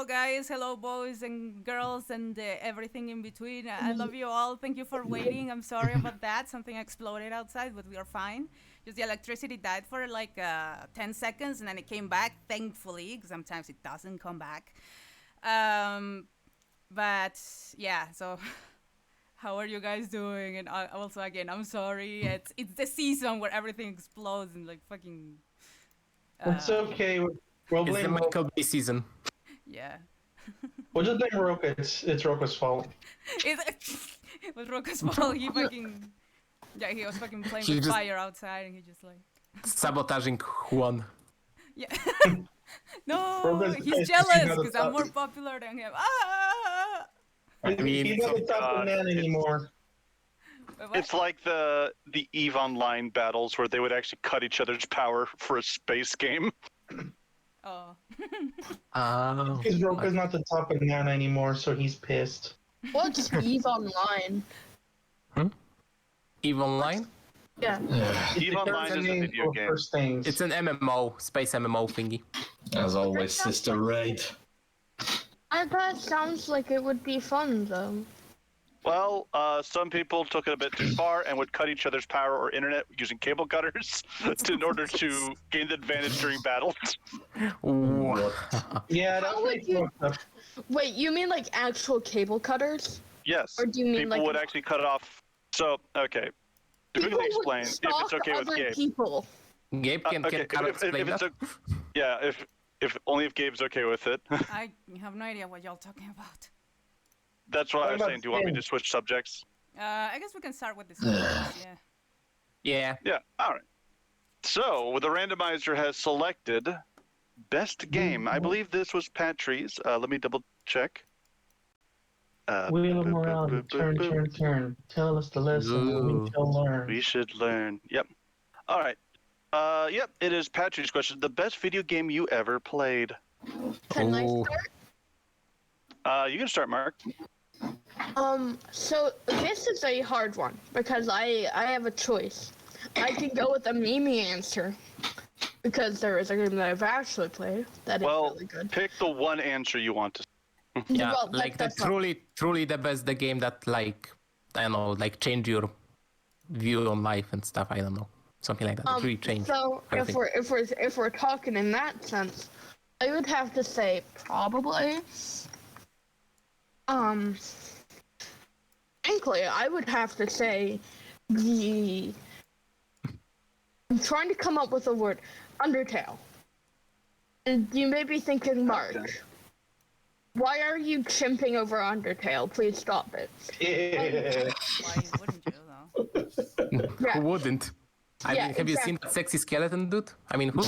guys. Hello, boys and girls, and everything in between. I love you all. Thank you for waiting. I'm sorry about that. Something exploded outside, but we are fine. Just the electricity died for like 10 seconds, and then it came back, thankfully, because sometimes it doesn't come back. But yeah, so how are you guys doing? And also, again, I'm sorry. It's the season where everything explodes and like fucking. It's okay. We'll It's the blame Michael Bay season. Yeah. We'll just blame Roka. It's Roka's fault. It was Roka's fault. He fucking. Yeah, he was fucking playing He with just- fire outside and he just like. Sabotaging Juan. Yeah. No, Roka's he's pissed 'cause jealous he's not a because I'm top- more popular than him. Ah! I mean, He's not the top God. man anymore. Wait, what? It's like the EVE Online battles where they would actually cut each other's power for a space game. Oh. Oh. Because Roka's not the top banana anymore, so he's pissed. What's EVE Online? EVE Online? Yeah. EVE Online is a name video for game. first things. It's an MMO, space MMO thingy. As always, Sister Raid. That sounds like it would be fun, though. Well, some people took it a bit too far and would cut each other's power or internet using cable cutters in order to gain the advantage during battles. What? Yeah, that's How pretty would you- fucked up. Wait, you mean like actual cable cutters? Yes. Or do you mean People like would actually cut it off. So, okay. To people quickly would explain, if stalk it's okay with other Gabe. people? Gabe can Okay, explain if that. yeah, if only if Gabe's okay with it. I have no idea what y'all talking about. That's why I was What saying, about do you want me Gabe? to switch subjects? I guess we can start with this. Yeah. Yeah. Yeah, alright. So, the randomizer has selected best game. I believe this was Patri's. Let me double check. Wheel them around, turn, turn, turn. Tell us the lesson that Ooh. we shall learn. We should learn. Yep. Alright. Yep, it is Patri's question. The best video game you ever played? Can I Ooh. start? You can start, Mark. So this is a hard one because I have a choice. I can go with a meme answer because there is a game that I've actually played that is Well, really good. pick the one answer you want to. Yeah, Well, like the that's not- truly the best the game that like I don't know, like change your view on life and stuff. I don't know, something like that. It really changed. So everything. if we're talking in that sense, I would have to say probably. Frankly, I would have to say the. I'm trying to come up with a word. Undertale. And you may be thinking, Mark, why are you chimping over Undertale? Please stop it. Yeah. Why wouldn't you though? Yeah. Who wouldn't? I Yeah, mean, have you seen that sexy skeleton dude? I mean, who?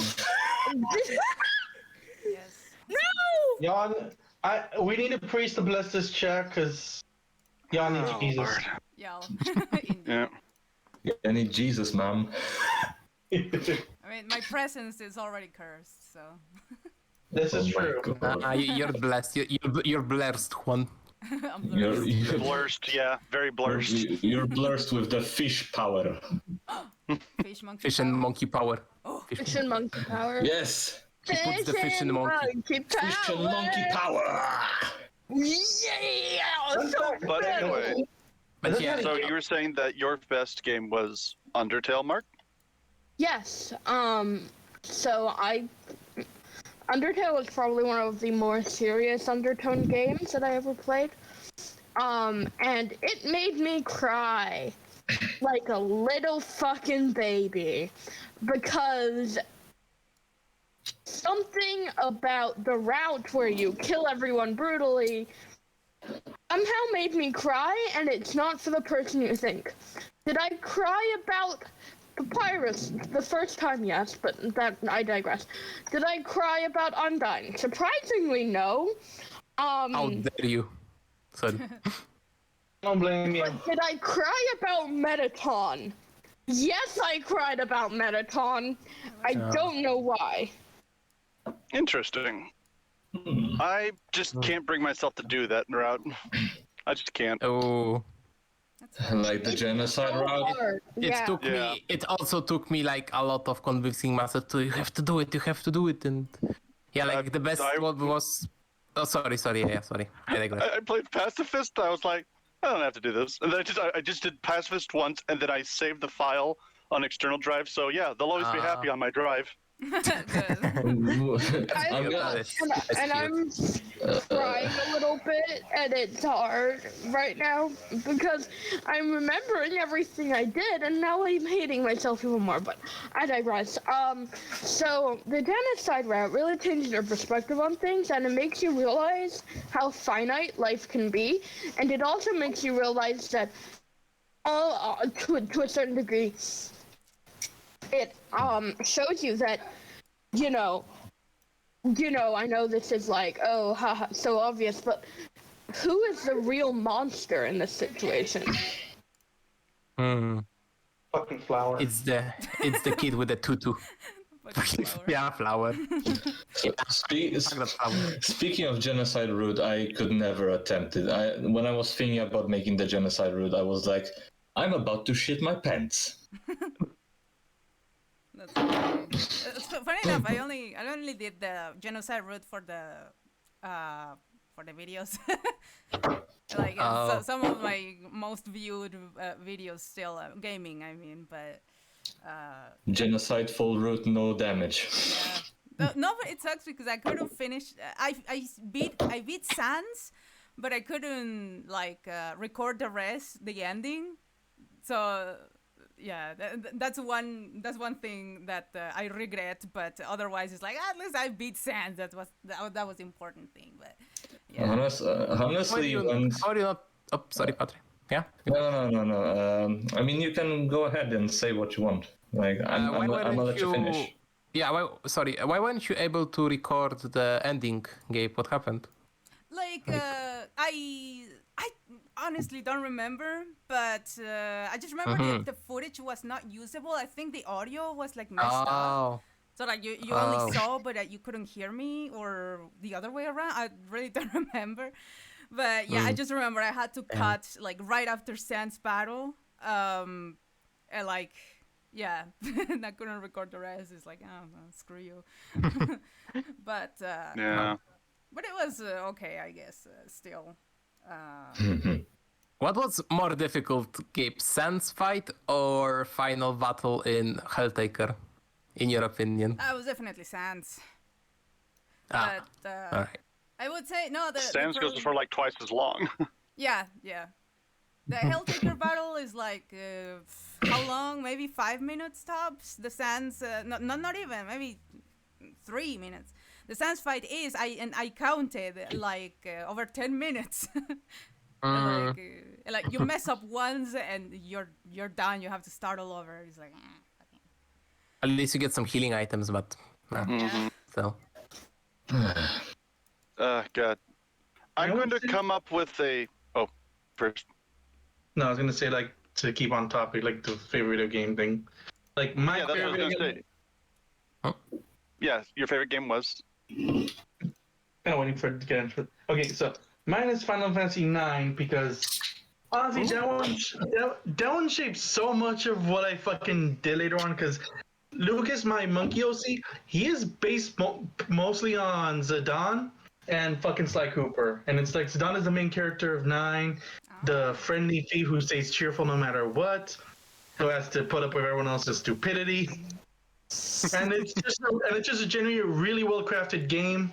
Yes. Y'all, we need a priest to bless this chat, because y'all need Oh, Jesus. Lord. Y'all. Yeah. I need Jesus, man. I mean, my presence is already cursed, so. This is Oh my true. God. You're blessed. You're blessed, Juan. I'm You're, blessed. you're, Blurst, yeah, very blurst. you're blessed with the fish power. Fish monkey. Fish and power. monkey power. Oh, Fish, Fish and monkey power. Yes, he puts the fish in the monkey. fish and monkey power. Yeah. So But anyway, But yeah, so you were saying that your best game was Undertale, Mark? Yes. So Undertale is probably one of the more serious undertone games that I ever played. And it made me cry like a little fucking baby because something about the route where you kill everyone brutally somehow made me cry, and it's not for the person you think. Did I cry about the pirates the first time? Yes, but that I digress. Did I cry about Undyne? Surprisingly, no. how dare you? Sorry. Don't blame you. But did I cry about Metaton? Yes, I cried about Metaton. I don't know why. Interesting. I just can't bring myself to do that route. I just can't. Oh, Like the genocide So route. hard. it Yeah. took Yeah. me. It also took me like a lot of convincing myself to you have to do it, and yeah, like the best I- one was Oh, sorry. Yeah, sorry. I digress. I played Pacifist. I was like, I don't have to do this, and then I just did Pacifist once, and then I saved the file on external drive. So yeah, they'll always be happy on my drive. Good. I'm gonna, I'm crying a little bit, and it's hard right now because I'm remembering everything I did, and now I'm hating myself even more. But I digress. So the genocide route really changed your perspective on things, and it makes you realize how finite life can be, and it also makes you realize that, to a certain degree, it shows you that, you know, I know this is like, oh, haha, so obvious, but who is the real monster in this situation? Fucking flower. It's the kid with the tutu. Fucking flower. Yeah, flower. Speaking of genocide route, I could never attempt it. When I was thinking about making the genocide route, I was like, I'm about to shit my pants. That's funny enough. I only did the genocide route for the videos. Like some of my most viewed videos still gaming. I mean, but Genocide full route, no damage. yeah. No, but it sucks because I couldn't finish. I beat Sans, but I couldn't record the rest, the ending. So. Yeah, that's one thing that I regret, but otherwise it's like at least I beat Sans. That was the important thing. But yeah. Honestly, How do you not? Oh, sorry, Patrick. Yeah. No. I mean, you can go ahead and say what you want. Like, I'm gonna let you finish. Yeah. Why weren't you able to record the ending, Gabe? What happened? I honestly don't remember, but I just remember the footage was not usable. I think the audio was messed up. So you only saw, but you couldn't hear me, or the other way around. I really don't remember. But yeah, I just remember I had to cut right after Sans battle. And yeah, and I couldn't record the rest. It's like, oh, well, screw you. But Yeah. But it was okay, I guess. Still. What was more difficult, Gabe? Sans fight or final battle in Helltaker, in your opinion? I was definitely Sans. All right. I would say no. Sans goes for twice as long. Yeah. The Helltaker battle is how long? Maybe 5 minutes tops. The Sans, not even, maybe 3 minutes. The Sans fight is I counted over 10 minutes. You mess up once and you're done. You have to start all over. It's like, okay. At least you get some healing items, but so. God. I'm going to come up with a. Oh, first. No, I was gonna say to keep on topic, the favorite video game thing. My that's what I was favorite. gonna say. Huh? Yeah, your favorite game was. Kind of waiting for it to get into it. Okay, so mine is Final Fantasy IX because honestly, that one shaped so much of what I fucking did later on. Because Lucas, my monkey OC, he is based mostly on Zidane and fucking Sly Cooper, and it's Zidane is the main character of 9, the friendly thief who stays cheerful no matter what, who has to put up with everyone else's stupidity. And it's just a genuinely really well crafted game.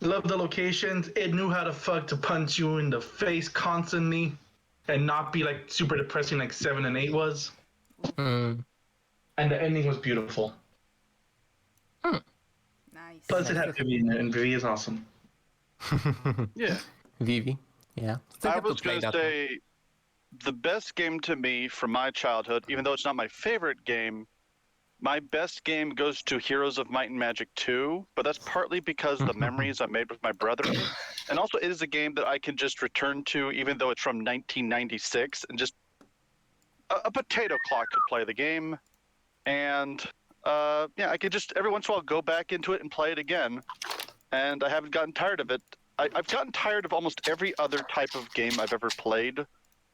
Love the locations. It knew how to punch you in the face constantly, and not be super depressing like 7 and 8 was. And the ending was beautiful. Nice. Plus, it had Vivi in it, and Vivi is awesome. Yeah. Vivi, yeah. Still I have to was play going to that one. say the best game to me from my childhood, even though it's not my favorite game, my best game goes to Heroes of Might and Magic 2, but that's partly because of the memories I made with my brother. And also, it is a game that I can just return to, even though it's from 1996, and just a potato clock could play the game. And I could just every once in a while go back into it and play it again. And I haven't gotten tired of it. I've gotten tired of almost every other type of game I've ever played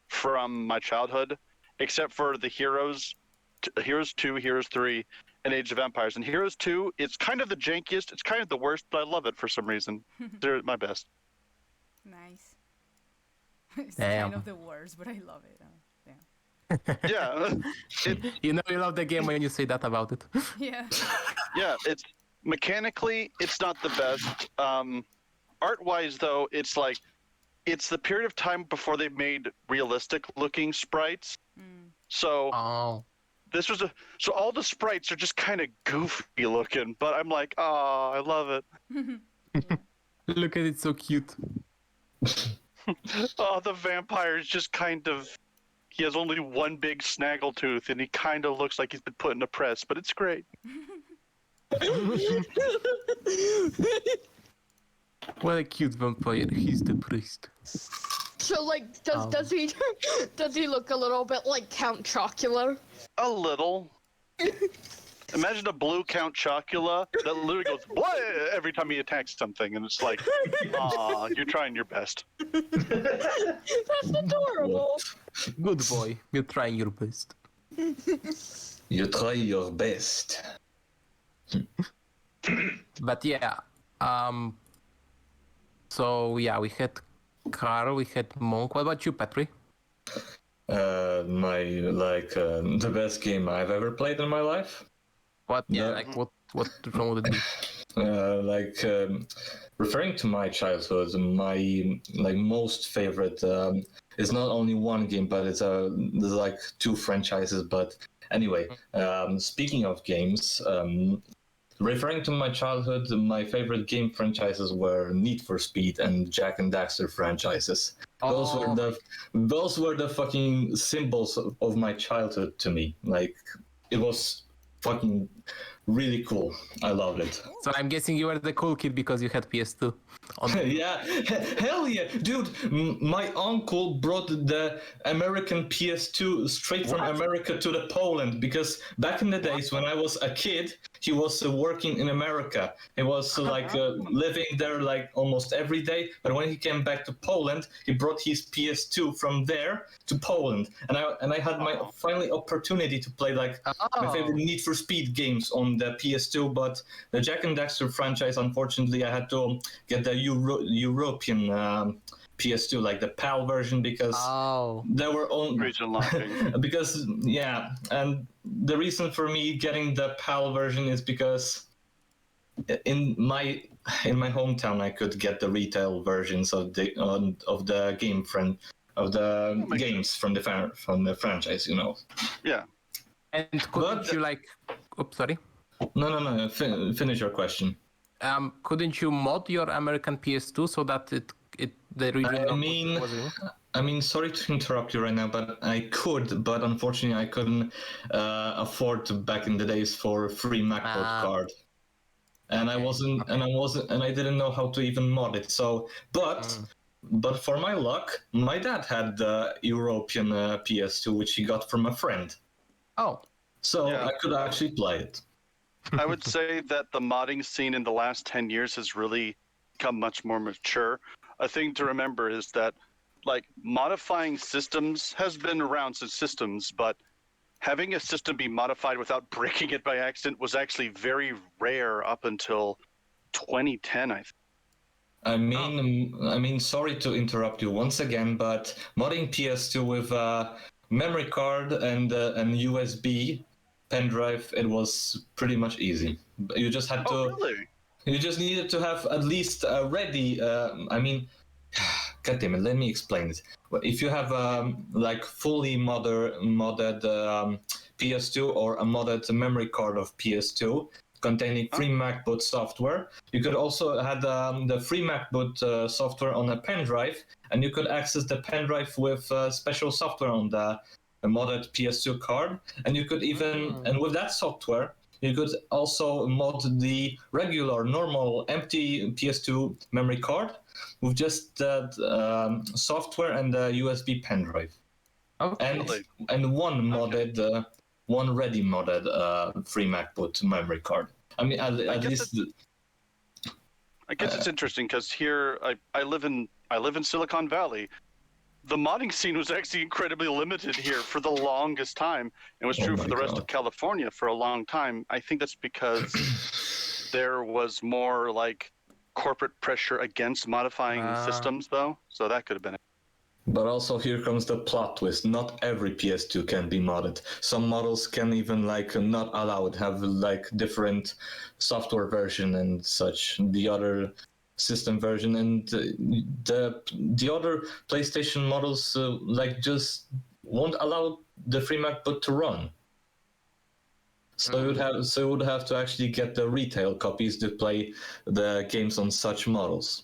from my childhood, except for the Heroes 2, Heroes 3, and Age of Empires. And Heroes 2, it's kind of the jankiest, it's kind of the worst, but I love it for some reason. They're my best. Nice. It's Damn. kind of the worst, but I love it. Damn. Yeah. You know you love the game when you say that about it. Yeah. Yeah, it's mechanically, it's not the best. Art-wise, though, it's like, it's the period of time before they made realistic-looking sprites. So Oh. this was so all the sprites are just kind of goofy looking, but I'm like, oh, I love it. Look at it, so cute. Oh, the vampire is just kind of. He has only one big snaggletooth, and he kind of looks like he's been put in a press, but it's great. What a cute vampire. He's the priest. So, like, does he does he look a little bit like Count Chocula? A little. Imagine a blue Count Chocula that literally goes "Blah!" every time he attacks something, and it's like, aw, you're trying your best. That's adorable. Good boy. You're trying your best. You try your best. But yeah. So yeah, we had Carl, we had Monk. What about you, Petri? The best game I've ever played in my life. What? Yeah, No. like what wrong would it be? Referring to my childhood, my most favorite is not only one game, but there's like two franchises. But anyway, speaking of games, referring to my childhood, my favorite game franchises were Need for Speed and Jak and Daxter franchises. Those were the fucking symbols of my childhood to me. Like, it was fucking really cool. I loved it. So I'm guessing you were the cool kid because you had PS2. Yeah, hell yeah, dude! My uncle brought the American PS2 straight from America to the Poland, because back in the days when I was a kid, he was working in America. He was living there like almost every day. But when he came back to Poland, he brought his PS2 from there to Poland, and I had my finally opportunity to play like my favorite Need for Speed games on the PS2. But the Jak and Daxter franchise, unfortunately, I had to get the European PS2, like the PAL version, because there were only Region locking. because and the reason for me getting the PAL version is because in my hometown I could get the retail versions of the games from the franchise, you know. Yeah. And couldn't you like? Oops, sorry. No. Finish your question. Couldn't you mod your American PS2 so that the regional? I mean, sorry to interrupt you right now, but I could, but unfortunately I couldn't afford to back in the days for a free MacBook card, and I didn't know how to even mod it. So, but for my luck, my dad had the European PS2, which he got from a friend. Oh, so Yeah. I could actually play it. I would say that the modding scene in the last 10 years has really become much more mature. A thing to remember is that, like, modifying systems has been around since systems, but having a system be modified without breaking it by accident was actually very rare up until 2010, I think. I mean, sorry to interrupt you once again, but modding PS2 with a memory card and USB pen drive, it was pretty much easy. You just had to. Oh, really? You just needed to have at least a ready. God damn it! Let me explain it. If you have like fully modded PS2 or a modded memory card of PS2 containing free MacBoot software, you could also have the free MacBoot software on a pen drive, and you could access the pen drive with special software on the modded PS2 card, and you could even and with that software you could also mod the regular normal empty PS2 memory card with just that software and the USB pen drive. And one modded one ready modded free MacBoot memory card. I mean, at least I guess it's interesting because here I live in Silicon Valley, the modding scene was actually incredibly limited here for the longest time. It was true Oh for my the rest God. of California for a long time. I think that's because there was more like corporate pressure against modifying systems, though. So that could have been it. But also here comes the plot twist. Not every PS2 can be modded. Some models can even like not allow it, have like different software version and such. The other system version and the other PlayStation models like just won't allow the free MacBook to run. So you would have to actually get the retail copies to play the games on such models.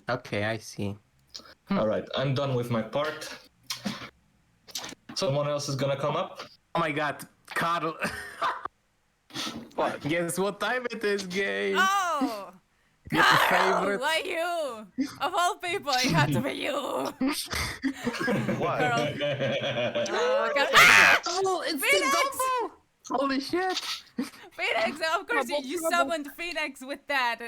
Okay, I see. All right, I'm done with my part. Someone else is gonna come up. Oh my god, Carl. What? Guess what time it is, game? Oh! Your Carl, favorite? why you? Of all people, it had to be you. What? Carl. Oh, it's Phoenix! the double! Holy shit! Phoenix, of course, you summoned Phoenix with that.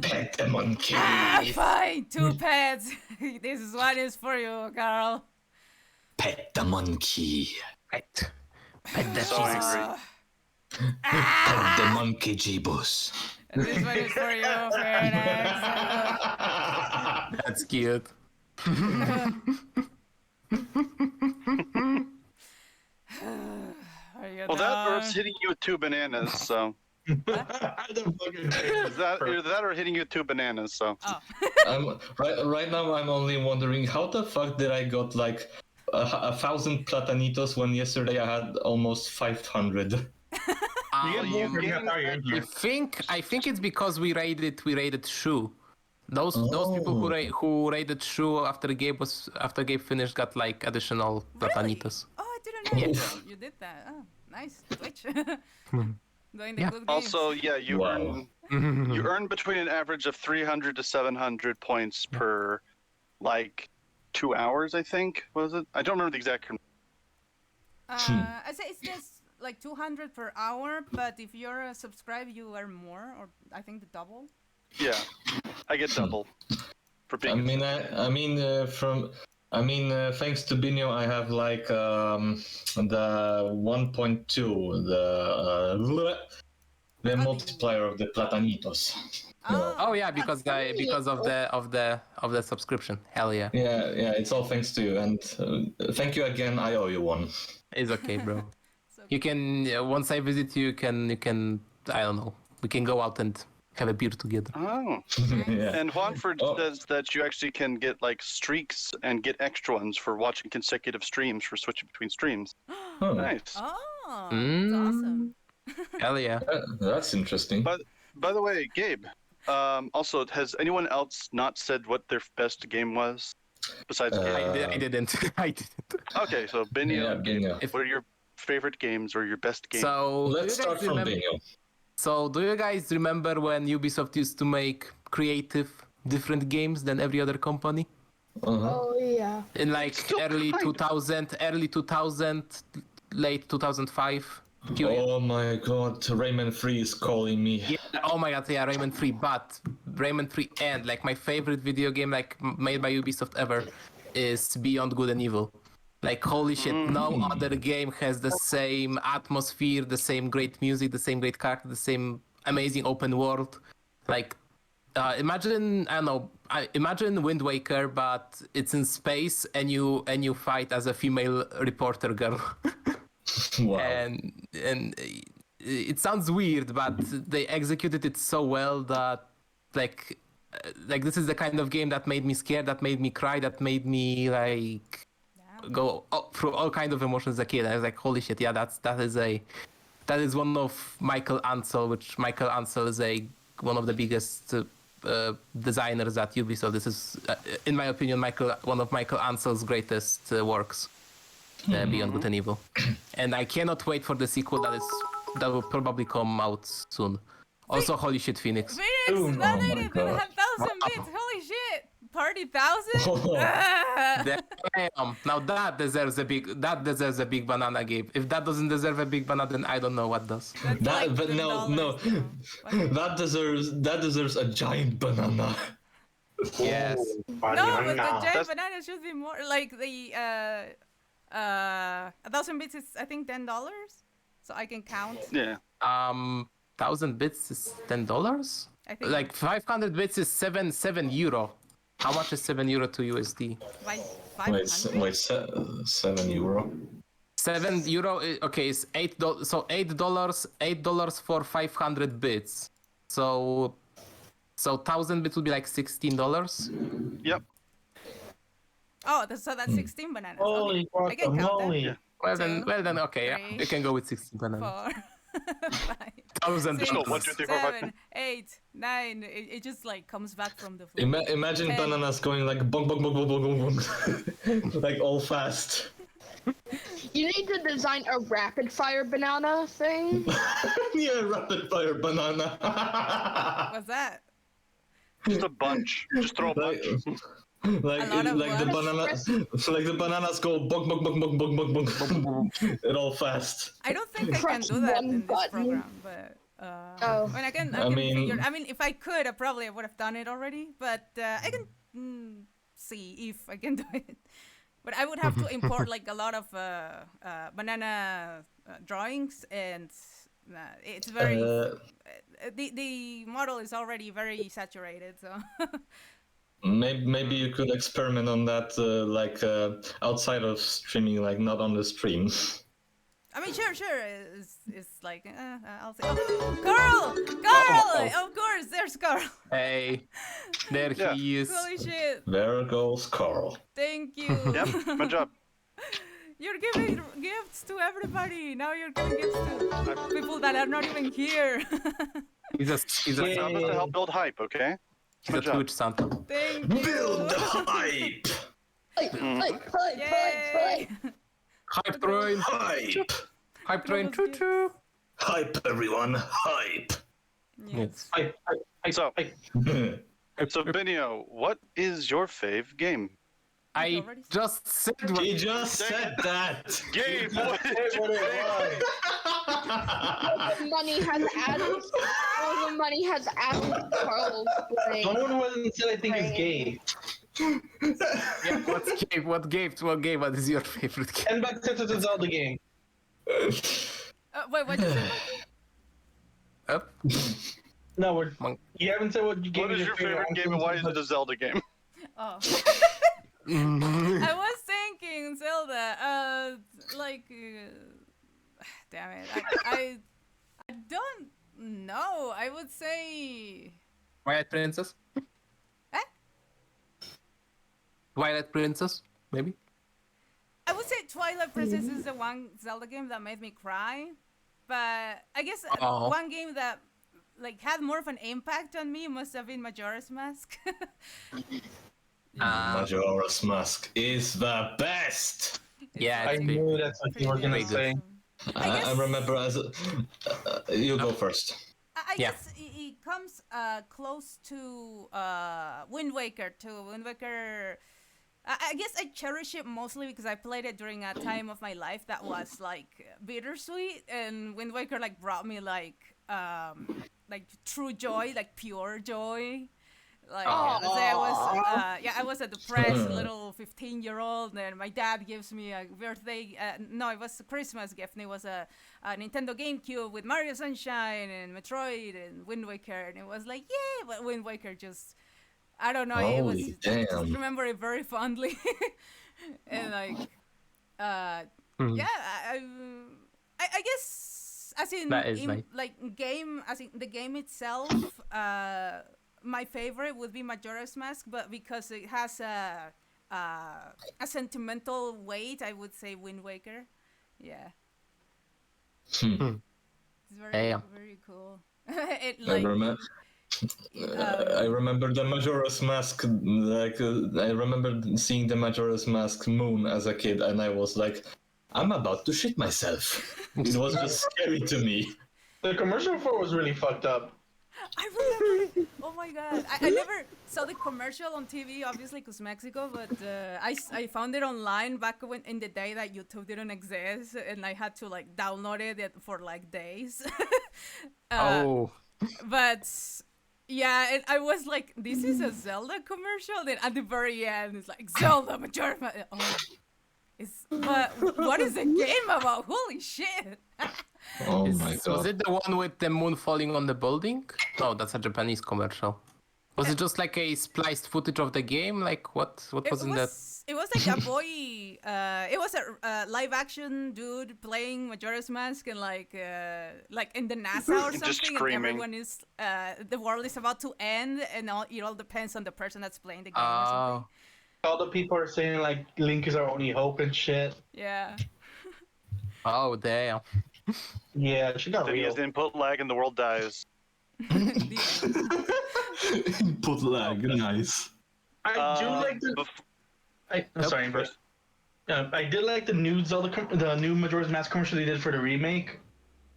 Pet the monkey. Fine, 2 pets. This one is for you, Carl. Pet the monkey. Right. Pet that So Jesus. angry. Pet the monkey, Jeebus. This one is for you, Phoenix. That's cute. Are you Well, that or done? it's hitting you with 2 bananas. So either that or hitting you with 2 bananas. So Oh. Right now, I'm only wondering how the fuck did I got like 1,000 platanitos when yesterday I had almost 500. You get you more gain- I think it's because we raided Shu. Those people who raided Shu after Gabe finished got like additional platanitos. Oh, I didn't know you did that. Oh, nice. Twitch. Doing the Yeah. good games. also, yeah, you Wow. earn between an average of 300 to 700 points per like 2 hours. I think was it? I don't remember the exact. I say it's just like 200 per hour, but if you're a subscribe, you earn more, or I think the double. Yeah, I get double for being. Thanks to Binio, I have like the 1.2, the multiplier of the platanitos. Oh yeah, because of the subscription. Hell yeah. Yeah, it's all thanks to you, and thank you again. I owe you one. It's okay, bro. So You can once I visit you, you can I don't know. We can go out and have a beer together. Oh, Yeah. and Juanford Oh. says that you actually can get like streaks and get extra ones for watching consecutive streams for switching between streams. Oh, Nice. Oh, that's awesome. Hell yeah. that's interesting. By the way, Gabe. Also, has anyone else not said what their best game was besides Gabe? I didn't. I didn't. Okay, so Binio, Yeah, and Gabe, Binio. what are your favorite games or your best games? So Let's do you guys start from remember- Binio. So do you guys remember when Ubisoft used to make creative different games than every other company? Uh-huh. Oh yeah. In like Still early kind of. 2000, late 2005. Oh my god, Rayman 3 is calling me. Yeah, oh my god, yeah, Rayman 3, but Rayman 3 and like my favorite video game like made by Ubisoft ever is Beyond Good and Evil. Like holy shit, no other game has the same atmosphere, the same great music, the same great character, the same amazing open world. Like imagine imagine Wind Waker, but it's in space and you fight as a female reporter girl. Wow. and it sounds weird, but they executed it so well that like this is the kind of game that made me scared, that made me cry, that made me like go through all kinds of emotions as a kid. I was like, holy shit, yeah, that is one of Michael Ansel, which Michael Ansel is one of the biggest designers at Ubisoft. This is, in my opinion, one of Michael Ansel's greatest works. Beyond Good and Evil, and I cannot wait for the sequel that will probably come out soon. Also, holy shit, Phoenix! Phoenix Oh my donated God. 1,000 bits. Holy shit! Party 1,000? Ah! Damn. Now that deserves a big banana, Gabe. If that doesn't deserve a big banana, then I don't know what does. That's That, like but no, $10 no. now. What? That deserves a giant banana. Yes. No, but the giant That's- banana should be more like the 1,000 bits is I think $10, so I can count. Yeah. 1,000 bits is $10. I think Like 500 bits is seven €7. How much is €7 to USD? by Wait, 500. wait, €7. €7 okay, it's $8. So $8 for 500 bits. So 1,000 bits would be like $16. Yep. Oh, so that's 16 bananas. Holy Okay. I can count guacamole. that. Well then, okay, yeah, Three, you can go with 16 bananas. 4, 5, 1,000 six, Just go 1, 2, 3, 4, 5. 7, 8, 9. It just like comes back from the floor. Imagine 10. bananas going like bong bong bong bong bong bong bong, like all fast. You need to design a rapid fire banana thing. Yeah, rapid fire banana. What's that? Just a bunch. Just throw a bunch. Like A lot of like the what? bananas go bong bong bong bong bong bong bong bong. It all fast. I don't think I can Press do that one in this button. program, but Oh. I mean, I can I mean- figure. I mean, if I could, I probably would have done it already. But I can see if I can do it. But I would have to import like a lot of banana drawings, and it's very. The model is already very saturated, so. Maybe you could experiment on that, outside of streaming, like not on the stream. I mean, sure. It's like I'll say, Carl, of course, there's Carl. Hey, there Yeah. he is. Holy shit! There goes Carl. Thank you. Yep. Good job. You're giving gifts to everybody. Now you're giving gifts to people that are not even here. He's a Yeah. Job is to help build hype, okay? he's a Good job. Twitch Santa. Thank you. Build the hype! Yay! Hype train, Hype! hype train, choo choo. Hype, everyone! Hype! Yes. So, He so Benio, what is your fave game? I already said- just said what just said that! Game. What The money has added. All the money has added Carl's brain. Someone wasn't said I think it's gay. yeah, what game? What is your favorite game? $10 since it's a Zelda game. Wait, what did you say? Up. No, Monk. you haven't said what you gave What me is your favorite game and why is it a Zelda game? Oh. I was thinking Zelda. Damn it. I don't know. I would say. Twilight Princess? Eh? Twilight Princess, maybe? I would say Twilight Princess is the one Zelda game that made me cry, but I guess Oh. one game that like had more of an impact on me must have been Majora's Mask. Majora's Mask is the best! Yeah, I it's big. knew that's what you were gonna Pretty say. I guess- I remember as you go first. I Yeah. guess it comes close to Wind Waker too. Wind Waker. I guess I cherish it mostly because I played it during a time of my life that was like bittersweet, and Wind Waker like brought me like true joy, like pure joy. Like I was a depressed little 15-year-old, and my dad gives me a birthday. No, it was a Christmas gift, and it was a Nintendo GameCube with Mario Sunshine and Metroid and Wind Waker, and it was like yeah, but Wind Waker just I don't know. It was Holy I just damn. remember it very fondly, and like yeah, I guess as in, That is nice. like game as in the game itself. My favorite would be Majora's Mask, but because it has a sentimental weight, I would say Wind Waker. Yeah. It's very Damn. very cool. It I like remember the Majora's Mask, I remember seeing the Majora's Mask moon as a kid, and I was like, I'm about to shit myself. It was just scary to me. The commercial for it was really fucked up. I remember it. Oh my god. I never saw the commercial on TV, obviously, because Mexico, but I found it online back when in the day that YouTube didn't exist, and I had to like download it for like days. Oh. But yeah, and I was like, this is a Zelda commercial. Then at the very end, it's like Zelda Majora. Oh, but what is the game about? Holy shit! Oh my Was god. it the one with the moon falling on the building? No, that's a Japanese commercial. Was it just like a spliced footage of the game? Like what was in that? It was like a boy. It was a live action dude playing Majora's Mask and like in the NASA or Just something, and screaming. everyone is the world is about to end, and it all depends on the person that's playing the game or something. All the people are saying like Link is our only hope and shit. Yeah. Oh damn. Yeah, she got Then he real. has input lag and the world dies. Put lag, nice. I do like the. I'm Nope. sorry, but I did like the new Zelda, the new Majora's Mask commercial they did for the remake.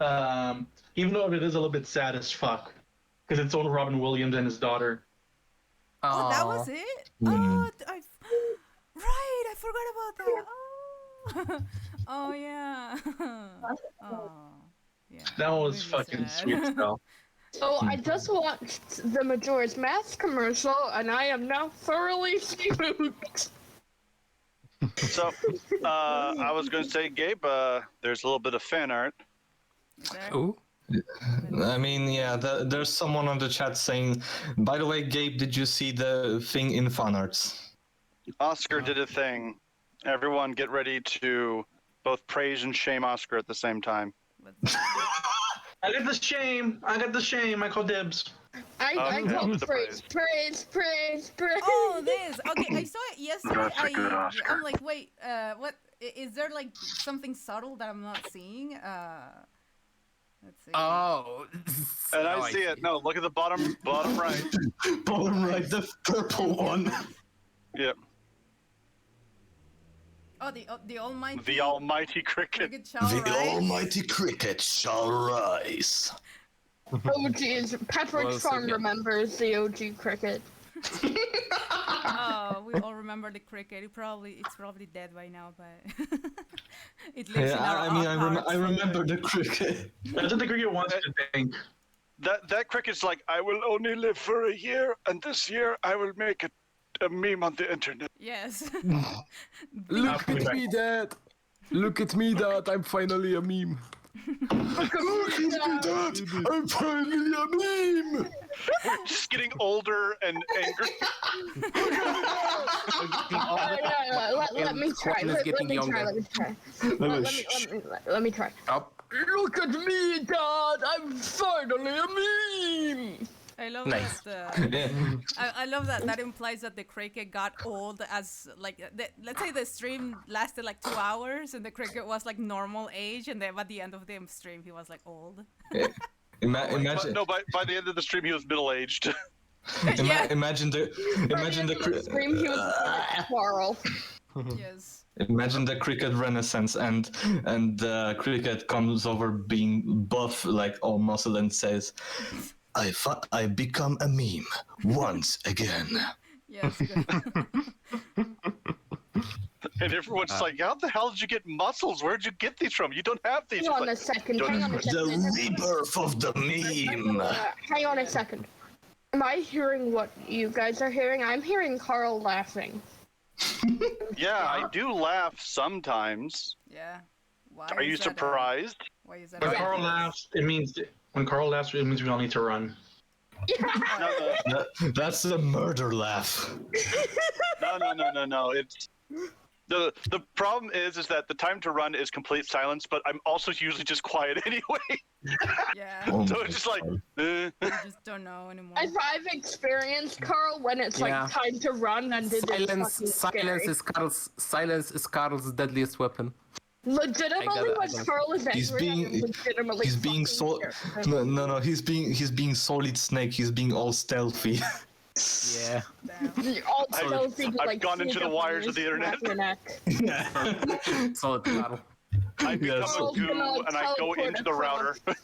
Even though it is a little bit sad as fuck, because it's on Robin Williams and his daughter. Oh, that was it. Oh, right. I forgot about that. Oh, oh yeah. Oh, yeah. That was Really fucking sad. sweet stuff. So I just watched the Majora's Mask commercial, and I am now thoroughly spooked. So, I was going to say, Gabe, there's a little bit of fan art. Is there? Ooh. I mean, yeah, there's someone on the chat saying, by the way, Gabe, did you see the thing in fan arts? Oscar did a thing. Everyone get ready to both praise and shame Oscar at the same time. I got the shame. I got the shame. I call dibs. I Okay, I'll do called the praise. Oh, this. Okay, I saw it yesterday. That's a good Oscar. I'm like, wait, what? Is there like something subtle that I'm not seeing? Let's see. Oh. And Now I see it. No, look at the bottom right. Bottom right, the purple one. Yep. Oh, the almighty. The almighty cricket. Cricket shall rise. cricket shall rise. Oh geez, Pepperidge Well, so Farm yeah. remembers the OG cricket. Oh, we all remember the cricket. It's probably dead by now, but it lives in our I mean, hearts I remember forever. the cricket. That's what the cricket wants to think. That cricket's like, I will only live for a year, and this year I will make a meme on the internet. Yes. Look at me, Dad. Look at me, Dad. I'm finally a meme. Look at me, Dad. I'm finally a meme. Just getting older and angry. Let me try. One is getting younger. Let me try. Up. Look at me, Dad. I'm finally a meme. I love Nice. that. I love that. That implies that the cricket got old as like let's say the stream lasted like 2 hours and the cricket was like normal age, and then at the end of the stream he was like old. Imagine, No, by the end of the stream he was middle aged. Yeah. imagine the Scream, he was Quarrel. Yes. Imagine the cricket renaissance, and the cricket comes over being buff, like all muscle, and says, I become a meme once again. Yes. And everyone's like, how the hell did you get muscles? Where'd you get these from? You don't have these. Hang on Like, a second. don't Hang on a express- second. The rebirth of the meme. Hang on a second. Am I hearing what you guys are hearing? I'm hearing Carl laughing. Yeah, I do laugh sometimes. Yeah. Why Are is you that, surprised? Why is that? When Carl laughs, it means we all need to run. No, That's a murder laugh. no. It's the problem is that the time to run is complete silence, but I'm also usually just quiet anyway. Yeah. So it's just like, You just don't know anymore. I've experienced Carl when it's Yeah. like time to run and it is fucking scary. Silence is Carl's deadliest weapon. Legitimately, when Carl is He's angry, being- I'm legitimately He's being fucking so scared. no. He's being Solid Snake. He's being all stealthy. Yeah. Damn. All I've- stealthy to, I've like, gone into sneak the up on wires you, of the internet. snap your neck. Solid Carl. I become Carl's a goo gonna and I go teleport into the router. across.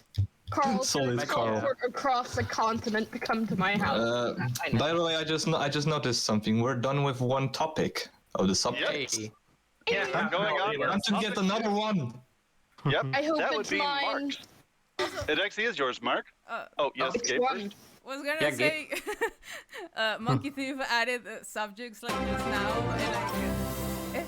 Carl Solid should Carl. teleport across the continent to come to my house. I know. By the way, I just noticed something. We're done with one topic of the subject. Hey. Yeah, Going on. Time to get another one. Yep. I hope that it's would be mine. Mark's. It actually is yours, Mark. Oh yes, Which Gabe one? first. Was gonna Yeah, say, Monkey Thief added subjects like this now, and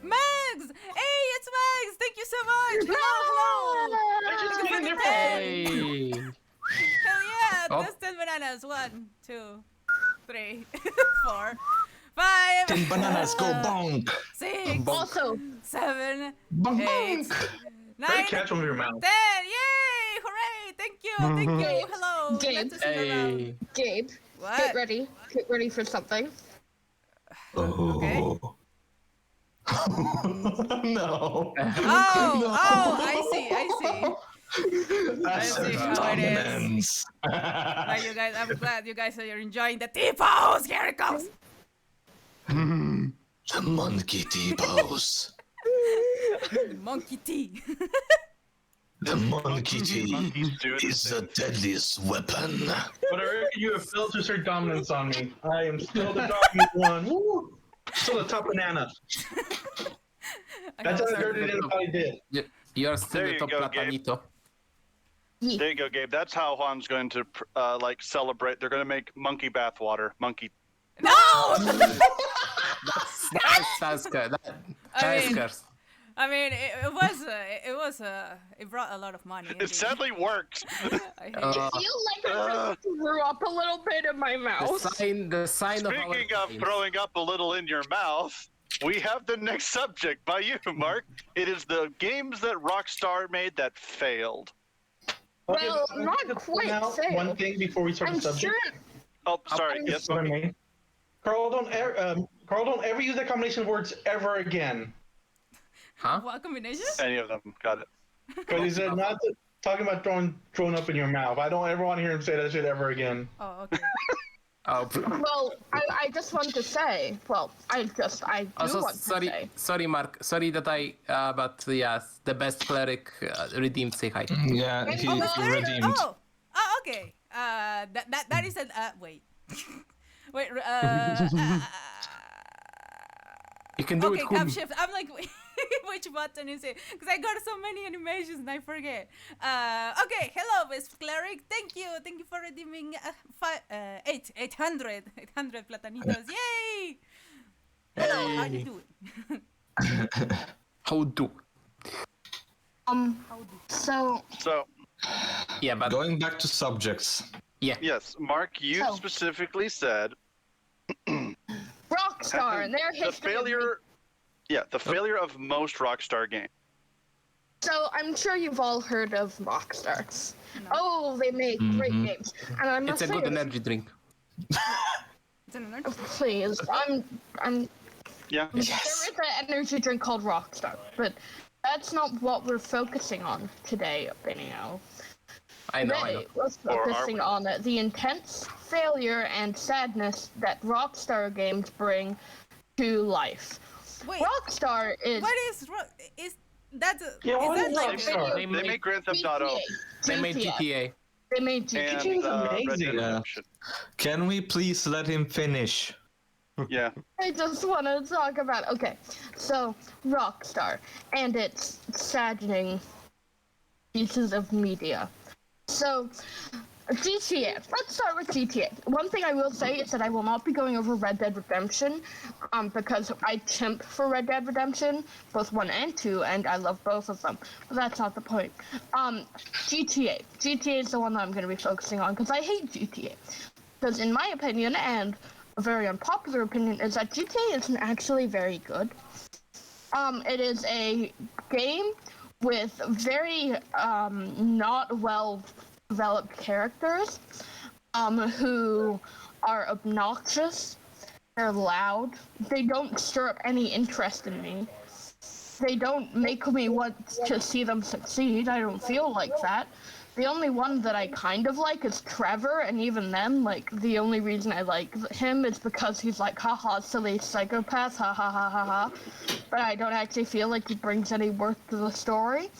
Mags! Hey, it's Mags! Thank you so much! Hello! I just got in there for Hey. Hell yeah! Oh. That's 10 bananas. 1, 2, 3, 4, 5, 10 bananas go bonk. 6, Also, 7, Bonk 8, bonk. 9, Try 10! to catch one with your mouth. Yay! Hooray! Thank you! Thank you! Hello! Gabe. Glad to see you around. Hey. Gabe, What? get ready. Get ready for something. Okay. No. Oh, I see. That's see how it is. dominance. Now you guys, I'm glad you guys are enjoying the T-pose. Here it comes. The monkey T-pose. Monkey T. The monkey Monkeys do it. is the deadliest weapon. But I reckon you have failed to assert dominance on me. I am still the dominant one. Woo! Still the top banana. That's how I heard it in how he did. You're still There the you top go, Gabe. platanito. There you go, Gabe. That's how Juan's going to like celebrate. They're going to make monkey bath water. Monkey. No! That's good. I mean, cursed. I mean, it brought a lot of money. It sadly works. I hate I it. feel like I really threw up a little bit in my mouth. The sign of our Speaking of times. throwing up a little in your mouth, we have the next subject by you, Mark. It is the games that Rockstar made that failed. Well, Okay, not can I quite point out failed. one thing before we start I'm the subject. sure. Oh, sorry. I'm Yes, What I Monkey. mean. Carl, don't ever use that combination of words ever again. Huh? What combination? Any of them. Got it. Because he said not to, talking about throwing up in your mouth. I don't ever want to hear him say that shit ever again. Oh, okay. Oh, Well, I just want to say. Well, I do also, want to say. sorry, Mark. Sorry that but yes, the best cleric redeemed. Say hi. Yeah, he redeemed. Oh, okay. That is an wait. Wait. You can do Okay, it. cap Cool. shift. I'm like, which button is it? Because I got so many animations and I forget. Okay, hello, Best Cleric. Thank you for redeeming 800 platanitos. Yay! Hello, how you doing? How do? So So, Yeah, but Going back to subjects. yes, Mark, you So- specifically said Rockstar and their the history. failure. Yeah, the failure of most Rockstar games. So I'm sure you've all heard of Rockstar. No. Oh, they make great games, and I must it's a say, good energy drink. It's an energy. please, I'm. Yeah. There is an energy drink called Rockstar, but that's not what we're focusing on today, Benio. I know. Today, we're Or are focusing we? on the intense failure and sadness that Rockstar games bring to life. Wait, Rockstar is. what is that? Yeah, what is is that like? Rockstar? They make Grand Theft Auto They made GTA. They made GTA. and GTA's Red Dead amazing. Redemption. Can we please let him finish? Yeah. I just want to talk about. Okay, so Rockstar and its saddening pieces of media. So, GTA. Let's start with GTA. One thing I will say is that I will not be going over Red Dead Redemption, because I chimp for Red Dead Redemption, both 1 and 2, and I love both of them. But that's not the point. GTA. GTA is the one that I'm going to be focusing on, because I hate GTA. Because in my opinion, and a very unpopular opinion, is that GTA isn't actually very good. It is a game with very not well developed characters who are obnoxious, they're loud, they don't stir up any interest in me, they don't make me want to see them succeed. I don't feel like that. The only one that I kind of like is Trevor, and even then, like, the only reason I like him is because he's like, haha, silly psychopath, ha ha ha ha ha. But I don't actually feel like he brings any worth to the story.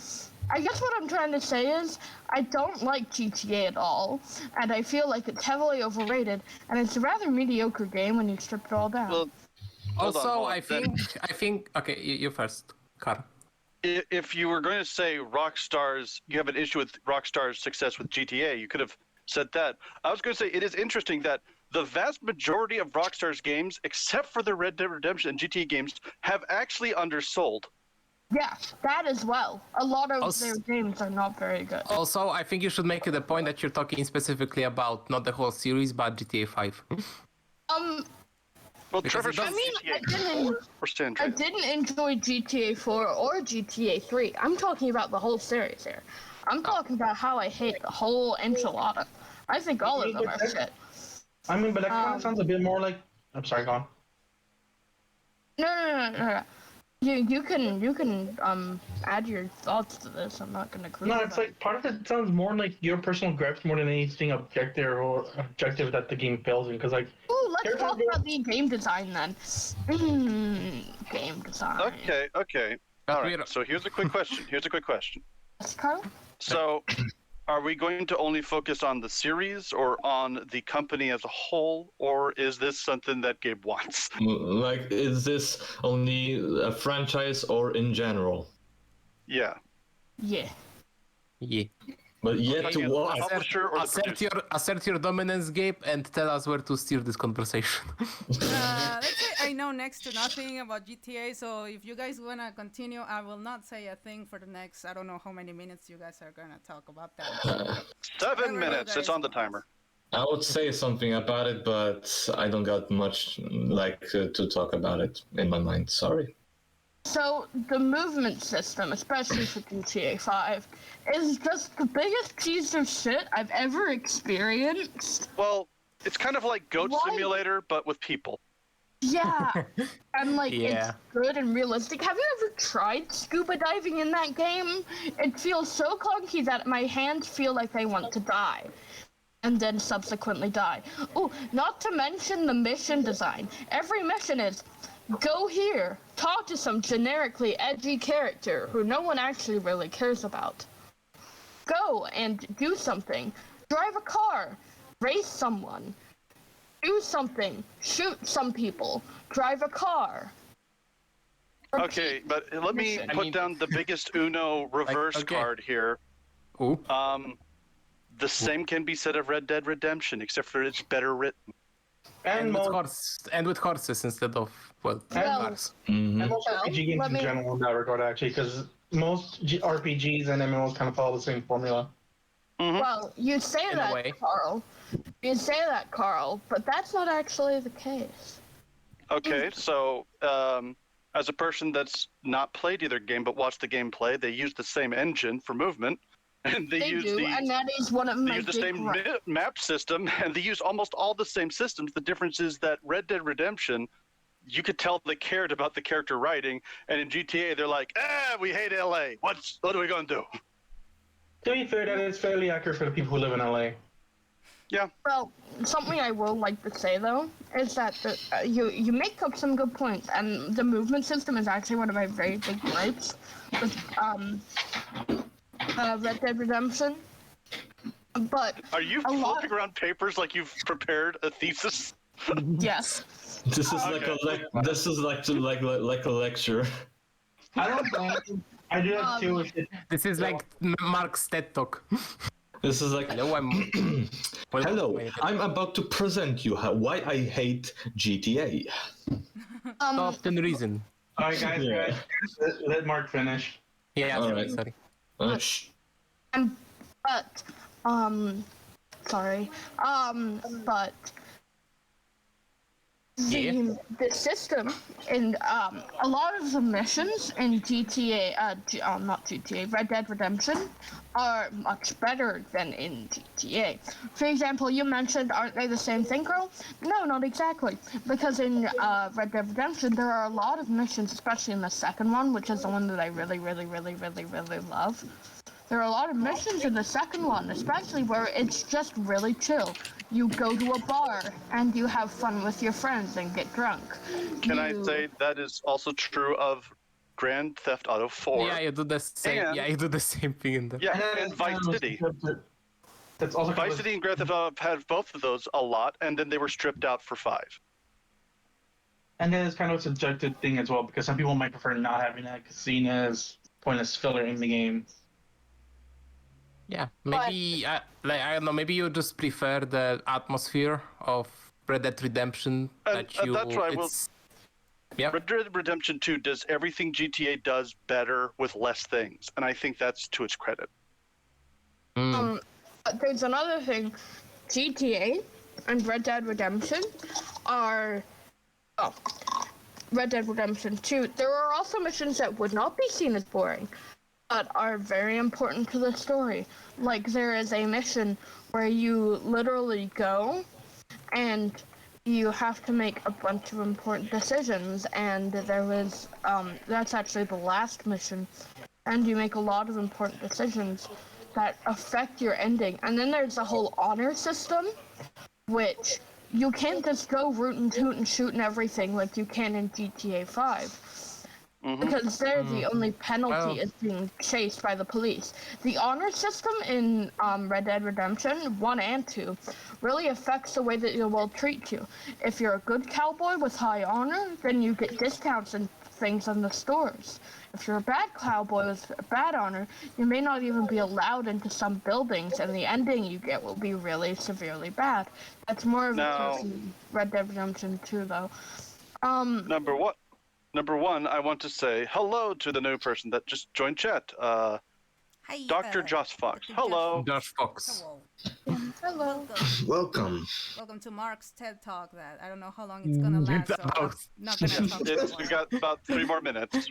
I guess what I'm trying to say is I don't like GTA at all, and I feel like it's heavily overrated, and it's a rather mediocre game when you strip it all down. Well, hold on, Also, hold on. I think. Okay, you first, Carl. If you were going to say Rockstar's, you have an issue with Rockstar's success with GTA, you could have said that. I was going to say it is interesting that the vast majority of Rockstar's games, except for the Red Dead Redemption and GTA games, have actually undersold. Yes, that as well. A lot of Also- their games are not very good. Also, I think you should make it a point that you're talking specifically about not the whole series, but GTA 5. Well, Because Trevor it said does- I GTA didn't- 4 or San I Andreas. didn't enjoy GTA 4 or GTA 3. I'm talking about the whole series here. I'm talking about how I hate the whole enchilada. I think all of them are shit. I mean, but that kind of sounds a bit more like. I'm sorry, go on. No. You can add your thoughts to this. I'm not gonna criticize. No, it's like part of it sounds more like your personal gripes more than anything objective that the game fails in. Because like, Ooh, let's Character talk growth- about the game design then. Game design. Okay. But All we're- right, so here's a quick question. Yes, Carl? So, are we going to only focus on the series or on the company as a whole, or is this something that Gabe wants? Like, is this only a franchise or in general? Yeah. Yeah. Yeah. But yet Talking to as what? the publisher or the producer? Assert your dominance, Gabe, and tell us where to steer this conversation. Let's say I know next to nothing about GTA, so if you guys want to continue, I will not say a thing for the next, I don't know how many minutes you guys are going to talk about that. 7 Whatever you minutes. It's guys on the want. timer. I would say something about it, but I don't got much to talk about it in my mind. Sorry. So the movement system, especially for GTA 5, is just the biggest piece of shit I've ever experienced. Well, it's kind of like Goat Why? Simulator, but with people. Yeah. And like Yeah. it's good and realistic. Have you ever tried scuba diving in that game? It feels so clunky that my hands feel like they want to die. And then subsequently die. Oh, not to mention the mission design. Every mission is go here, talk to some generically edgy character who no one actually really cares about. Go and do something. Drive a car. Race someone. Do something. Shoot some people. Drive a car. Okay, Repeat. but let me Mission. put down the biggest Uno reverse okay. card here. Ooh. The same can be said of Red Dead Redemption, except for it's better written. and with horses instead of, well, Well, cars. and most Well, RPG games let in me- general in that regard, actually, because most RPGs and MMOs kind of follow the same formula. Well, you say In a that, way. Carl. You say that, Carl, but that's not actually the case. Okay, so as a person that's not played either game but watched the gameplay, they use the same engine for movement, and they use do, the and that is one of they my use the big same gripes. map system, and they use almost all the same systems. The difference is that Red Dead Redemption, you could tell they cared about the character writing, and in GTA they're like, we hate LA. What are we gonna do? To be fair, that is fairly accurate for the people who live in LA. Well, something I will like to say though is that you make up some good points, and the movement system is actually one of my very big gripes with Red Dead Redemption. But Are you A lot- flipping around papers like you've prepared a thesis? yes, This is like this is like a lecture. I don't know. I do that too. If it, This is like Mark's TED Talk. This is like Hello, I'm... Well, hello. wait, I'm about to present you why I hate GTA. often reason. all right, guys, Yeah. let Mark finish. Yeah, All sorry, right. sorry. Shh. but sorry, but the system in a lot of the missions in GTA, not GTA, Red Dead Redemption, are much better than in GTA. For example, you mentioned, aren't they the same thing, Carl? No, not exactly. Because in Red Dead Redemption, there are a lot of missions, especially in the second one, which is the one that I really love. There are a lot of missions in the second one, especially where it's just really chill. You go to a bar and you have fun with your friends and get drunk. Can I You- say that is also true of Grand Theft Auto 4. Yeah, you do the same. And- Yeah, you do the same thing in the. Yeah, and Vice City. That's also Vice City and Grand Theft Auto had both of those a lot, and then they were stripped out for 5. And then it's kind of a subjective thing as well, because some people might prefer not having that seen as pointless filler in the game. Yeah, maybe like I don't know. Maybe you just prefer the atmosphere of Red Dead Redemption. And that's why Yeah. Red Dead Redemption 2 does everything GTA does better with less things, and I think that's to its credit. But there's another thing. GTA and Red Dead Redemption are... Oh. Red Dead Redemption 2. There are also missions that would not be seen as boring, but are very important to the story. Like, there is a mission where you literally go and you have to make a bunch of important decisions, and there was, that's actually the last mission, and you make a lot of important decisions that affect your ending. And then there's the whole honor system, which you can't just go root and toot and shoot and everything like you can in GTA 5. Because there, the only penalty is being chased by the police. The honor system in Red Dead Redemption 1 and 2 really affects the way that it will treat you. If you're a good cowboy with high honor, then you get discounts and things in the stores. If you're a bad cowboy with bad honor, you may not even be allowed into some buildings, and the ending you get will be really severely bad. That's more of a case in Red Dead Redemption 2, though. Number one, I want to say hello to the new person that just joined chat. Hi, Dr. Josh Fox. Dr. Hello. Josh Fox. Hello. Hello. Welcome. Welcome to Mark's TED Talk. That I don't know how long it's gonna last, so I'm not gonna talk too We got about 3 more minutes.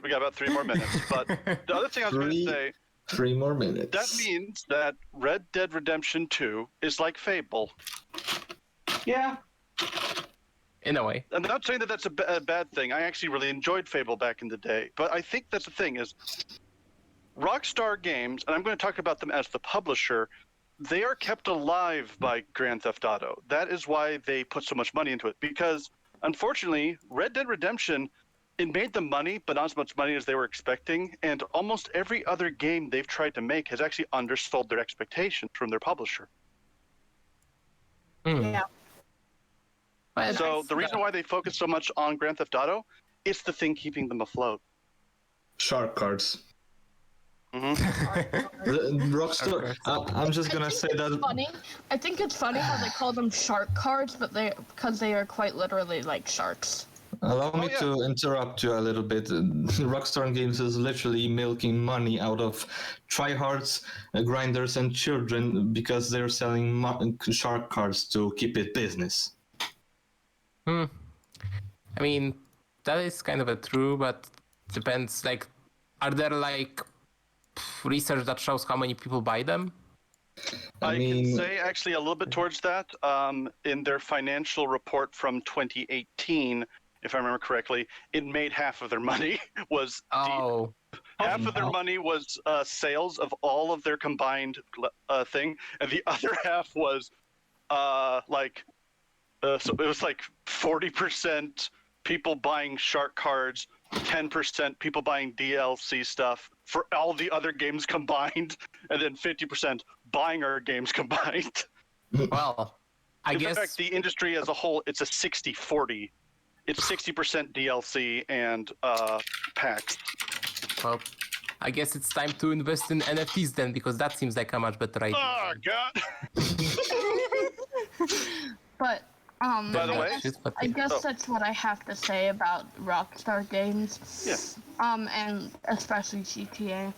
But the other thing I was going to say, 3 more minutes. that means that Red Dead Redemption 2 is like Fable. Yeah. In a way. I'm not saying that that's a bad thing. I actually really enjoyed Fable back in the day. But I think that's the thing is, Rockstar Games, and I'm going to talk about them as the publisher, they are kept alive by Grand Theft Auto. That is why they put so much money into it. Because, unfortunately, Red Dead Redemption, it made them money, but not as much money as they were expecting. And almost every other game they've tried to make has actually undersold their expectations from their publisher. Yeah. So the reason why they focus so much on Grand Theft Auto, it's the thing keeping them afloat. Shark cards. Mm-hmm. Rockstar. I'm just gonna say that. Funny. I think it's funny how they call them shark cards, but because they are quite literally like sharks. Allow me to interrupt you a little bit. Rockstar Games is literally milking money out of tryhards, grinders, and children because they're selling shark cards to keep it business. I mean, that is kind of a true, but depends. Like, are there like research that shows how many people buy them? I can say actually a little bit towards that. In their financial report from 2018, if I remember correctly, it made half of their money was half of their money was sales of all of their combined thing, and the other half was so it was like 40% people buying shark cards, 10% people buying DLC stuff for all the other games combined, and then 50% buying our games combined. Well, I guess. In fact, the industry as a whole, it's a 60-40. It's 60% DLC and packs. Well, I guess it's time to invest in NFTs then, because that seems like a much better idea. Oh, God. But By the way, I guess that's what I have to say about Rockstar Games. Yeah. And especially GTA.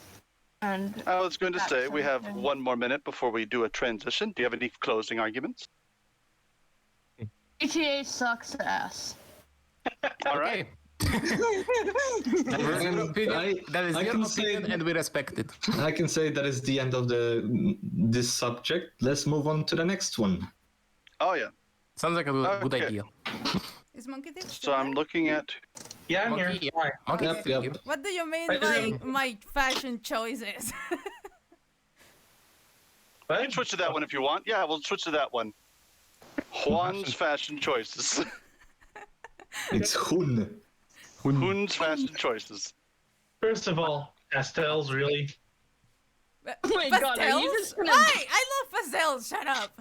And I was going to that say, we sort have of thing. 1 more minute before we do a transition. Do you have any closing arguments? GTA sucks ass. All right. That is your opinion, that is I your can say- opinion, and we respect it. I can say that is the end of this subject. Let's move on to the next one. Oh, yeah. Sounds like a good Okay. idea. Is Monkey Dick still So I'm there? looking at... Yeah, I'm here. Monkey, Why? Monkey Yep, is still yep. here. What do you mean Wait, by my fashion choices? You can switch to that one if you want. Yeah, we'll switch to that one. Juan's fashion choices. It's Hun. Juan's fashion choices. First of all, pastels, really? Oh my god, are you just gonna... Why? I love pastels. Shut up.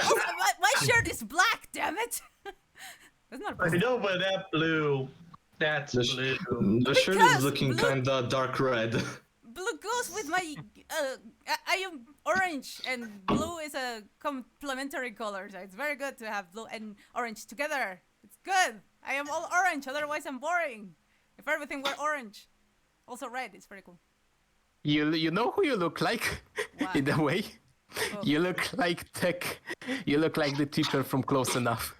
Also, my shirt is black. Damn it. That's not a I pastel. know, but that blue. That's blue. The shirt Because is looking blue- kinda dark red. Blue goes with my. I am orange, and blue is a complementary color. So it's very good to have blue and orange together. It's good. I am all orange. Otherwise, I'm boring. If everything were orange, also red, it's pretty cool. You know who you look like? What? In a way. Oh. You look like Tech. You look like the teacher from Close Enough.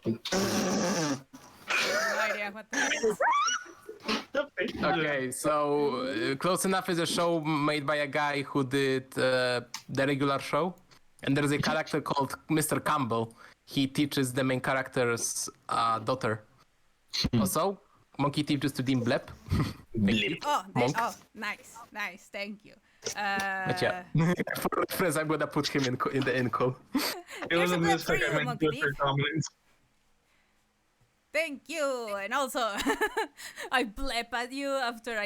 No idea what that is. Okay, so Close Enough is a show made by a guy who did the regular show, and there's a character called Mr. Campbell. He teaches the main character's daughter. Also, Monkey teaches to Dean Blep. Oh, Monk. oh, nice, thank you. But yeah, for reference, I'm gonna put him in the end call. It was Here's a a blip for mistake. you, I meant Monkey to do it for Thief. dominance. Thank you, and also I blep at you after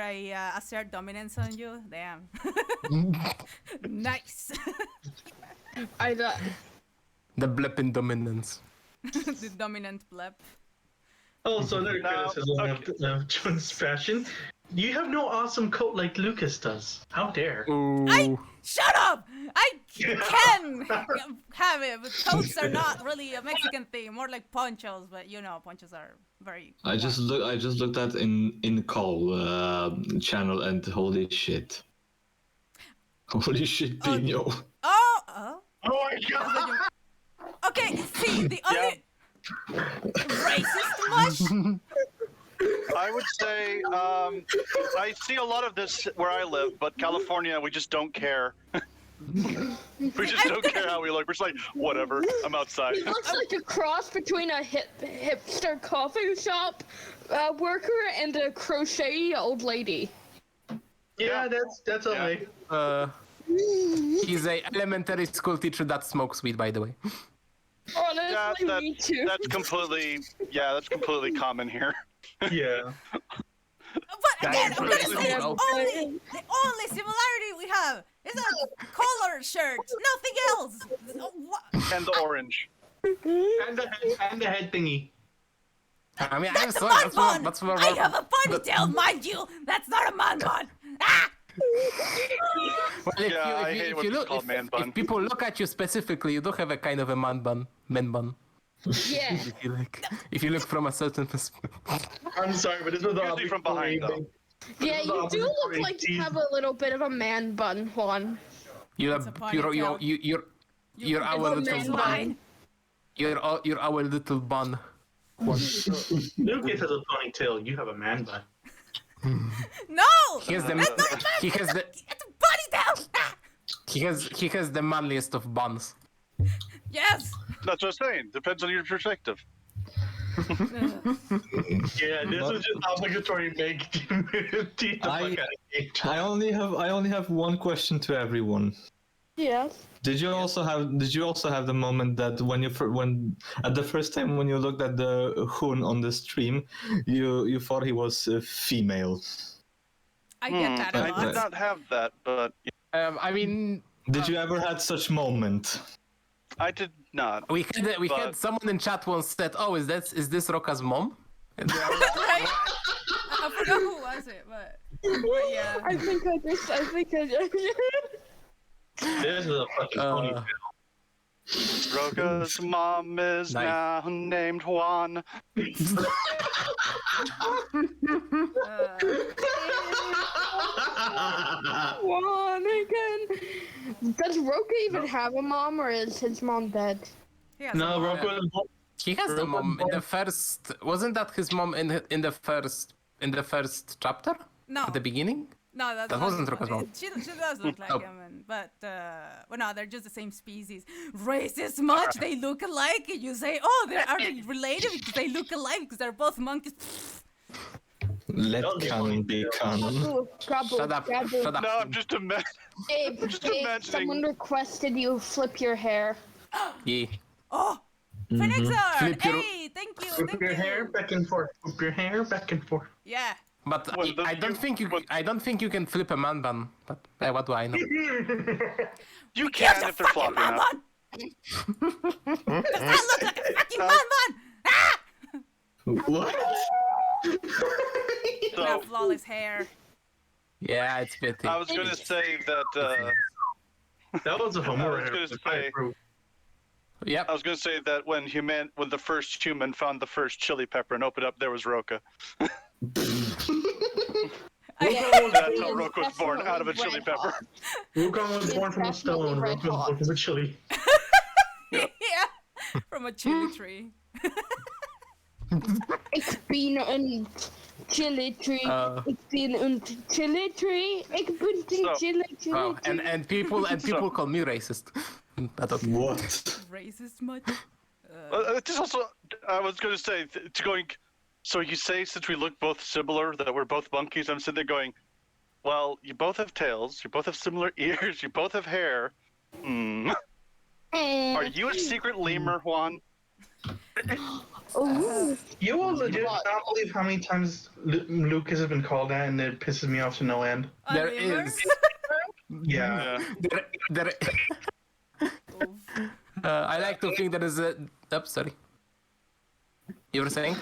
I assert dominance on you. Damn, nice. I The Blep in dominance. The dominant blep. Also, another No, criticism of John's fashion. You have no awesome coat like Lucas does. How dare. Ooh. Shut up! I can have it, but coats are not really a Mexican thing. More like ponchos, but you know, ponchos are very. I just looked at in call channel and holy shit. Holy shit, Pino. Oh. Oh my god! Okay, see, the only racist much. I would say I see a lot of this where I live, but California, we just don't care. We just don't care how we look. We're just like, whatever, I'm outside. He looks like a cross between a hipster coffee shop worker and a crochet old lady. Yeah, that's a way. He's a elementary school teacher that smokes weed, by the way. Honestly, Yeah, me too. that's completely common here. Yeah. But again, I'm gonna say Well. the only similarity we have is a collar shirt, nothing else. And the orange. And the head thingy. I mean, I'm That's a sorry. man bun. That's what I have a ponytail, mind you. That's not a man bun. Ah! Well, Yeah, I hate what you call man bun. If people look at you specifically, you do have a kind of a man bun. Yeah. If you look from a certain perspective. I'm sorry, but this was Usually from behind, though. Yeah, you do look like you have a little bit of a man bun, Juan. You're It's a ponytail. you're our a little man bun. Mine. You're our little bun. Lucas has a ponytail. You have a man bun. No! He has the That's not a man he has the It's a ponytail! Ah! he has the manliest of buns. Yes! That's what I'm saying. Depends on your perspective. Yeah, this was just obligatory make teeth the fuck out of cage. I only have one question to everyone. Yes. Did you also have the moment that when at the first time when you looked at the Hoon on the stream, you thought he was female? I get that a I lot. did not have that, but I mean, Did you ever had such moment? I did not. we had But- someone in chat once said, "Oh, is this Roka's mom?" And Right? I forgot who was it, but yeah. I think I just. This is a fucking ponytail. Roka's mom is Nice. now named Juan. Juan again. Does Roka even have a mom, or is his mom dead? He has No, a mom. Rocco was he has the mom in the first. Wasn't that his mom in the first chapter No, at the beginning? no, that's that not wasn't his Roka's mom. mom. She does look like Oh. him, but well, no, they're just the same species. Racist much? They look alike, and you say, oh, are they related because they look alike because they're both monkeys. Let canon be canon. Ooh, Gabu, Shut up! Gabu. Shut up! No, I'm just imagining. Abe, just Abe, imagining- someone requested you flip your hair. Yeah. Oh, Phoenixer! Flip your- Hey, thank you, Whip thank your you. hair back and forth. Whip your hair back and forth. Yeah, But When the- I don't think you. when- I don't think you can flip a man bun. But what do I know? You can if they're floppy man enough. bun! Does that look like a fucking man bun? Ah! What? So That flawless hair. Yeah, it's pity. I was gonna say that. That was a homer. I was gonna say- Yep. I was gonna say that when the first human found the first chili pepper and opened up, there was Roka. That's how Roka was born, out of a chili pepper. Wukong was born from a stone. Red Roka was born from a chili. Yeah. From a chili tree. Ik ben een chili tree. Ik ben een chili tree. Ik ben een So- chili tree. Wow. And people call me racist. But okay. What? Racist much? Just also, I was gonna say, it's going. So you say since we look both similar that we're both monkeys. I'm sitting there going, well, you both have tails, you both have similar ears, you both have hair. Are you a secret lemur, Juan? Ooh. You will legit not believe how many times Lucas has been called that, and it pisses me off to no end. There lemur? is. Yeah. There. I like to think there is a. Oops, sorry. You were saying?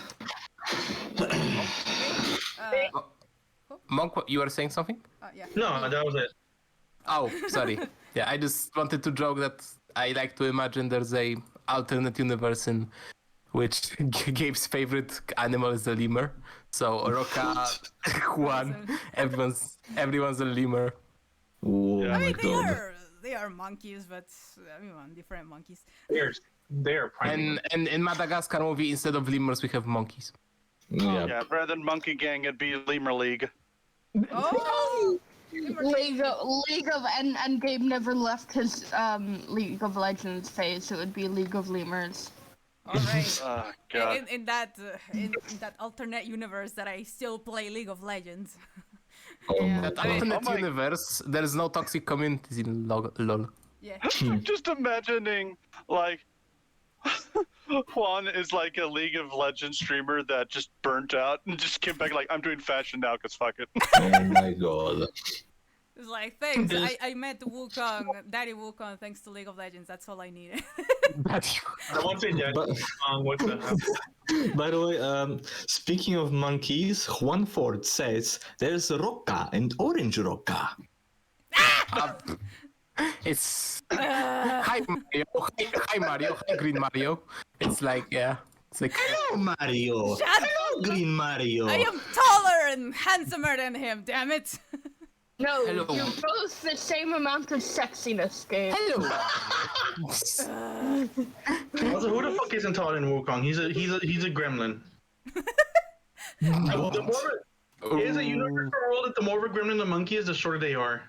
Monk, you were saying something? Yeah. No, that was it. Oh, sorry. Yeah, I just wanted to joke that I like to imagine there's a alternate universe in which Gabe's favorite animal is the lemur. So Roka, Juan, everyone's a lemur. Oh Yeah. I my mean, god. they are monkeys, but I mean, different monkeys. They're primate. And in Madagascar movie, instead of lemurs, we have monkeys. Yeah. Yeah, rather than Monkey Gang, it'd be Lemur League. Oh! League of and Gabe never left his League of Legends phase. It would be League of Lemurs. All right. Oh, God. In that alternate universe that I still play League of Legends. Oh my That I mean- alternate Oh my- universe, there is no toxic communities in LOL. Yeah. Just imagining, like, Juan is like a League of Legends streamer that just burnt out and just came back like, I'm doing fashion now, cause fuck it. Oh my god. It's like, thanks. I met Wukong, Daddy Wukong, thanks to League of Legends. That's all I needed. I won't say that. What's that? By the way, speaking of monkeys, Juan Ford says there's Roca and Orange Roca. It's hi Mario, hi Mario, hi Green Mario. It's like it's like Hello, Mario. Shut Hello, Green Mario. I am taller and handsomer than him, damn it. No, Hello. you're both the same amount of sexiness, Gabe. hello. Also, who the fuck isn't taller than Wukong? He's a gremlin. The more it is a universal rule that the more of a gremlin the monkey is, the shorter they are.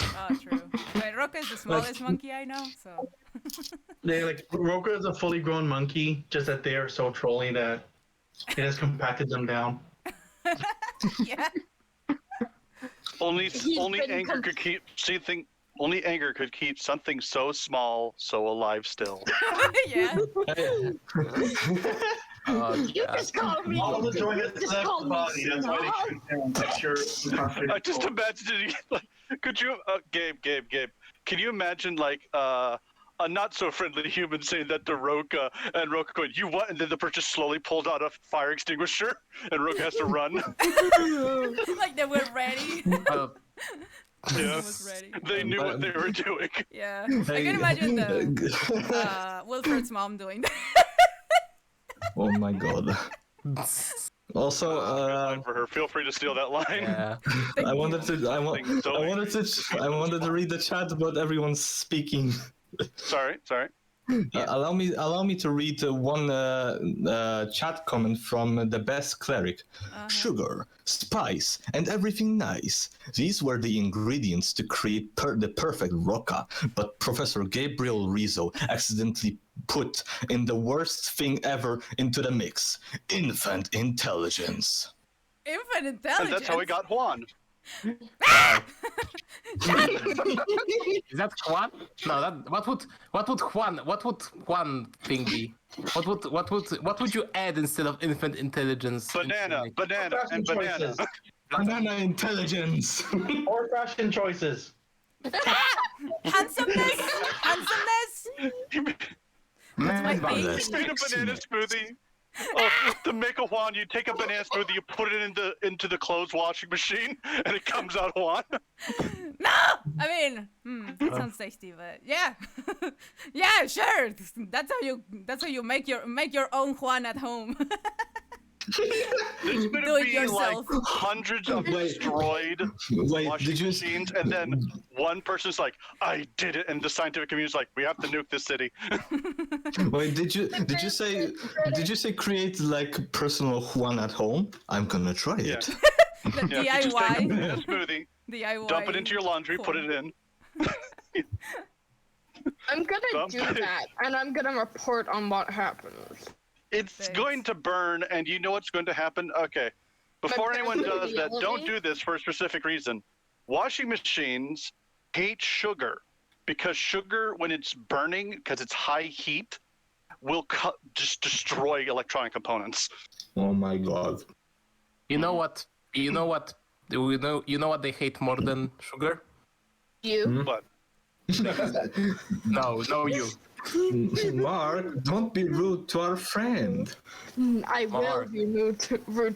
Oh, true. But Roka is the smallest monkey I know, so. They like Roka is a fully grown monkey, just that they are so trolly that it has compacted them down. Yeah. Only been anger could keep only anger could keep something so small so alive still. Yeah. Oh, You God. just called me. All the joy you that's just left called the me body. That's why snob. they shoot down. Picture. I just imagined it. Like, could you, Gabe? Can you imagine like a not so friendly human saying that to Roka, and Roka going, "You what?" And then the person slowly pulls out a fire extinguisher, and Roka has to run. Like they were ready. Yeah. Was ready. They knew what they were doing. Yeah. I can imagine Wilfred's mom doing that. Oh my god. Also, Line for her. Feel free to steal that line. Yeah. I wanted So- I wanted to read the chat, but everyone's speaking. Sorry. Allow me to read one chat comment from the best cleric. Sugar, spice, and everything nice. These were the ingredients to create the perfect roca, but Professor Gabriel Rizzo accidentally put in the worst thing ever into the mix: infant intelligence. Infant And intelligence. that's how we got Juan. Is that Juan? No, that what would Juan thing be? What would you add instead of infant intelligence? Banana, banana, Fashion and banana. choices. Banana intelligence. Or fashion choices. Handsomeness. Man, my You made a banana smoothie. To make a Juan, you take a banana smoothie, you put it into the clothes washing machine, and it comes out Juan. No, I mean, that sounds tasty, but yeah, yeah, sure. That's how you make your own Juan at home. There's gonna Do it be yourself. like hundreds of destroyed Wait, washing did you? machines, and then one person's like, "I did it," and the scientific community's like, "We have to nuke this city." Wait, did you say create like personal Juan at home? I'm gonna try it. The Yeah, you just take a DIY, banana smoothie, DIY. dump it into your laundry, put it in. I'm gonna Dump do it. that, and I'm gonna report on what happens. It's Thanks. going to burn, and you know what's going to happen? Okay. Before anyone president does that, yell at don't me? do this for a specific reason. Washing machines hate sugar because sugar, when it's burning, because it's high heat, will just destroy electronic components. Oh my god. You know what? You know what they hate more than sugar? You? But No, you. Mark, don't be rude to our friend. I will Mark. be rude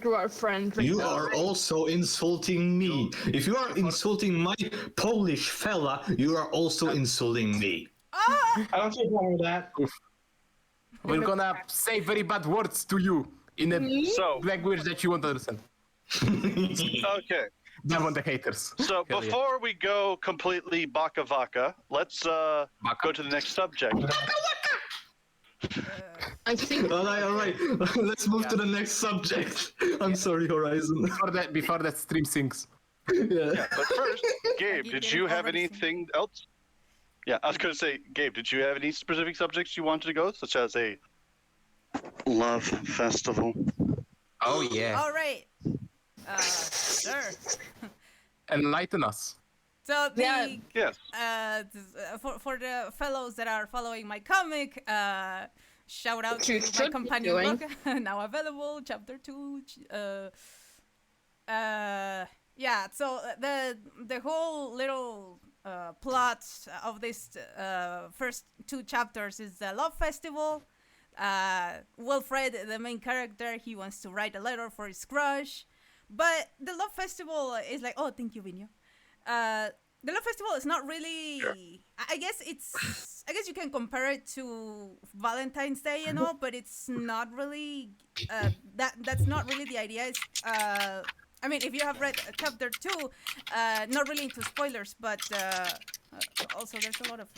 to our friends. You are also insulting me. If you are insulting my Polish fella, you are also insulting me. I don't see a problem with that. We're gonna say very bad words to you in a so, language that you won't understand. okay. Them on the haters. So Hell yeah. before we go completely baka vaka, let's go to the next subject. I think All right. Let's move to the next subject. I'm sorry, Horizon. Before that stream sinks. Yeah. But first, Gabe, You did did you it have already. anything else? Yeah, I was going to say, Gabe, did you have any specific subjects you wanted to go, such as a love festival? Oh yeah. All right. Sure. Enlighten us. So Yeah. Yes. For the fellows that are following my comic, shout out You to should my be companion doing. book, now available, chapter 2. Yeah. So the whole little plot of this first 2 chapters is the love festival. Wilfred, the main character, he wants to write a letter for his crush, but the love festival is like, oh, thank you, Vinyo. The love festival is not really. Sure. I guess you can compare it to Valentine's Day and all, but it's not really. That's not really the idea. It's, I mean, if you have read chapter 2, not really into spoilers, but also there's a lot of.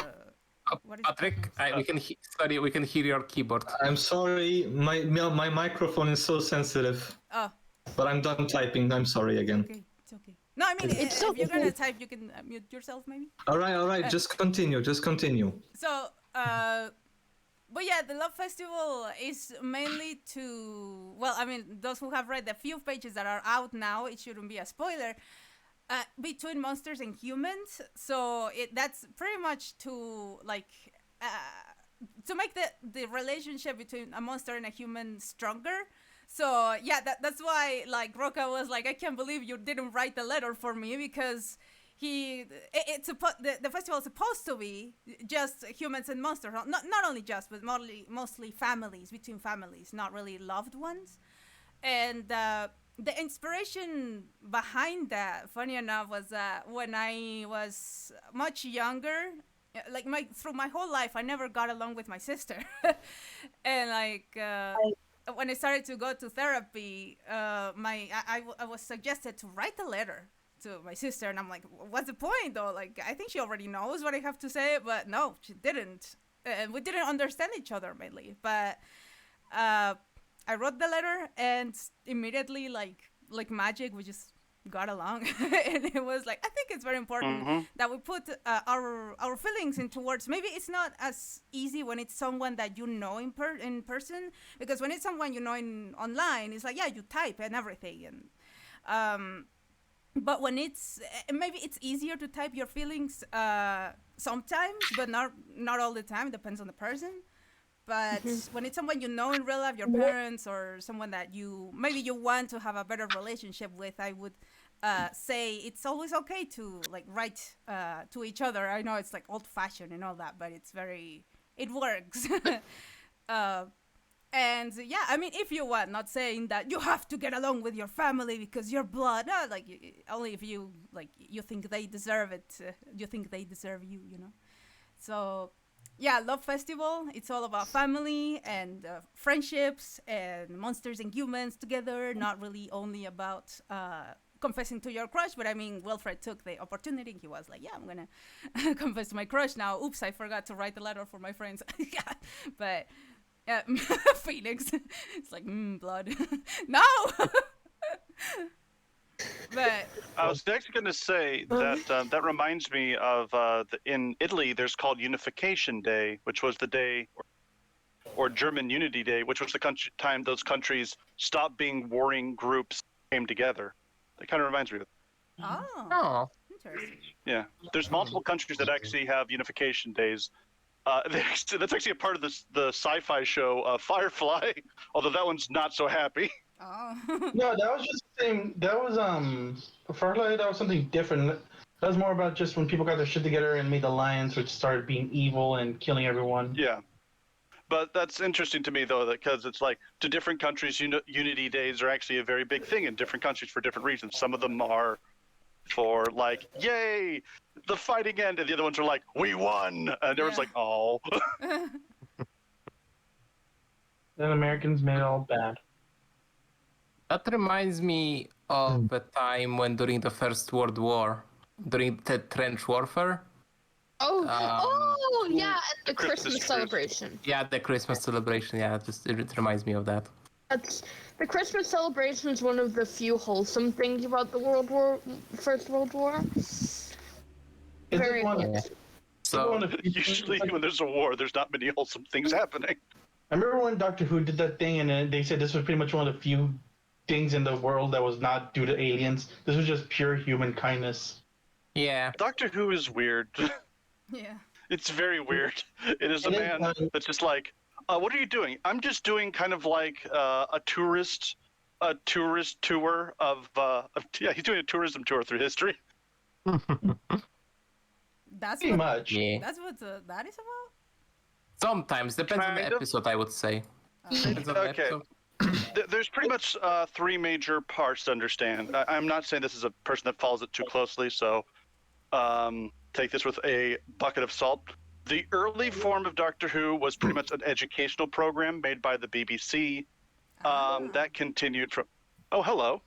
What is Patrick, it? we can hear your keyboard. I'm sorry, my microphone is so sensitive. Oh, But I'm done typing. I'm sorry again. okay, it's okay. No, I mean, It's if you're okay. gonna type, you can mute yourself, maybe. All right. Just continue. So, but yeah, the Love Festival is mainly to, well, I mean, those who have read the few pages that are out now, it shouldn't be a spoiler, between monsters and humans. So that's pretty much to, like, to make the relationship between a monster and a human stronger. So yeah, that's why, like, Roka was like, I can't believe you didn't write the letter for me, because the festival is supposed to be just humans and monsters, not only just, but mostly families, between families, not really loved ones. And the inspiration behind that, funny enough, was when I was much younger, like through my whole life, I never got along with my sister, and like. When I started to go to therapy, I was suggested to write a letter to my sister, and I'm like, what's the point though? Like, I think she already knows what I have to say, but no, she didn't, and we didn't understand each other mainly. But I wrote the letter, and immediately, like magic, we just got along. And it was like, I think it's very important that we put our feelings into words. Maybe it's not as easy when it's someone that you know in person, because when it's someone you know online, it's like, yeah, you type and everything, and but when it's maybe it's easier to type your feelings sometimes, but not all the time. It depends on the person. But when it's someone you know in real life, your parents or someone that you want to have a better relationship with, I would say it's always okay to like write to each other. I know it's like old-fashioned and all that, but it works. And yeah, I mean, if you want, not saying that you have to get along with your family because you're blood. No, like only if you you think they deserve it. You think they deserve you. You know. So yeah, Love Festival. It's all about family and friendships and monsters and humans together. Not really only about confessing to your crush, but I mean, Wilfred took the opportunity. He was like, yeah, I'm gonna confess to my crush now. Oops, I forgot to write the letter for my friends. Yeah, but. Phoenix. It's like, blood. No! But I was next going to say that that reminds me of in Italy, there's called Unification Day, which was the day, or German Unity Day, which was the time those countries stopped being warring groups, came together. That kind of reminds me of it. Oh. Interesting. Yeah. There's multiple countries that actually have Unification Days. That's actually a part of the sci-fi show Firefly, although that one's not so happy. Oh. No, that was just the same. That was Firefly. That was something different. That was more about just when people got their shit together and made alliance, which started being evil and killing everyone. Yeah, but that's interesting to me though, because it's like to different countries, Unity Days are actually a very big thing in different countries for different reasons. Some of them are for like, yay, the fighting ended. The other ones are like, we won, and everyone's like, oh. Then Americans made it all bad. That reminds me of the time when during the First World War, during the trench warfare. Yeah, and the Christmas celebration. Yeah, the Christmas celebration. Yeah, it reminds me of that. The Christmas celebration is one of the few wholesome things about the First World War. Very nice. So Usually when there's a war, there's not many wholesome things happening. I remember when Doctor Who did that thing, and they said this was pretty much one of the few things in the world that was not due to aliens. This was just pure human kindness. yeah, Doctor Who is weird. Yeah. It's very weird. It is a man that's just like, what are you doing? I'm just doing kind of like a tourist tour of yeah, he's doing a tourism tour through history. That's Pretty much. yeah. That's what that is about. Sometimes depends on the Kind of. episode, I would say. Depends on the Okay. episode. There's pretty much three major parts to understand. I'm not saying this is a person that follows it too closely, so take this with a bucket of salt. The early form of Doctor Who was pretty much an educational program made by the BBC. That continued from. Oh, hello.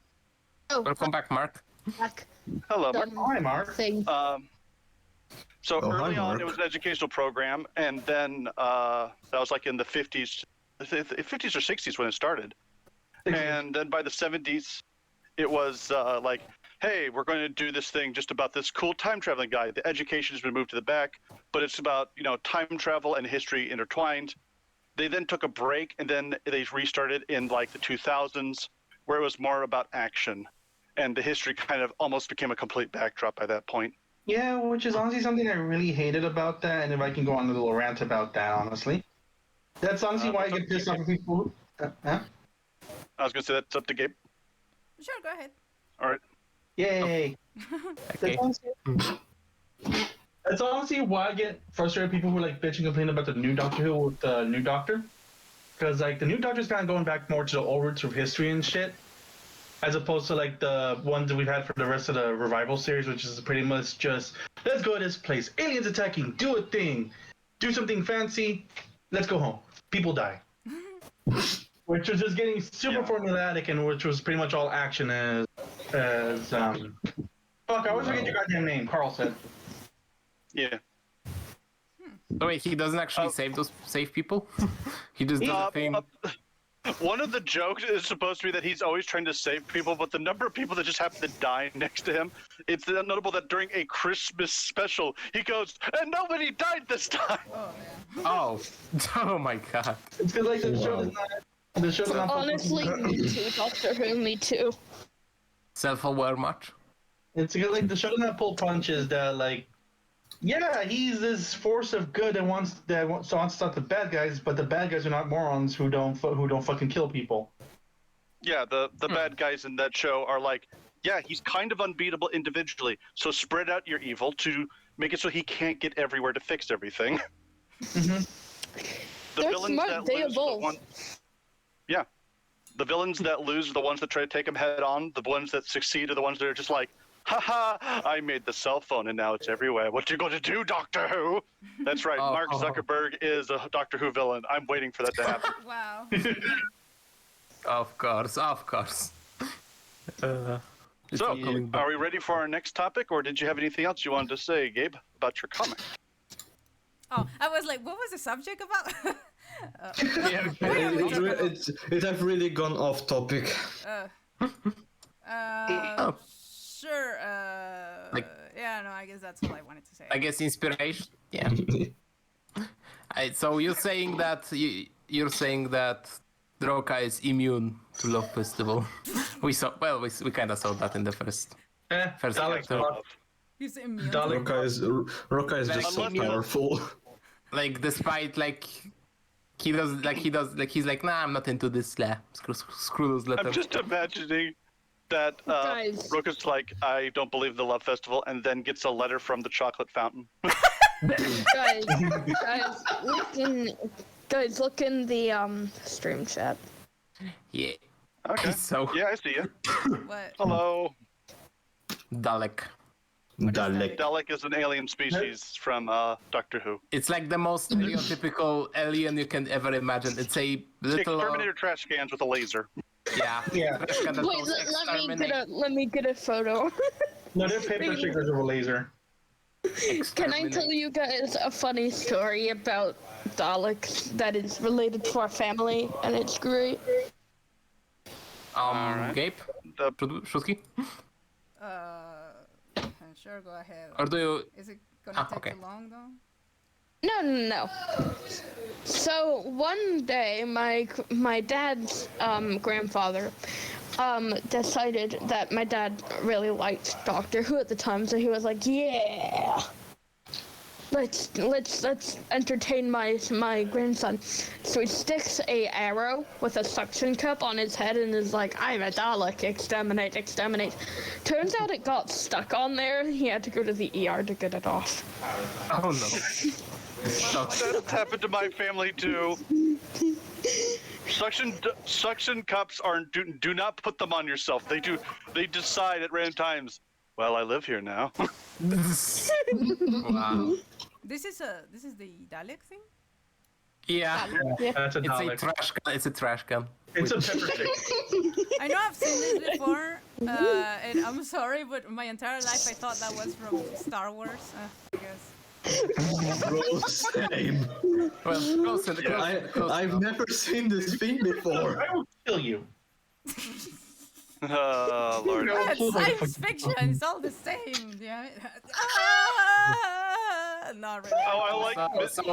Welcome back, Mark. Back. Hello, Mark. Hi, Mark. Thing. So Oh, hi, early on, Mark. it was an educational program, and then that was like in the 50s or 60s when it started. And then by the 70s, it was like, hey, we're going to do this thing just about this cool time traveling guy. The education has been moved to the back, but it's about, time travel and history intertwined. They then took a break, and then they restarted in like the 2000s, where it was more about action. And the history kind of almost became a complete backdrop by that point. Yeah, which is honestly something I really hated about that, and if I can go on a little rant about that, honestly. That's honestly why I get pissed off at people. I was going to say that's up to Gabe. Sure, go ahead. All right. Yay! Okay. That's honestly why I get frustrated with people who like bitch and complain about the new Doctor Who with the new Doctor. Because like the new Doctor's kind of going back more to the old roots of history and shit. As opposed to like the ones that we've had for the rest of the revival series, which is pretty much just, let's go to this place, aliens attacking, do a thing, do something fancy, let's go home, people die. Which was just getting super formulaic, and which was pretty much all action as fuck, I always forget your goddamn name, Carlson. Yeah. So wait, he doesn't actually save people? He just does a thing. One of the jokes is supposed to be that he's always trying to save people, but the number of people that just happen to die next to him, it's notable that during a Christmas special, he goes, and nobody died this time. Oh, oh my god. It's because like the show does not. Honestly, me too, Doctor Who, me too. Self-aware much? It's like the show that pull punches that like, yeah, he's this force of good and wants to stop the bad guys, but the bad guys are not morons who don't fucking kill people. Yeah, the bad guys in that show are like, yeah, he's kind of unbeatable individually, so spread out your evil to make it so he can't get everywhere to fix everything. Mm-hmm. They're smart, they evolve. Yeah. The villains that lose are the ones that try to take him head on. The ones that succeed are the ones that are just like, haha, I made the cell phone and now it's everywhere. What you going to do, Doctor Who? That's right, Mark Zuckerberg is a Doctor Who villain. I'm waiting for that to happen. Wow. Of course. So, are we ready for our next topic, or did you have anything else you wanted to say, Gabe, about your comic? Oh, I was like, what was the subject about? It has really gone off topic. Sure. Yeah, no, I guess that's all I wanted to say. I guess inspiration. Yeah. So you're saying that Roka is immune to Love Festival. We kind of saw that in the first Dalek's episode. He's immune. Roka is just so powerful. Like despite he's like, nah, I'm not into this. Screw those letters. I'm just imagining that Roka's like, I don't believe the Love Festival, and then gets a letter from the chocolate fountain. Guys, look in the stream chat. Yeah. Okay. So yeah, I see you. What? Hello. Dalek. Dalek is an alien species from Doctor Who. It's like the most stereotypical alien you can ever imagine. It's a little Terminator trash cans with a laser. Yeah. Wait, let me get a photo. No, they're paper stickers with a laser. Can I tell you guys a funny story about Daleks that is related to our family, and it's great? Gabe? Shutki? Sure, go ahead. Or do you... Is it gonna take too long, though? No. So one day, my dad's grandfather decided that my dad really liked Doctor Who at the time, so he was like, yeah, let's entertain my grandson. So he sticks a arrow with a suction cup on his head and is like, I'm a Dalek, exterminate. Turns out it got stuck on there. He had to go to the ER to get it off. Oh no. That's happened to my family too. Suction cups do not put them on yourself. They decide at random times. Well, I live here now. Wow. This is the Dalek thing? Yeah. That's a Dalek. It's a trash can. It's a pepper stick. I know I've seen this before, and I'm sorry, but my entire life I thought that was from Star Wars. I guess. Bro, same. Well, I've never seen this thing before. I will kill you. Oh, Lord. It's science fiction. It's all the same. Yeah. Not really. Oh, I like so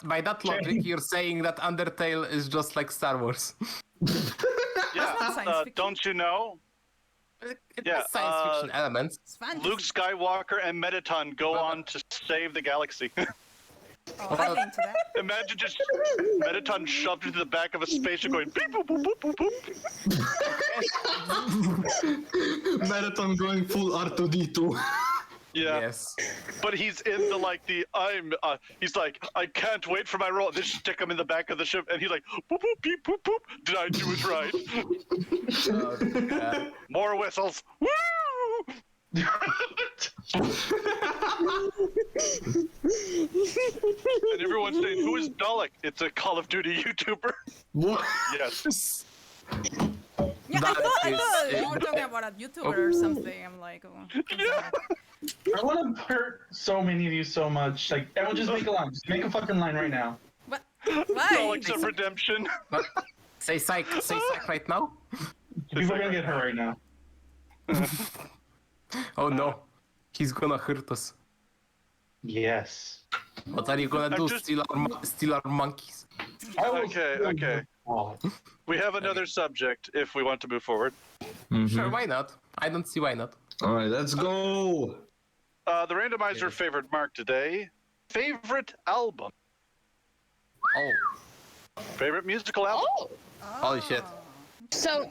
by that logic, you're saying that Undertale is just like Star Wars. Yeah. Don't you know? It has science fiction elements. Luke Skywalker and Mettaton go on to save the galaxy. Oh, I'm into that. Imagine just Mettaton shoved into the back of a spaceship going beep boop boop boop boop boop. Marathon going full R2D2. Yeah. Yes. But he's in he's like, I can't wait for my role. They just stick him in the back of the ship, and he's like, boop boop beep boop boop. Did I do it right? More whistles. Woo! And everyone's saying, who is Dalek? It's a Call of Duty YouTuber. What? Yes. Yeah, I thought you were talking about a YouTuber or something. I'm like, oh. Yeah. I want to hurt so many of you so much. Like, everyone just make a line. Just make a fucking line right now. What? Why? Daleks of Redemption. Say psych right now. People are gonna get hurt right now. Oh no, he's gonna hurt us. Yes. What are you gonna do? Steal our monkeys? Okay. We have another subject if we want to move forward. Sure, why not? I don't see why not. All right, let's go. The randomizer favored Mark today. Favorite album. Oh, Favorite musical album. Oh, holy shit. so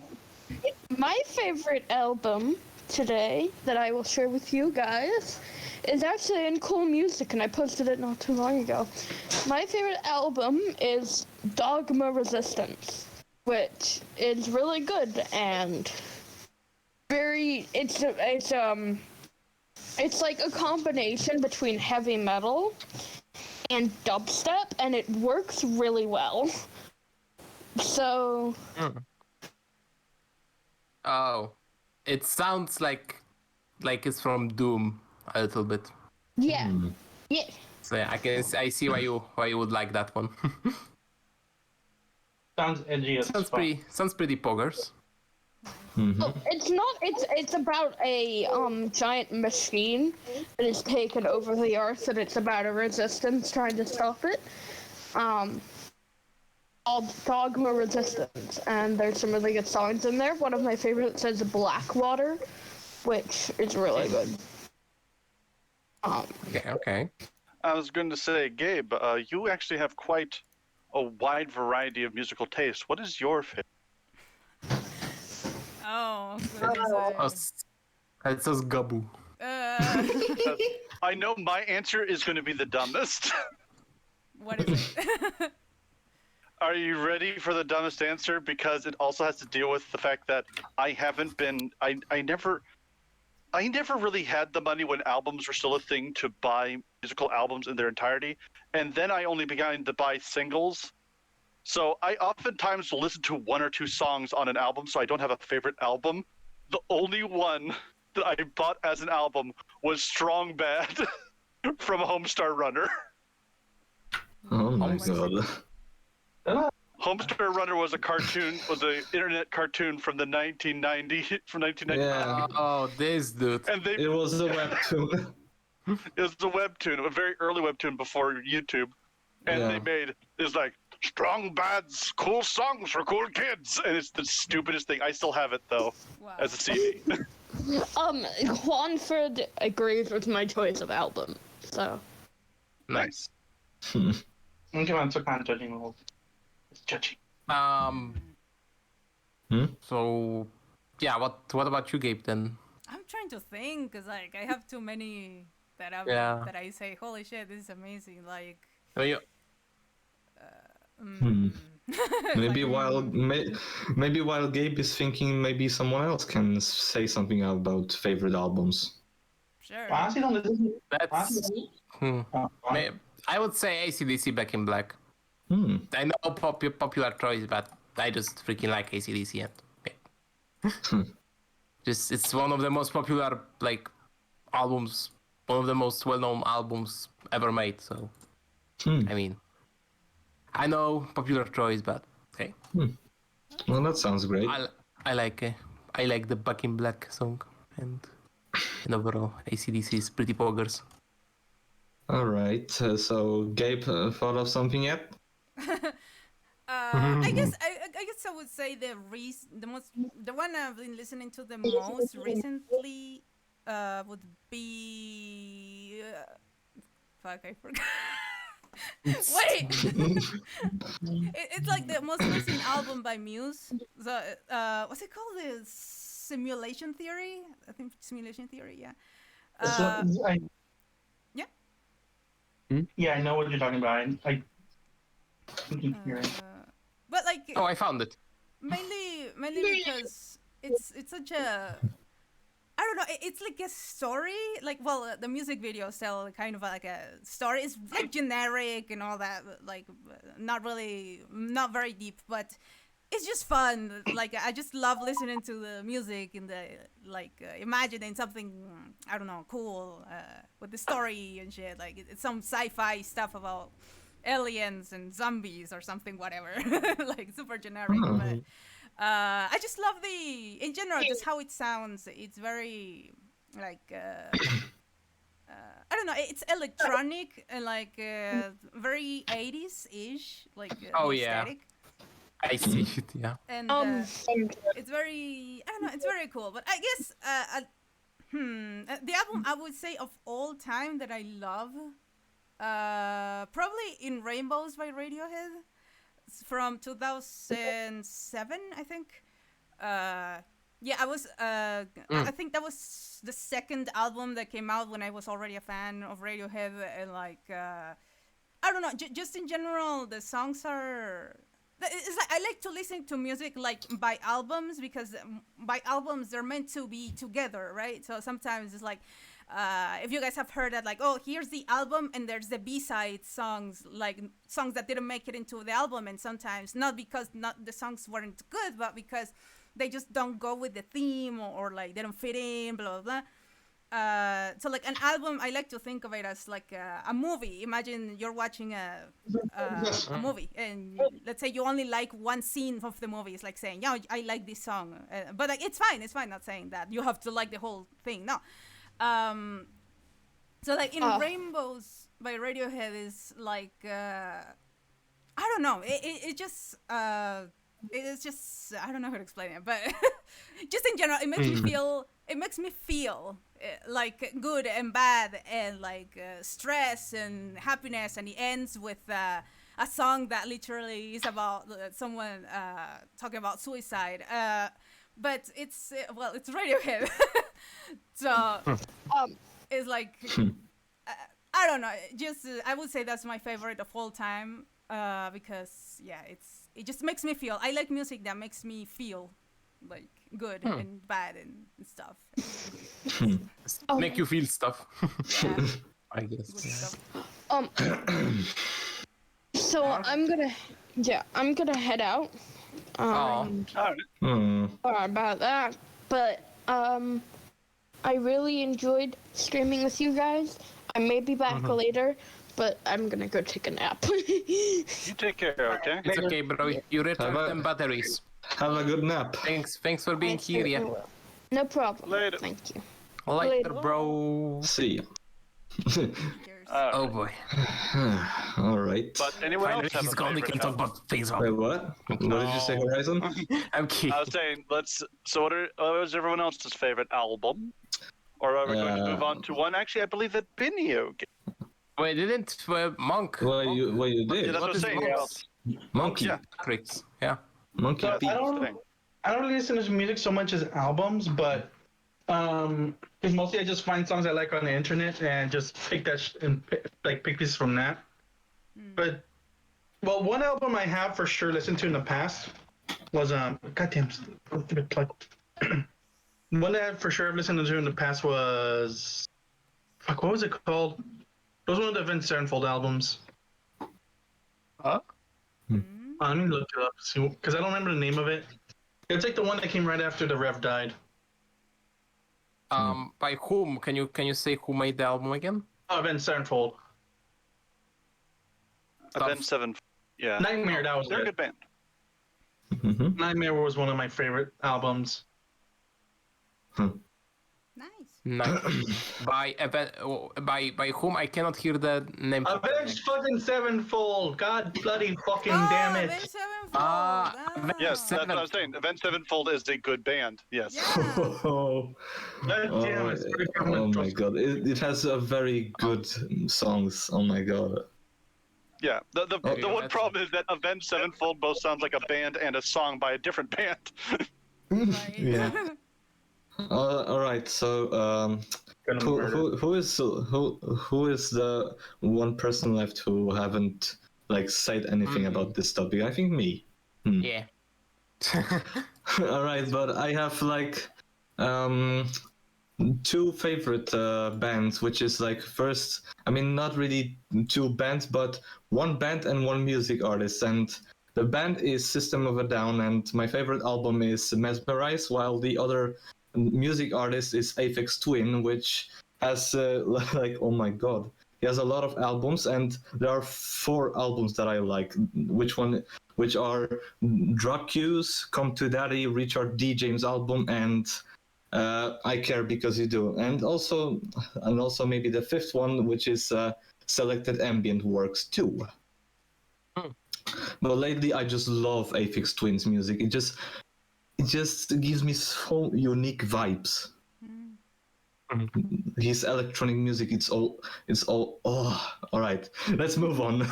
my favorite album today that I will share with you guys is actually in Cool Music, and I posted it not too long ago. My favorite album is Dogma Resistance, which is really good and very. It's like a combination between heavy metal and dubstep, and it works really well. So. Oh, it sounds like it's from Doom a little bit. Yeah. Yeah. So yeah, I see why you would like that one. Sounds edgy as fuck. sounds pretty poggers. Oh, it's not. It's about a giant machine that has taken over the Earth, and it's about a resistance trying to stop it. Called Dogma Resistance, and there's some really good songs in there. One of my favorites is Blackwater, which is really good. Okay. I was going to say, Gabe, you actually have quite a wide variety of musical tastes. What is your favorite? Oh, It's just Gabu. I know my answer is going to be the dumbest. what is it? Are you ready for the dumbest answer? Because it also has to deal with the fact that I never really had the money when albums were still a thing to buy musical albums in their entirety. And then I only began to buy singles. So I oftentimes will listen to one or two songs on an album, so I don't have a favorite album. The only one that I bought as an album was Strong Bad from Homestar Runner. Oh my god. Homestar Runner was an internet cartoon from the 1999. Yeah. Oh, this dude. And It was a webtoon. It was a webtoon, a very early webtoon before YouTube. And Yeah. they made, it's like, Strong Bad's cool songs for cool kids. And it's the stupidest thing. I still have it, though, Wow. as a CD. Juanford agrees with my choice of album, so. Nice. Okay, man, so kind of judging a little. It's judgy. So, yeah. What about you, Gabe? Then. I'm trying to think, cause like I have too many that I say, holy shit, this is amazing. Like. I mean, Maybe while Gabe is thinking, maybe someone else can say something about favorite albums. Sure. Honestly, don't listen. that's. I would say AC/DC Back in Black. I know popular choice, but I just freaking like AC/DC. And just it's one of the most popular albums, one of the most well-known albums ever made. So, I mean, I know popular choice, but hey. Well, that sounds great. I like the Back in Black song, and overall AC/DC is pretty poggers. All right. So Gabe, thought of something yet? I guess I would say the one I've been listening to the most recently would be fuck, I forgot. Wait, it's like the most recent album by Muse. The what's it called? The Simulation Theory. I think Simulation Theory. Yeah. Yeah. Yeah, I know what you're talking about. I keep hearing. But like. Oh, I found it. Mainly because it's such a. I don't know. It's like a story. Like, well, the music videos tell kind of like a story. It's like generic and all that. Like, not very deep, but it's just fun. Like, I just love listening to the music and the imagining something. I don't know, cool with the story and shit. Like, it's some sci-fi stuff about aliens and zombies or something, whatever. Like, super generic, but. I just love in general, just how it sounds. It's very, like, I don't know, it's electronic and, like, very 80s-ish, like, Oh, the yeah. aesthetic. I see it, yeah. And it's very, I don't know, it's very cool. But I guess, The album I would say of all time that I love, probably In Rainbows by Radiohead. It's from 2007, I think. Yeah, I think that was the second album that came out when I was already a fan of Radiohead, and like, I don't know, just in general, the songs are. It's like I like to listen to music like by albums, because by albums they're meant to be together, right? So sometimes it's like, if you guys have heard that, like, oh, here's the album and there's the B-side songs, like songs that didn't make it into the album, and sometimes not because the songs weren't good, but because they just don't go with the theme, or like they don't fit in, blah blah blah. So like an album, I like to think of it as like a movie. Imagine you're watching a movie, and let's say you only like one scene of the movie. It's like saying, yeah, I like this song, but like it's fine. Not saying that you have to like the whole thing. No. So like In Rainbows by Radiohead is like I don't know. It just it's just I don't know how to explain it, but just in general, it makes me feel. It makes me feel like good and bad, and like stress and happiness, and it ends with a song that literally is about someone talking about suicide. But it's it's Radiohead, so it's like I don't know. Just I would say that's my favorite of all time, because yeah, it just makes me feel. I like music that makes me feel like good and bad and stuff. Make you feel stuff. Yeah. I guess. Good stuff. So I'm gonna head out. Sorry about that, but I really enjoyed streaming with you guys. I may be back later, but I'm gonna go take a nap. You take care, okay? It's okay, bro. You return them batteries. Have a good nap. Thanks for being here. Yeah. No problem. Later. Thank you. Later, bro. See ya. Cheers. Oh boy. All right. But anyone Finally, else have he's a gone. We favorite can talk album? about things. Wait, what? What did you say, Horizon? I'm kidding. I was saying, So, what was everyone else's favorite album? Or are we going to move on to one? Actually, I believe that Binio. Wait, didn't Monk? What you Yeah, did? that's what I'm is saying. Monk's? Monkey. Yeah. Tricks. Yeah. Monkey So P. I don't really listen to music so much as albums, but because mostly I just find songs I like on the internet and just pick that and pick pieces from that. But one album I have for sure listened to in the past was goddamn stupid plug. One that I for sure have listened to in the past was what was it called? It was one of the Avenged Sevenfold albums. Let me look it up, because I don't remember the name of it. It's like the one that came right after the Rev died. By whom? Can you say who made the album again? Oh, Avenged Sevenfold. Avenged Seven. Yeah. Nightmare, that was They're a it. good band. Mm-hmm. Nightmare was one of my favorite albums. Nice. By whom? I cannot hear the name. Avenged fucking Sevenfold! God bloody fucking damn it! Avenged Sevenfold. Ah, Yes, that's what I was saying. Avenged Sevenfold is a good band. Yes. Yeah. Oh, God damn it. oh my god. It has a very good songs. Oh my god. Yeah. The one that's- problem is that Avenged Sevenfold both sounds like a band and a song by a different band. Right. Yeah. All right. So, who is the one person left who haven't like said anything about this topic? I think me. Yeah. All right, but I have like two favorite bands, which is like first, I mean, not really two bands, but one band and one music artist. And the band is System of a Down, and my favorite album is Mesmerize, while the other music artist is Aphex Twin, which has like, oh my god, he has a lot of albums, and there are 4 albums that I like, which are Drug Cues, Come to Daddy, Richard D. James album, and I Care Because You Do, and also maybe the 5th one, which is Selected Ambient Works 2. But lately I just love Aphex Twin's music. It just gives me so unique vibes. His electronic music, it's all. Oh, all right. Let's move on.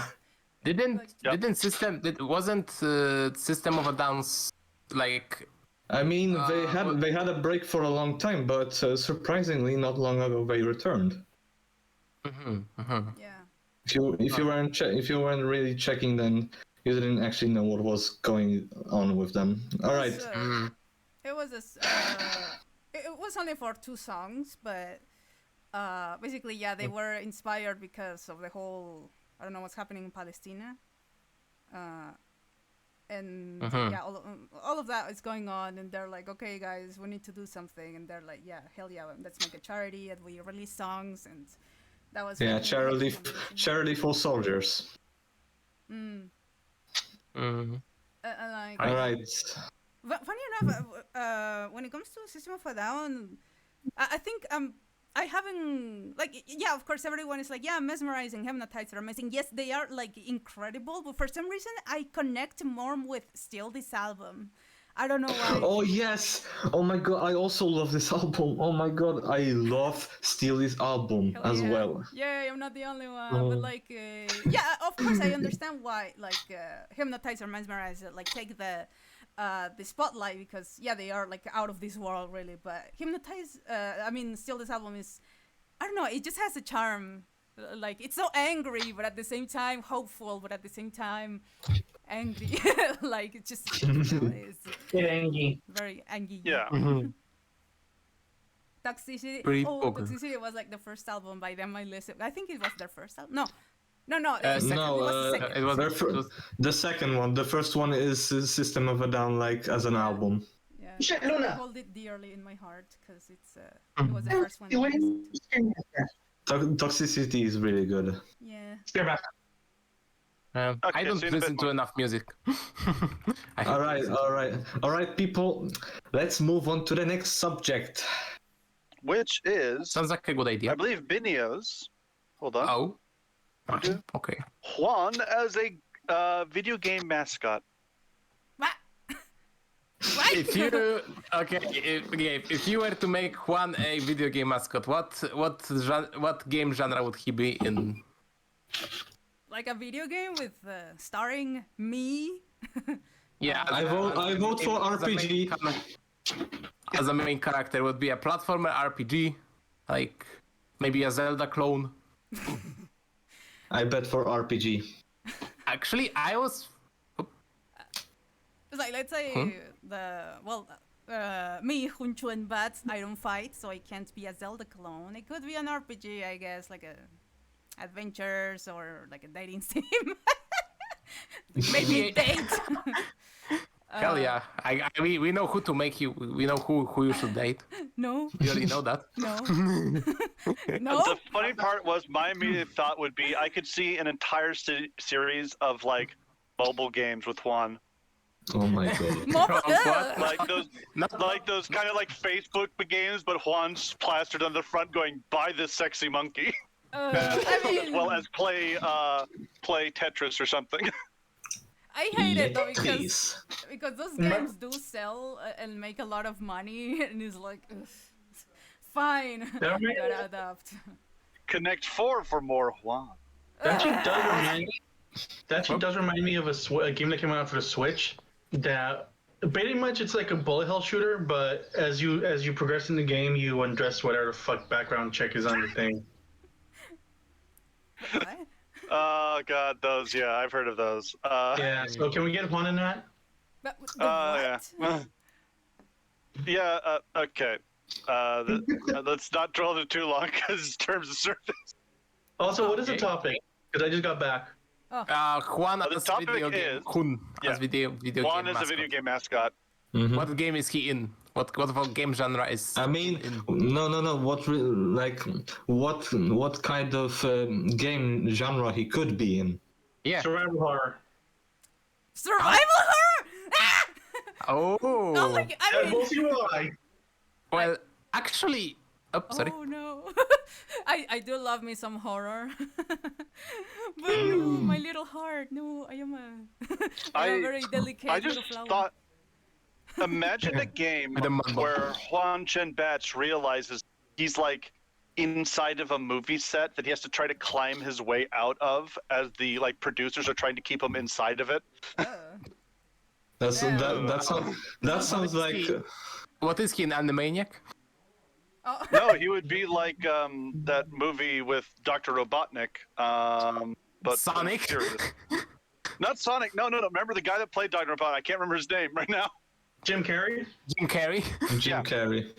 Wasn't System of a Down's like I mean, they had a break for a long time, but surprisingly, not long ago they returned. Yeah. If you weren't really checking, then you didn't actually know what was going on with them. All right. It was it was only for 2 songs, but basically, yeah, they were inspired because of the whole, I don't know what's happening in Palestine. And yeah, all of that is going on, and they're like, okay, guys, we need to do something, and they're like, yeah, hell yeah, let's make a charity, and we release songs, and that was charity for soldiers. Like, all right. But funny enough, when it comes to System of a Down, I think I haven't, like, yeah, of course everyone is like, yeah, mesmerizing, hypnotized are amazing. Yes, they are like incredible, but for some reason I connect more with Still This album. I don't know why. Oh yes! Oh my god, I also love this album. Oh my god, I love Still This album as well. Yeah, I'm not the only one, but like, yeah, of course I understand why, like, hypnotized or mesmerized, like, take the spotlight, because yeah, they are like out of this world really, but Still This album is, I don't know, it just has a charm. Like, it's so angry, but at the same time hopeful, but at the same time angry. Like, it's just it's angry. very angry. Yeah. Toxicity. Poker. Toxicity was like the first album by them I listened. I think it was their first album. No, it was the second one. The first one is System of a Down, like, as an album. Yeah, I hold it dearly in my heart because it was the first one. Toxicity is really good. Yeah. I don't listen to enough music. All right, people. Let's move on to the next subject. Which is, Sounds like a good idea. I believe, Binio's. Hold on. Oh. Okay. Juan as a video game mascot. What? If you were to make Juan a video game mascot, what game genre would he be in? Like a video game with starring me. Yeah, I vote for RPG. As a main character, would be a platformer RPG, like maybe a Zelda clone. I bet for RPG. Actually, I was. It's like, let's say me, JunChuen Batz, I don't fight, so I can't be a Zelda clone. It could be an RPG, I guess, like a adventures or like a dating sim. Maybe date. Hell yeah! We know who to make you. We know who you should date. No. You already know that. No. No. The funny part was my immediate thought would be I could see an entire series of like mobile games with Juan. Oh my god. Like those kind of like Facebook games, but Juan's plastered on the front going, buy this sexy monkey. As well as play Tetris or something. I hate it though because those games do sell and make a lot of money, and it's like, ugh, fine, gotta adapt. Connect 4 for more Juan. That actually does remind me of a game that came out for the Switch. That pretty much it's like a bullet hell shooter, but as you progress in the game, you undress whatever the fuck background check is on the thing. What? Oh god, those, yeah, I've heard of those. Yeah, so can we get one in that? But yeah. Yeah, okay. Let's not dwell on it too long because terms of service. Also, what is the topic? Because I just got back. Juan The as topic video game. is- Juan yeah. as video Juan game is a mascot. video game mascot. Mhm. What game is he in? What game genre is? I mean, no. What kind of game genre he could be in? Yeah. Survival horror. Survival horror! Ah! Oh. Oh my god, I mean, We'll see why. Well, actually, sorry. oh no. I do love me some horror. But no, my little heart. No, I am a very delicate I little just flower. thought, imagine a game With a mumble. where JunChuen Batz realizes he's like inside of a movie set that he has to try to climb his way out of as the like producers are trying to keep him inside of it. That sounds like. What is he, an Animaniac? Oh. No, he would be like that movie with Dr. Robotnik, but Sonic? serious. Not Sonic. No. Remember the guy that played Dr. Robotnik? I can't remember his name right now. Jim Carrey? Jim Carrey? Jim Carrey.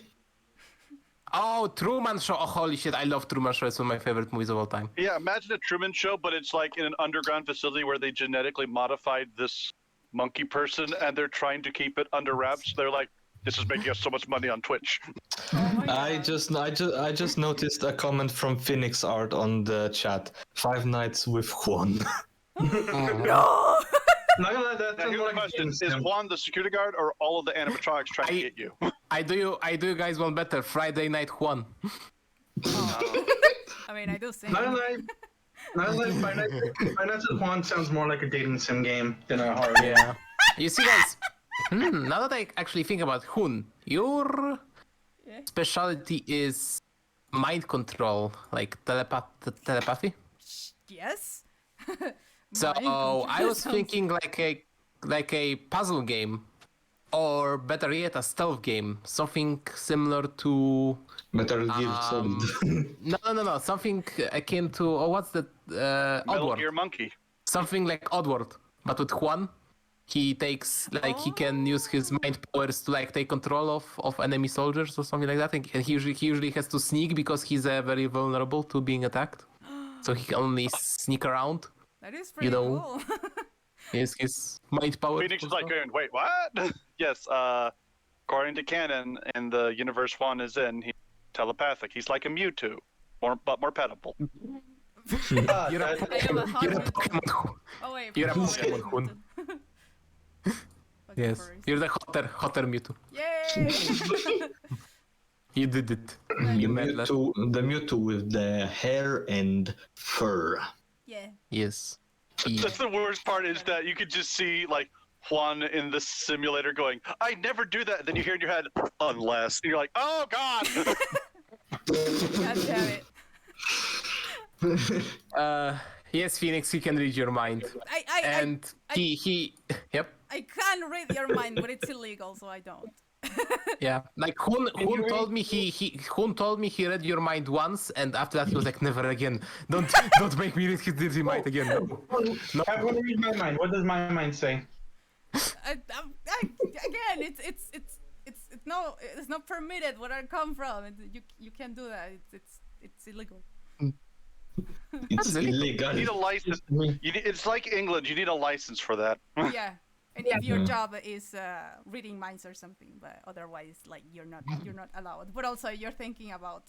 Oh, Truman Show. Oh, holy shit, I love Truman Show. It's one of my favorite movies of all time. Yeah, imagine a Truman Show, but it's like in an underground facility where they genetically modified this monkey person, and they're trying to keep it under wraps. They're like, this is making us so much money on Twitch. I just noticed a comment from Phoenix Art on the chat. 5 Nights with Juan. No! Not gonna lie, that Now, sounds here's the like question: a is Juan the security guard, or all of the animatronics trying to get you? I do you guys one better. Friday Night Juan. I mean, I do sing. Not gonna lie, Five Nights at Juan sounds more like a dating sim game than a horror game. Yeah. You see, guys. Now that I actually think about Hun, your specialty is mind control, like telepathy. Yes. So I was thinking like a puzzle game, or better yet, a stealth game, something similar to. Metal Gear Solid. No, something akin to what's that? Metal Oddworld. Gear Monkey. Something like Oddworld, but with Juan. He takes he can use his mind powers to like take control of enemy soldiers or something like that. And he usually has to sneak because he's very vulnerable to being attacked. So he can only sneak around. That is pretty cool. His mind power. Phoenix is like going, wait, what? Yes, according to canon, in the universe Juan is in, he's telepathic. He's like a Mewtwo, but more petable. You're a Pokemon. Oh wait. You're a Pokemon Hun. Yes, furries. you're the hotter Mewtwo. Yay! You did it. The You made that. Mewtwo with the hair and fur. Yeah. Yes. That's the worst part is that you could just see like Juan in the simulator going, I never do that. And then you hear in your head, unless. And you're like, oh God! God damn it. Yes, Phoenix, he can read your mind. Yep. I can read your mind, but it's illegal, so I don't. Yeah, like Hun told me Hun told me he read your mind once, and after that he was like, never again. Don't make me read his dirty mind again. No. I want to read my mind. What does my mind say? Again, it's not permitted where I come from. You can't do that. It's illegal. It's illegal. You need a license. It's like England. You need a license for that. Yeah. And if your job is reading minds or something, but otherwise, like you're not allowed. But also, you're thinking about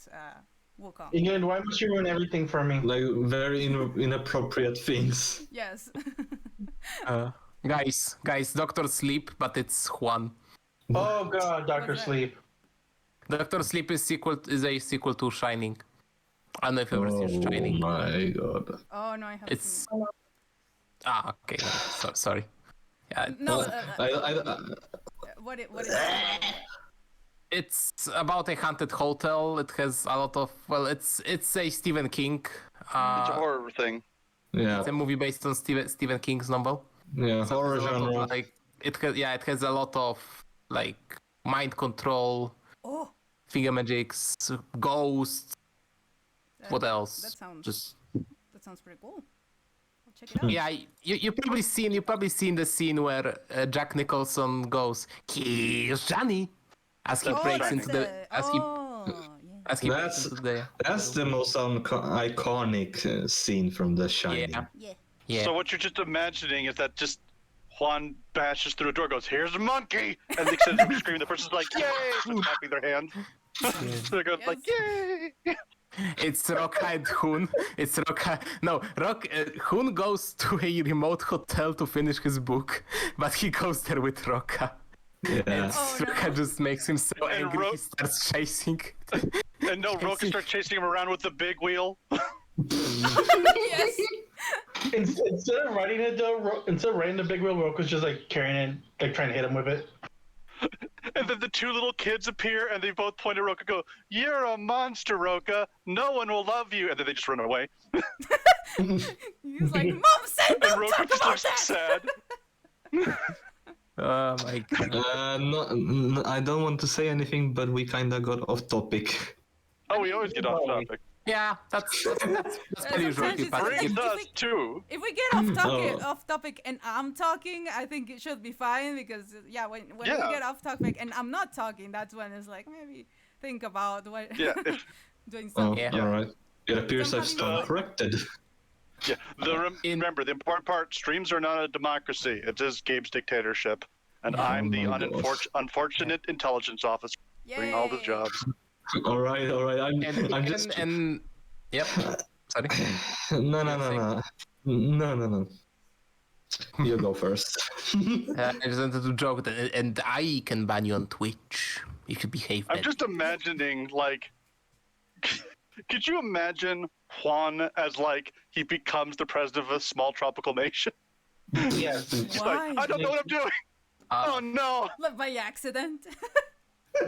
Wukong. England, why must you ruin everything for me? Like very inappropriate things. Yes. Guys, Doctor Sleep, but it's Juan. Oh God, Doctor What's that? Sleep. Doctor Sleep is a sequel to Shining. I don't know if you've ever seen Shining. Oh my God. Oh no, I haven't It's seen okay. Sorry. Yeah, it. No. What is it about? it's about a haunted hotel. It has a lot of it's a Stephen King. It's a horror thing. Yeah. It's a movie based on Stephen King's novel. Yeah. So Horror there's a lot genre. of, like it has a lot of like mind control, Oh, thingamagics, ghosts. What else? That sounds pretty cool. I'll check it out. Yeah, you probably seen the scene where Jack Nicholson goes, "Here's Johnny," as he breaks into the as he breaks into the. That's the most iconic scene from The Shining. Yeah. So what you're just imagining is that just Juan bashes through a door, goes, "Here's a monkey," and they send him to scream. The person's like, "Yay!" So clapping their hands. So they're going like, "Yay!" It's Rocka and Hun. It's Rocka. No, Hun goes to a remote hotel to finish his book, but he goes there with Rocka. Yeah. And Oh, no. Rocka just makes him so And angry he starts chasing. And no, Roka starts chasing him around with the big wheel. Yes. Instead of riding the big wheel, Roka's just like carrying it, like trying to hit him with it. And And then the two little kids appear, and they both point at Roka, and go, "You're a monster, Roka. No one will love you." And then they just run away. He's like, "Mom said And don't Roka talk just about looks that." sad. Oh my god. No, I don't want to say anything, but we kinda got off topic. Oh, we always get off topic. Yeah, that's the usual. Sometimes it's like- Brings if us we- to. If we get off topic and I'm talking, I think it should be fine because when we get off topic and I'm not talking, that's when it's like maybe think about what Yeah, if, doing Oh, something. Yeah. all right. It appears I've Somebody- stand corrected. yeah. Remember, the important part: streams are not a democracy. It is Gabe's dictatorship, and I'm the my God. unfortunate intelligence officer doing all the Yay. jobs. All right. I'm just. And yep. Sorry. No. You go first. I just wanted to joke that, and I can ban you on Twitch if you behave I'm badly. just imagining, like, could you imagine Juan as like he becomes the president of a small tropical nation? Yes. He's Why? like, I don't know what I'm doing. Oh no! Like by accident.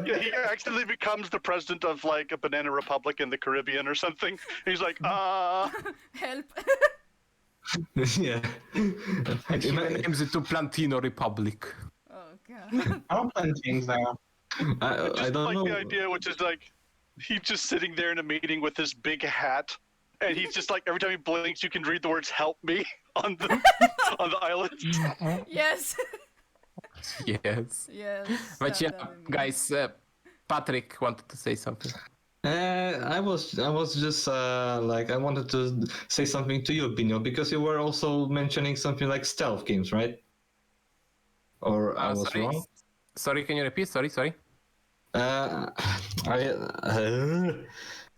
Yeah, he accidentally becomes the president of like a banana republic in the Caribbean or something. He's like, Help. Yeah. He names it to Plantino Republic. Oh god. I'm playing things now. I just don't like know. the idea, which is like, he's just sitting there in a meeting with this big hat, and he's just like, every time he blinks, you can read the words "Help me" on the on the island. Yes. Yes. Yes. But yeah, that would be- guys, Patrick wanted to say something. I was just like I wanted to say something to you, Bino, because you were also mentioning something like stealth games, right? Or I was Sorry. wrong. Sorry, can you repeat? Sorry.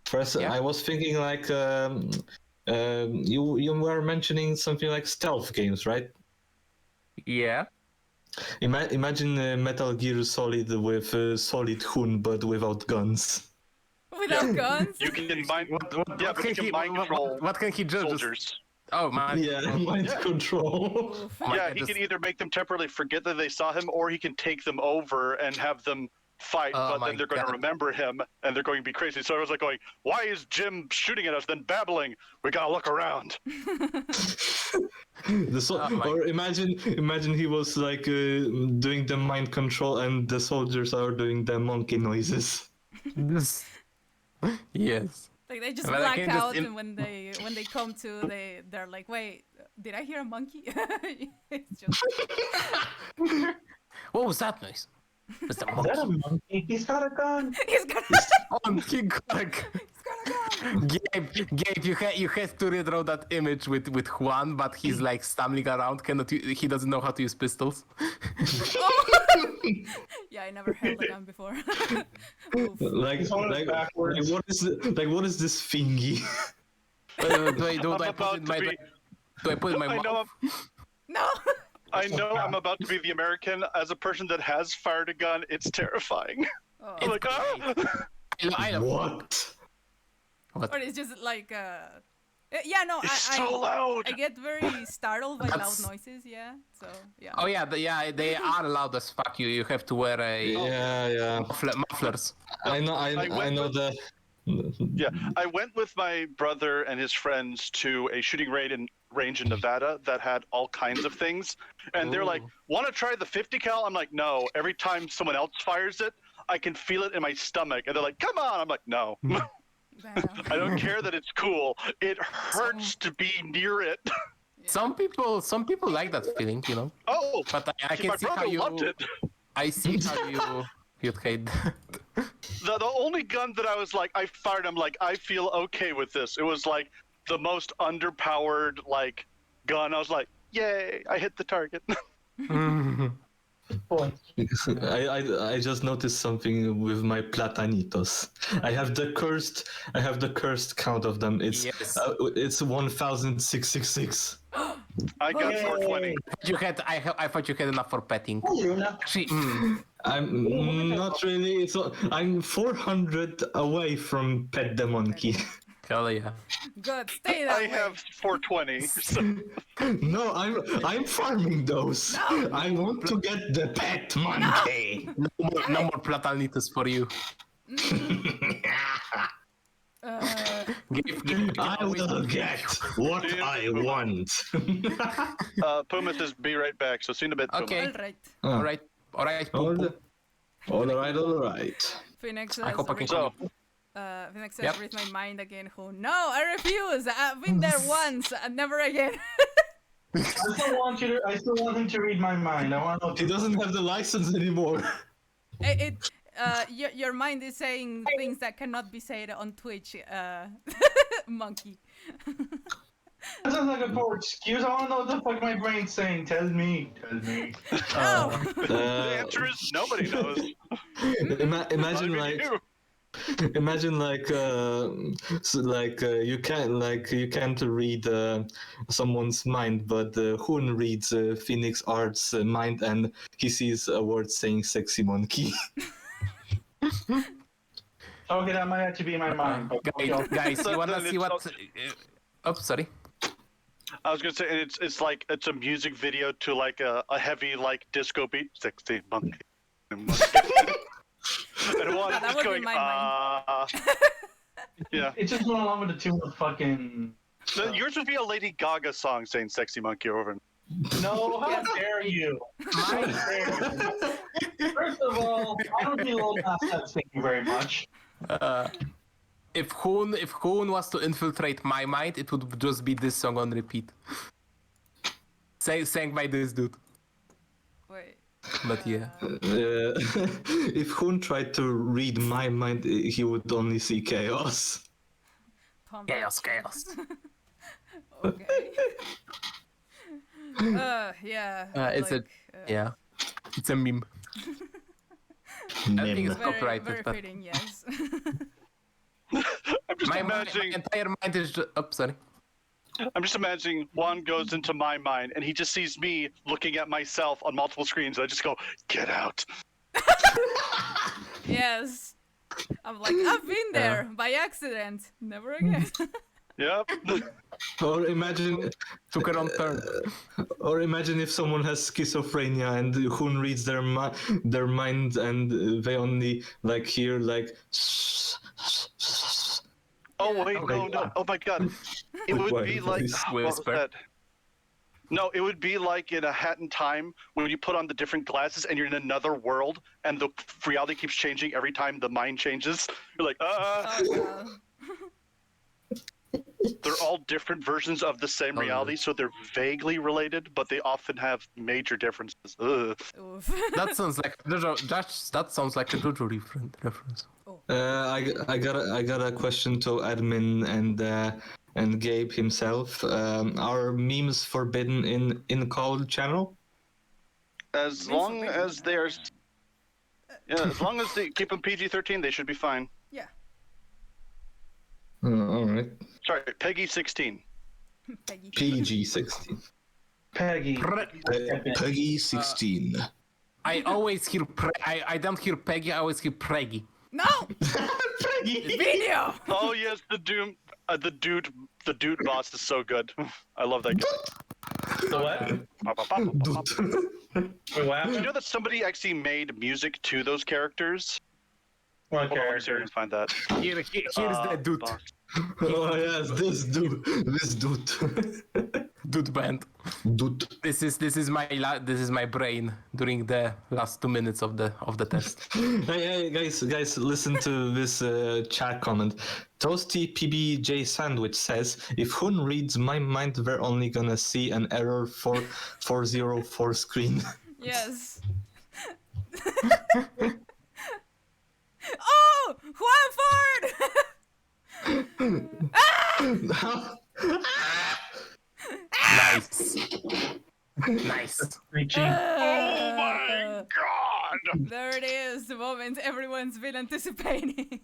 First, Yeah. I was thinking like you were mentioning something like stealth games, right? Yeah. Imagine Metal Gear Solid with Solid Hun, but without guns. Without guns. You can mind, yeah, but can you can he, mind control what can he do? soldiers. Oh man. Yeah, mind control. Oof. Oh my Yeah, God, he this- can either make them temporarily forget that they saw him, or he can take them over and have them fight, Oh but my then they're going to God. remember him and they're going to be crazy. So I was like going, why is Jim shooting at us, then babbling? We gotta look around. Oh my- Or imagine he was like doing the mind control and the soldiers are doing the monkey noises. This- Yes. Like they just But I black can just out, im- and when they come to, they're like, wait, did I hear a monkey? It's just What was that noise? It's a Is that a monkey. monkey? He's got a gun. he's got Monkey gun. Gabe, you had to redraw that image with Juan, but he's like stumbling around. He doesn't know how to use pistols. Yeah, I never held a gun before. Oof. Like holding it backwards. what is this thingy? Do I I'm put about it in to my be. do I put it in my I know. mouth? No. I know. I'm about to be the American. As a person that has fired a gun, it's terrifying. Oh. I'm like, ah! I love What? Or it's just like yeah, no, It's so loud. I get very startled by loud That's- noises, yeah. So yeah. Oh yeah, they are loud as fuck. You have to wear a Yeah. mufflers. I know. I went know with- the. Yeah, I went with my brother and his friends to a shooting range in Nevada that had all kinds of things, and they're like, "Want to try the 50 cal?" I'm like, "No." Every time someone else fires it, I can feel it in my stomach, and they're like, "Come on!" I'm like, "No." Damn. I don't care that it's cool. It hurts to be near it. Some people like that feeling, you know. Oh, But I my can see how brother you. loved it. I see how you'd hate that. The only gun that I was like, I fired. I'm like, I feel okay with this. It was like the most underpowered like gun. I was like, yay! I hit the target. I just noticed something with my platanitos. I have the cursed count of them. It's Yes. it's 1,666. I got 420. I thought you had enough for petting. Luna. Actually, I'm not really. I'm 400 away from pet the monkey. Hell yeah. Good, stay that I way. have 420. So. No, I'm farming those. No. I want to get the pet monkey. No more platanitos for you. I will get what I want. Puma says, be right back. So see you in a bit, Puma. Okay. All right. All right. All Poo-poo. right. Phoenix I has hope I can. So, Phoenix says, Yep. read my mind again. Who? No, I refuse. I've been there once, never again. I still want him to read my mind. I want He to. doesn't have the license anymore. Your mind is saying things that cannot be said on Twitch, monkey. That sounds like a poor excuse. I want to know what the fuck my brain's saying. Tell me. No. the answer is nobody knows. Imagine Not like. even you. Imagine you can't read someone's mind, but Hoon reads Phoenix Art's mind, and he sees a word saying "sexy monkey." Okay, that might actually be in my mind. But Guys, So you wanna then see it's what? Oh, sorry. I was gonna say it's like it's a music video to like a heavy like disco beat, sexy monkey. And one That is would be going, my mind. yeah. It just went along with the tune of fucking. No, yours would be a Lady Gaga song saying "sexy monkey" over. No, how dare you? How dare you? First of all, I don't do Lil Nas X, thank you very much. If Hoon was to infiltrate my mind, it would just be this song on repeat. Sang by this dude. Wait. But yeah. If Hoon tried to read my mind, he would only see chaos. Pump Chaos. Okay. Yeah. It's yeah. It's a meme. I think Meme. it's Very, copyrighted, very but fitting, yes. I'm just my imagining. entire mind is just. Oh, sorry. I'm just imagining Juan goes into my mind and he just sees me looking at myself on multiple screens. And I just go, "Get out!" Yes. I'm like, I've been there by accident. Never again. Yep. Or imagine, Took a wrong turn. or imagine if someone has schizophrenia and Hoon reads their mind, and they only like hear like. Oh wait, no! Oh my God! It would Why be like voice what was whisper? that? No, it would be like in A Hat in Time when you put on the different glasses and you're in another world and the reality keeps changing every time the mind changes. You're like, Oh, God. They're all different versions of the same reality, so they're vaguely related, but they often have major differences. Ugh. Oof. That sounds like that sounds like a JoJo reference. I got a question to admin and Gabe himself. Are memes forbidden in Call channel? As long as they're, yeah, as long as they keep them PG-13, they should be fine. Yeah. All right. Sorry, Peggy 16. Peggy. PG-16. Peggy. Peggy 16. I always hear I don't hear Peggy. I always hear Preggy. No! Peggy. Video! Oh yes, the dude boss is so good. I love that guy. The what? Wait, what Did you happened? know that somebody actually made music to those characters? What Hold on, let me see if I character? can find that. Here's the dude. boss. Oh yes, this dude. Dude band. Dude. This is my brain during the last 2 minutes of the test. Hey, guys, listen to this chat comment. Toasty PBJ Sandwich says, if Hoon reads my mind, we're only gonna see an error 404 screen. Yes. Oh! Juan Ford! Nice. Nice. Reaching. Oh my god! There it is, the moment everyone's been anticipating.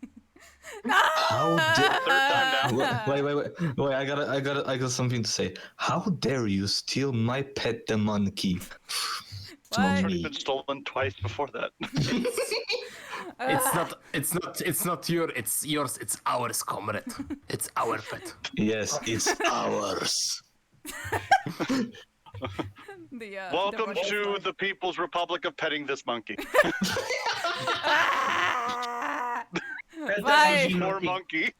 No! How Third time down. Wait! I got something to say. How dare you steal my pet, the monkey? It's not What? It's already me. been stolen twice before that. It's not yours, it's ours, comrade. It's our pet. Yes, it's ours. Welcome Russian to flag. the People's Republic of petting this monkey. Ah! Pet that Bye. Eugene Poor monkey. monkey.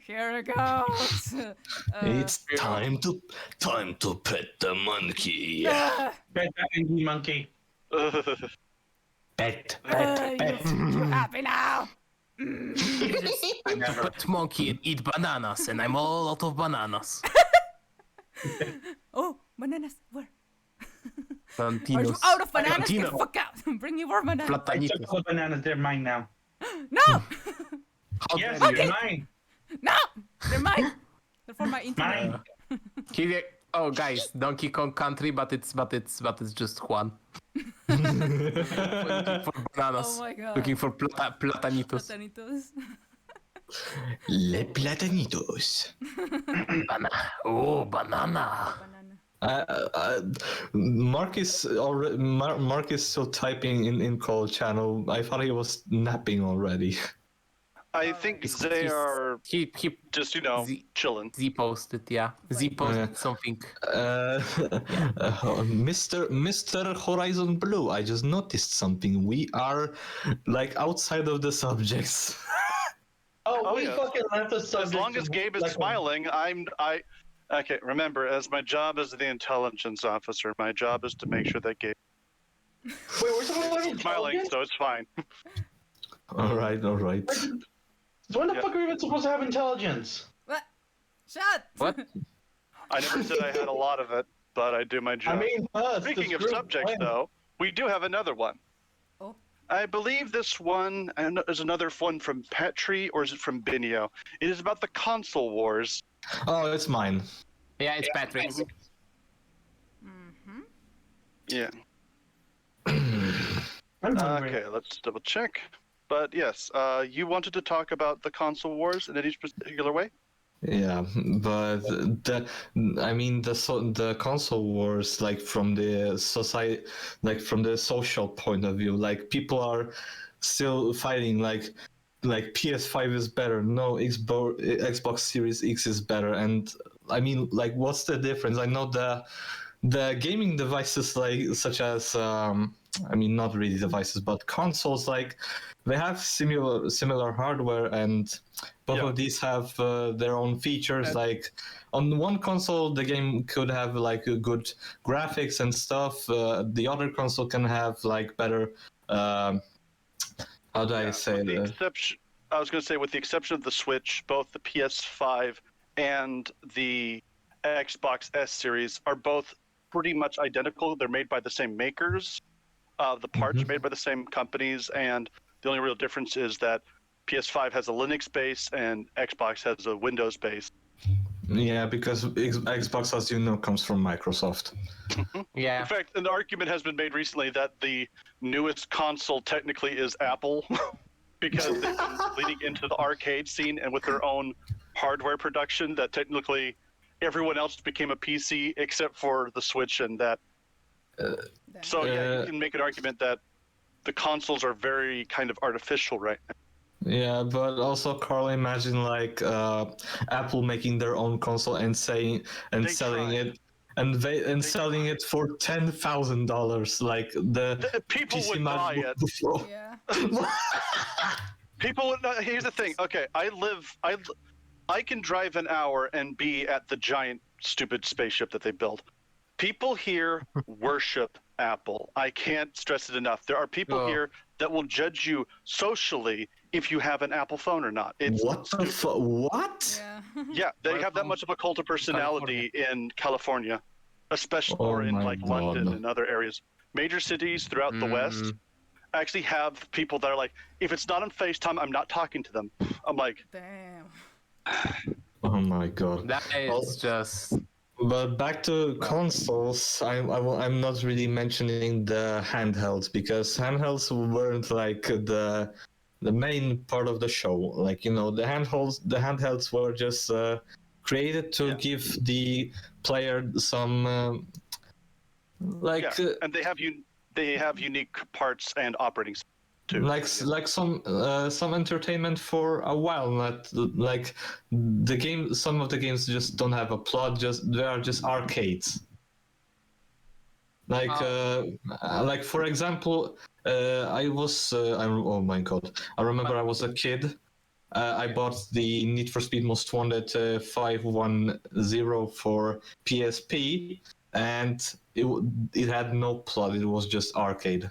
Here it goes. It's time to pet the monkey. Pet that Eugene monkey. Pet. you happy now? I'm a pet monkey and eat bananas, and I'm all out of bananas. Oh, bananas. Where? Are you Plantinos. out of bananas? Get the Plantino. fuck out. Bring me more bananas. I took Platanitos. all the bananas. They're mine now. No! How Yes, dare they're you? mine. No! They're mine. They're for my internet. Mine. Oh, guys, Donkey Kong Country, but it's just Juan. Looking for bananas. Oh my god. Looking for platanitos. Platanitos. Le platanitos. Oh, banana. Banana. Mark is already. Mark is still typing in call channel. I thought he was napping already. I think they are He just, Z- chilling. Z posted, yeah. Z posted something. Mr. Horizon Blue, I just noticed something. We are like outside of the subjects. Oh, we yes. fucking left the As subject. long as Gabe is like- smiling, Okay, remember, as my job as the intelligence officer, my job is to make sure that Gabe Wait, we're talking about is smiling, intelligence? so it's fine. All right. So when the Yeah. fuck are we even supposed to have intelligence? What? Shut! What? I never said I had a lot of it, but I do my job. I mean, us. Speaking this of group, subjects, man. though, we do have another one. Oh. I believe this one is another one from Petri, or is it from Binio? It is about the console wars. Oh, it's mine. Yeah, it's Patrick. Mm-hmm. Yeah. I'm hungry. Okay, let's double check. But yes, you wanted to talk about the console wars in any particular way? Yeah, but the console wars, like from the society, like from the social point of view, like people are still fighting like PS5 is better, no, Xbox Series X is better, and I mean, like, what's the difference? I know the gaming devices, like such as not really devices, but consoles, like they have similar hardware, and both of these have their own features. Like on one console, the game could have like a good graphics and stuff. The other console can have like better. How do I say With the that? exception, I was going to say, with the exception of the Switch, both the PS5 and the Xbox S series are both pretty much identical. They're made by the same makers. The parts are made by the same companies, and the only real difference is that PS5 has a Linux base and Xbox has a Windows base. Yeah, because Xbox, as you know, comes from Microsoft. Yeah. In fact, an argument has been made recently that the newest console technically is Apple because they've been leading into the arcade scene and with their own hardware production that technically everyone else became a PC except for the Switch and that. So yeah, you can make an argument that the consoles are very kind of artificial right now. Yeah, but also, Carl, imagine like Apple making their own console and selling tried. it, and selling it for $10,000, like the People PC would buy MacBook it. Pro. Yeah. People would not. Here's the thing. Okay, I can drive an hour and be at the giant stupid spaceship that they built. People here worship Apple. I can't stress it enough. There are people here that will judge you socially if you have an Apple phone or not. It's What the fuck? What? Yeah. Yeah, they Where have that from? much of a cult of personality in California, especially or in my like London God. and other areas. Major cities throughout the West actually have people that are like, if it's not on FaceTime, I'm not talking to them. I'm like, Damn. Oh my God. That is just. But back to consoles, I'm not really mentioning the handhelds, because handhelds weren't like the main part of the show. Like, you know, the handhelds were just created to give the player some and they they have unique parts and operating systems too. Like some entertainment for a while. Not like the game. Some of the games just don't have a plot. They are just arcades. Like for example, oh my god! I remember I was a kid. I bought the Need for Speed Most Wanted 510 for PSP, and it had no plot. It was just arcade.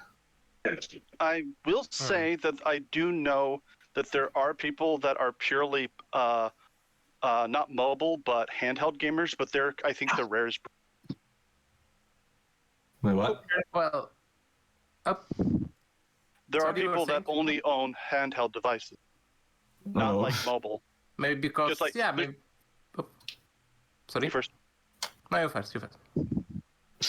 I will say that I do know that there are people that are purely not mobile but handheld gamers, but I think the rarest. Wait, what? Well, There are Sorry, you were people that saying? only own handheld devices, not Oh. like mobile. maybe because Just like- maybe. Oh. Sorry. Me first. No, you first.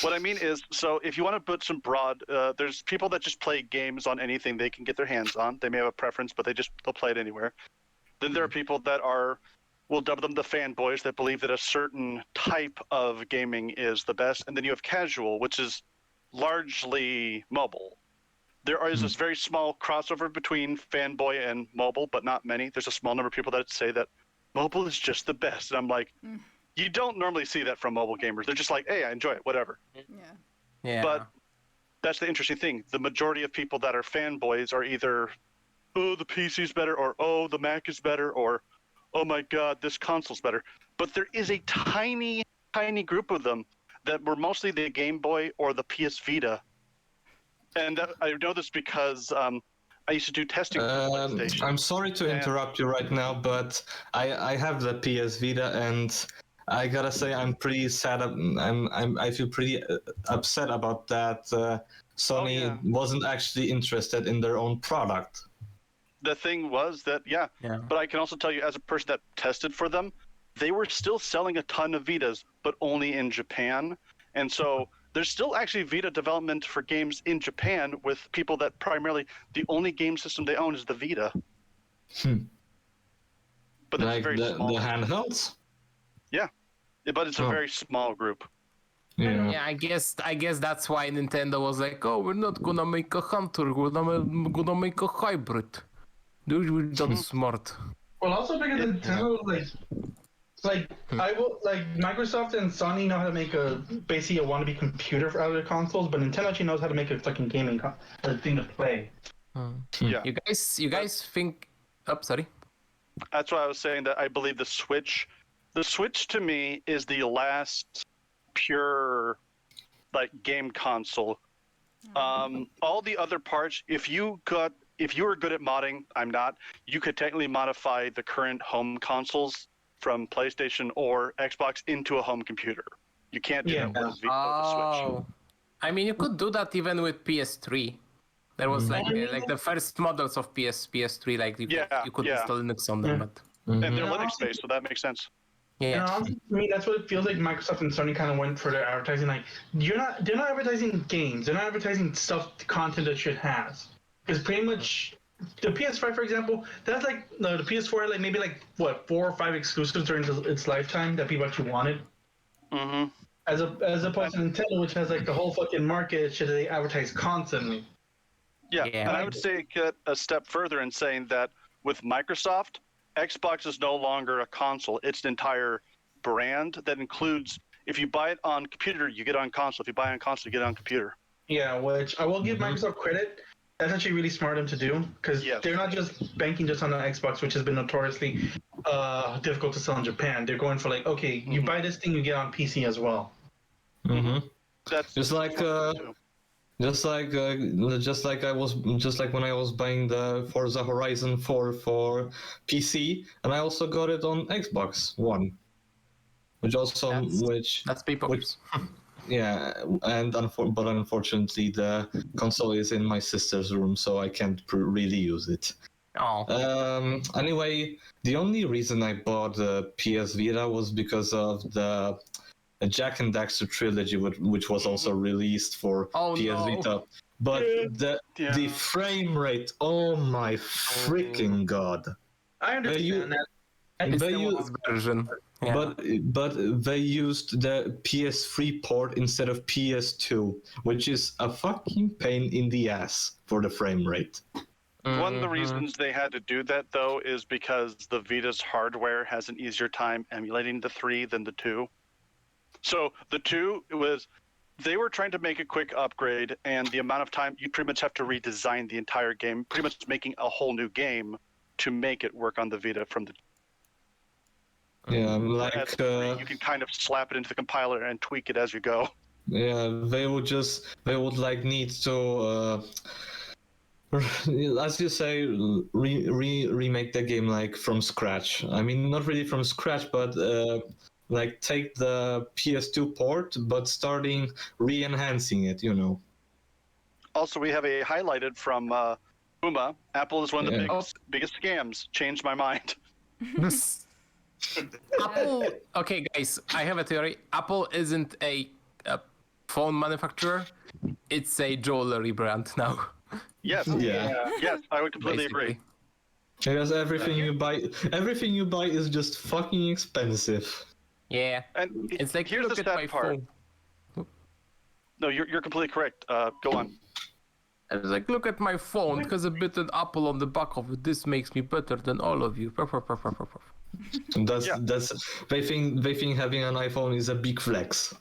What I mean is, so if you want to put some broad, there's people that just play games on anything they can get their hands on. They may have a preference, but they'll play it anywhere. Then there are people that we'll dub them the fanboys, that believe that a certain type of gaming is the best. And then you have casual, which is largely mobile. There is this very small crossover between fanboy and mobile, but not many. There's a small number of people that say that mobile is just the best. And I'm like, you don't normally see that from mobile gamers. They're just like, hey, I enjoy it, whatever. Yeah. Yeah. But that's the interesting thing. The majority of people that are fanboys are either, oh, the PC's better, or oh, the Mac is better, or oh my God, this console's better. But there is a tiny, tiny group of them that were mostly the Game Boy or the PS Vita. And I know this because I used to do testing for PlayStation. I'm sorry to interrupt you right now, but I have the PS Vita, and I gotta say I'm pretty sad. I feel pretty upset about that. Sony wasn't actually interested in their own product. The thing was that, yeah, but I can also tell you, as a person that tested for them, they were still selling a ton of Vitas, but only in Japan. And so there's still actually Vita development for games in Japan with people that primarily, the only game system they own is the Vita. But it's Like very the small. handhelds? Yeah, but it's a very small group. Yeah. Yeah, I guess that's why Nintendo was like, oh, we're not gonna make a hunter, we're gonna make a hybrid. Dude, we're done smart. Well, also because Nintendo, Microsoft and Sony know how to make basically a wannabe computer for other consoles, but Nintendo actually knows how to make a fucking gaming thing to play. Yeah. You guys think? Oh, sorry. That's why I was saying that I believe the Switch to me is the last pure game console. All the other parts, if you were good at modding, I'm not, you could technically modify the current home consoles from PlayStation or Xbox into a home computer. You can't do that with the Switch. I mean, you could do that even with PS3. There was like the first models of PS3, like you could install Linux on them, but And they're Linux based, so that makes sense. And honestly, to me, that's what it feels like. Microsoft and Sony kind of went for their advertising. Like, they're not advertising games. They're not advertising content that shit has. Because pretty much the PS5, for example, that's like the PS4 had maybe 4 or 5 exclusives during its lifetime that people actually wanted. Mm-hmm. As opposed to Nintendo, which has the whole fucking market shit that they advertise constantly. Yeah, and I would say get a step further in saying that with Microsoft, Xbox is no longer a console. It's an entire brand that includes, if you buy it on computer, you get it on console. If you buy it on console, you get it on computer. Yeah, which I will give Microsoft credit. That's actually really smart of them to do, because they're not just banking just on the Xbox, which has been notoriously difficult to sell in Japan. They're going for okay, you buy this thing, you get on PC as well. Mm-hmm. That's just like when I was buying the Forza Horizon 4 for PC, and I also got it on Xbox One, that's people. Yeah, but unfortunately the console is in my sister's room, so I can't really use it. Anyway, the only reason I bought the PS Vita was because of the Jack and Daxter trilogy, which was also released for PS Vita. But the frame rate, oh my freaking god! I understand that. It's They the use- worst version. Yeah. But they used the PS3 port instead of PS2, which is a fucking pain in the ass for the frame rate. One of the Mhm. reasons they had to do that, though, is because the Vita's hardware has an easier time emulating the 3 than the 2. So the 2 they were trying to make a quick upgrade, and the amount of time you pretty much have to redesign the entire game, pretty much making a whole new game to make it work on the Vita from the. Yeah, Whereas like the 3, you can kind of slap it into the compiler and tweak it as you go. yeah, they would like need to as you say, remake the game like from scratch. I mean, not really from scratch, but like take the PS2 port, but starting re-enhancing it. You know. Also, we have a highlighted from Puma. Apple is one of the Yeah. biggest scams. Changed my mind. Apple. Okay, guys, I have a theory. Apple isn't a phone manufacturer; it's a jewelry brand now. Yes. Yeah. Yes, I would completely agree. Basically. Because everything you buy is just fucking expensive. Yeah, And it's like here's the look at my sad part. phone. No, you're completely correct. Go on. I was like, look at my phone. It has a bit of Apple on the back of it. This makes me better than all of you. That's they think having an iPhone is a big flex.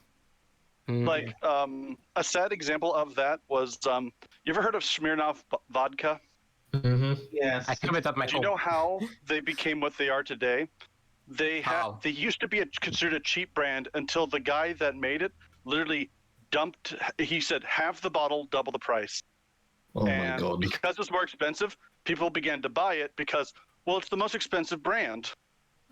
Like a sad example of that was you ever heard of Smirnoff vodka? Mm-hmm. Yes. I have it at my Do you home. know how they became what they are today? How? They used to be considered a cheap brand until the guy that made it literally dumped. He said, "Half the bottle, double the price." Oh my And god. because it's more expensive, people began to buy it because, well, it's the most expensive brand,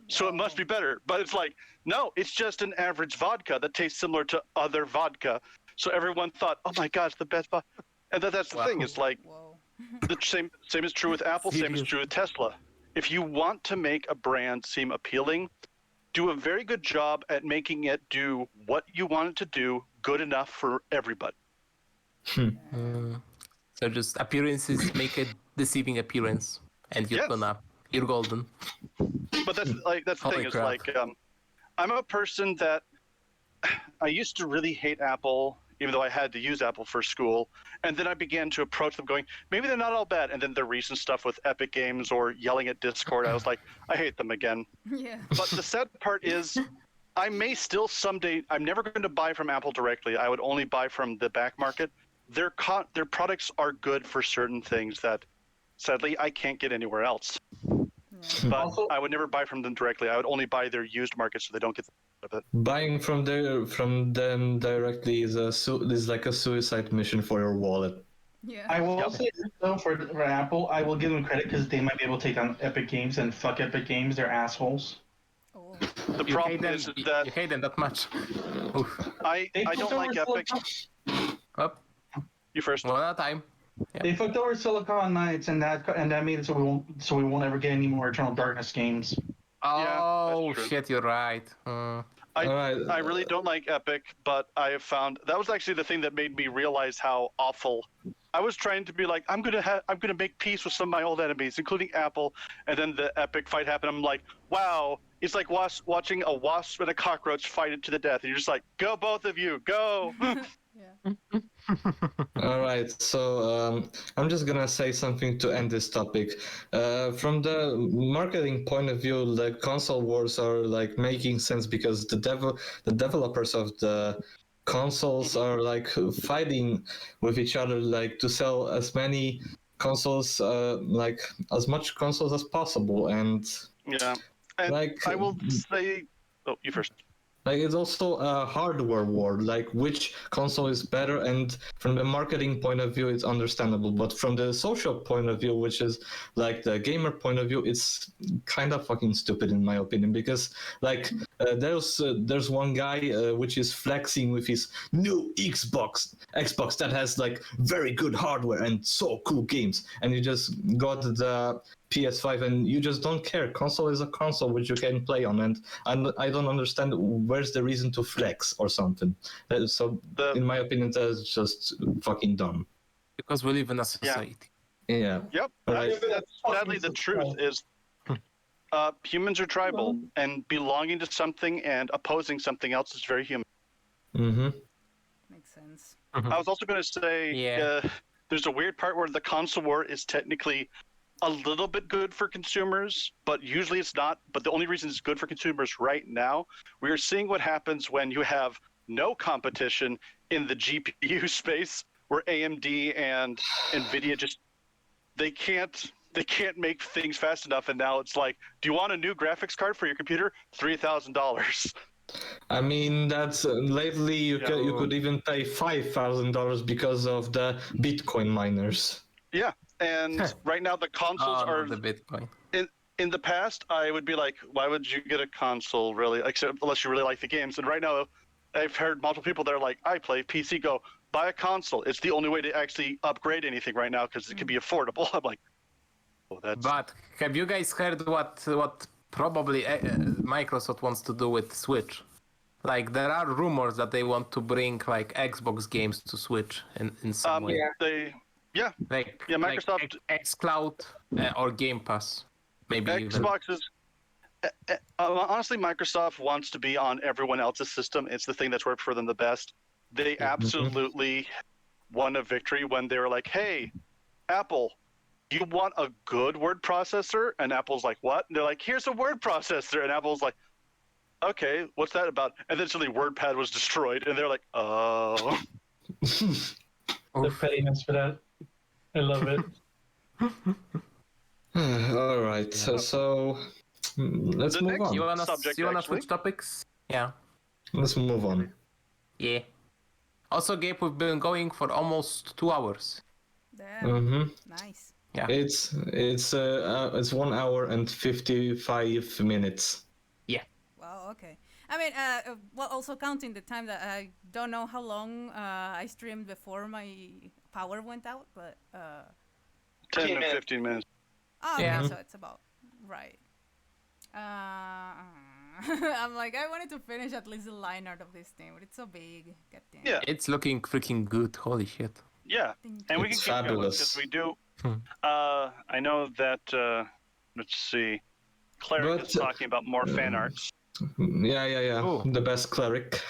so it must be better. But it's like, no, it's just an average vodka that tastes similar to other vodka. So everyone thought, oh my gosh, the best vodka. And that's the thing. It's like Whoa. the same is true with Apple. Same is true with Tesla. If you want to make a brand seem appealing, do a very good job at making it do what you want it to do good enough for everybody. So just appearances make a deceiving appearance, and you're Yes. you're golden. But that's the Holy thing is crap. like I'm a person that I used to really hate Apple, even though I had to use Apple for school, and then I began to approach them going, maybe they're not all bad. And then the recent stuff with Epic Games or yelling at Discord, I was like, I hate them again. Yeah. But the sad part is, I may still someday. I'm never going to buy from Apple directly. I would only buy from the back market. Their products are good for certain things that, sadly, I can't get anywhere else. But Also- I would never buy from them directly. I would only buy their used market so they don't get of it. Buying from them directly is like a suicide mission for your wallet. Yeah. I will Yep. say this, though, for Apple, I will give them credit because they might be able to take on Epic Games, and fuck Epic Games, they're assholes. Oh. The You problem hate them, is you that hate them that much. Oof. I They don't fucked like over Epic. Silicon- Up, You first. one at a time. They fucked over Silicon Knights, and that made it so we won't ever get any more Eternal Darkness games. Oh that's true. shit, you're right. Alright. I really don't like Epic, but I have found that was actually the thing that made me realize how awful. I was trying to be like, I'm gonna make peace with some of my old enemies, including Apple, and then the Epic fight happened. I'm like, wow, it's like watching a wasp and a cockroach fight it to the death. And you're just like, go both of you, go. Yeah. All right, so I'm just gonna say something to end this topic. From the marketing point of view, the console wars are like making sense because the developers of the consoles are like fighting with each other, like to sell as many consoles, like as much consoles as possible, and Yeah, and like I will say, oh, you first. like it's also a hardware war, like which console is better, and from the marketing point of view it's understandable, but from the social point of view, which is like the gamer point of view, it's kind of fucking stupid in my opinion, because like there's one guy which is flexing with his new Xbox that has like very good hardware and so cool games, and you just got the PS5 and you just don't care. Console is a console which you can play on, and I don't understand where's the reason to flex or something. So in my opinion, that's just fucking dumb. Because we live in a society. Yeah. Yep, Right. that's sadly the truth is. Humans are tribal, and belonging to something and opposing something else is very human. Mm-hmm. Makes sense. I was also going to say, Yeah. there's a weird part where the console war is technically a little bit good for consumers, but usually it's not. But the only reason it's good for consumers right now, we are seeing what happens when you have no competition in the GPU space, where AMD and NVIDIA just they can't make things fast enough, and now it's like, do you want a new graphics card for your computer? $3,000. I mean, that's lately you could even pay $5,000 because of the Bitcoin miners. Yeah, and right now the consoles Oh, are the Bitcoin. in the past, I would be like, why would you get a console, really? Except unless you really like the games. And right now, I've heard multiple people that are like, I play PC, go, buy a console. It's the only way to actually upgrade anything right now because it can be affordable. I'm like, oh, that's... But have you guys heard what probably Microsoft wants to do with Switch? Like, there are rumors that they want to bring, like, Xbox games to Switch in some way. Yeah. Microsoft... Like xCloud or Game Pass. Maybe Xbox is... honestly, Microsoft wants to be on everyone else's system. It's the thing that's worked for them the best. They absolutely won a victory when they were like, hey, Apple, you want a good word processor? And Apple's like, what? And they're like, here's a word processor. And Apple's like, okay, what's that about? And then suddenly WordPad was destroyed. And they're like, oh. The pettiness for that. I love it. All right, so let's The move next on. You wanna actually. switch topics? Yeah. Let's move on. Yeah. Also, Gabe, we've been going for almost 2 hours. Damn. Mm-hmm. Nice. Yeah. It's 1 hour and 55 minutes. Wow, okay. I mean, well, also counting the time that I don't know how long I streamed before my power went out, but 10 to 15 minutes. oh, okay, Yeah. so it's about right. I'm like, I wanted to finish at least the line art of this thing, but it's so big. God damn. Yeah. It's looking freaking good. Holy shit. Yeah, and we can It's keep going fabulous. because we do. Hmm. I know that. Let's see. Cleric is But, talking about more fan arts. Yeah. Oh. The best cleric.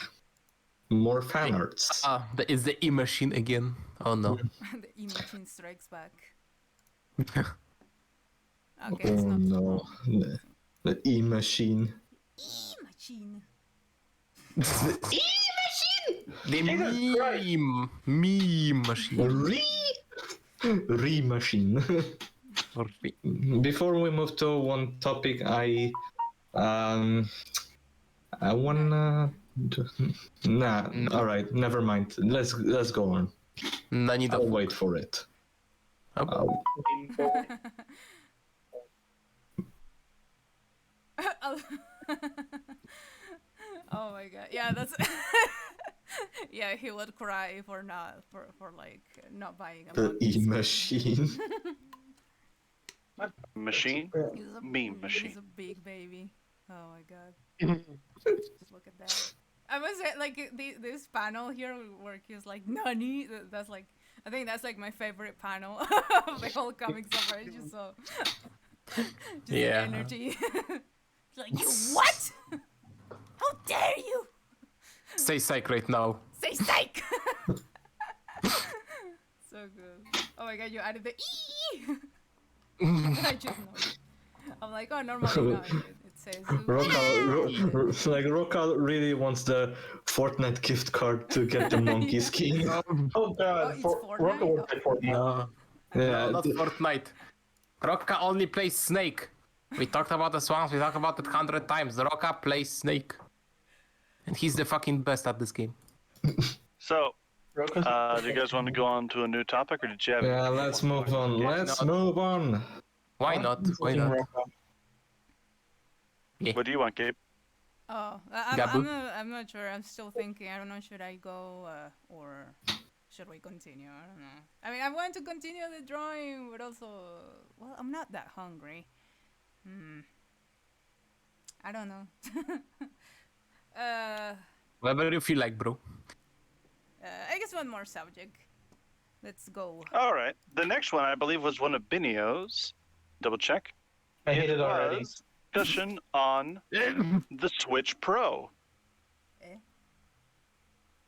More fan arts. Is the E-machine again? Oh no. The E-machine strikes back. Okay, it's Oh not so no. long. The E-machine. E-machine. The meme machine. Re-machine. Before we move to one topic, I wanna. Nah, all right, never mind. Let's go on. Nani I'll the wait for it. Oh. Oh my god. Yeah, that's yeah, he would cry for not buying a The Monkey Skin. E-machine. Machine? He's a, Meme machine. He's a big baby. Oh my god. Just look at that. I must say, like, this panel here where he's like, Nani? That's like, I think that's like my favorite panel of the whole comic so far. It's just so, just Yeah. the energy. It's like, you what? How dare you? Stay psych right now. Say psych! So good. Oh my god, you added the E! I just know. I'm like, oh, normally no, it says. Roka really wants the Fortnite gift card to get the monkey skin. Oh god, it's Roka Fortnite? would play Fortnite. Yeah, Not Fortnite. Roka only plays Snake. We talked about this once, we talked about it 100 times. Roka plays Snake. And he's the fucking best at this game. So, Roka's do you guys want to go on to a new topic, or did you have? yeah, let's move on. Let's move on. Why not? Why not? What do you want, Gabe? Oh, Gabu? I'm not sure. I'm still thinking. I don't know. Should I go or should we continue? I don't know. I mean, I want to continue the drawing, but also, well, I'm not that hungry. I don't know. Whatever you feel like, bro. I guess one more subject. Let's go. All right. The next one, I believe, was one of Binio's. Double check. I hate it already. discussion on the Switch Pro.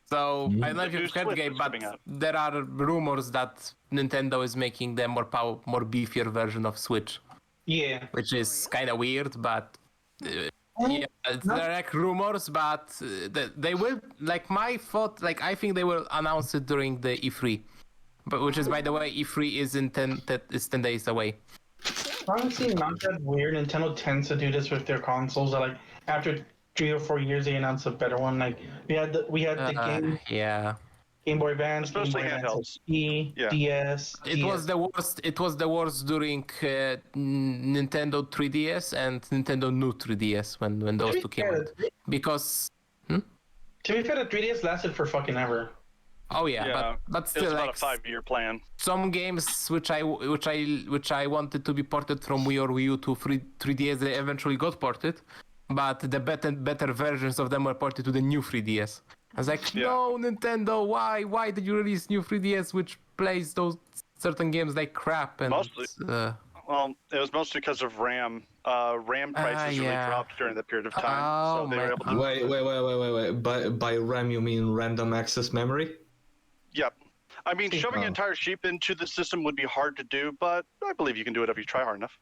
So I don't know if The new you've heard, Switch Gabe, is but coming out. there are rumors that Nintendo is making the more beefier version of Switch, Yeah. which is kind of weird, but yeah, it's not- there are like rumors, but they will. Like my thought, like I think they will announce it during the E3, but which is, by the way, E3 is 10 days away. Honestly, not that weird. Nintendo tends to do this with their consoles. Like after 3 or 4 years, they announce a better one. Like we had the Game Boy Advance, Game Especially Boy Advance handhelds. XP, Yeah. DS. It was the worst. It was the worst during Nintendo 3DS and Nintendo New 3DS when those two came out. Because To be fair, the 3DS lasted for fucking ever. oh yeah, but It's still, about like a 5-year plan. some games which I wanted to be ported from Wii or Wii U to 3DS, they eventually got ported, but the better versions of them were ported to the new 3DS. I was like, no, Nintendo, why did you release new 3DS which plays those certain games like crap? And Mostly. Well, it was mostly because of RAM. RAM prices really dropped during that period of time, so they were able to. Wait. By RAM, you mean random access memory? Yep. I mean, shoving an entire sheep into the system would be hard to do, but I believe you can do it if you try hard enough.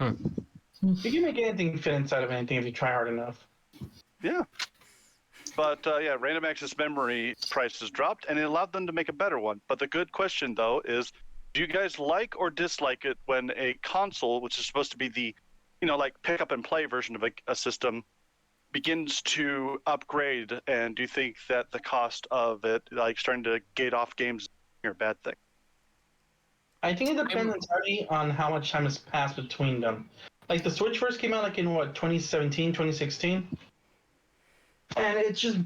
You can make anything fit inside of anything if you try hard enough. Yeah. But yeah, random access memory prices dropped, and it allowed them to make a better one. But the good question, though, is do you guys like or dislike it when a console, which is supposed to be the, like pick up and play version of a system, begins to upgrade? And do you think that the cost of it, like starting to gate off games, is a bad thing? I think it depends entirely on how much time has passed between them. Like the Switch first came out like in 2017, 2016? And it's just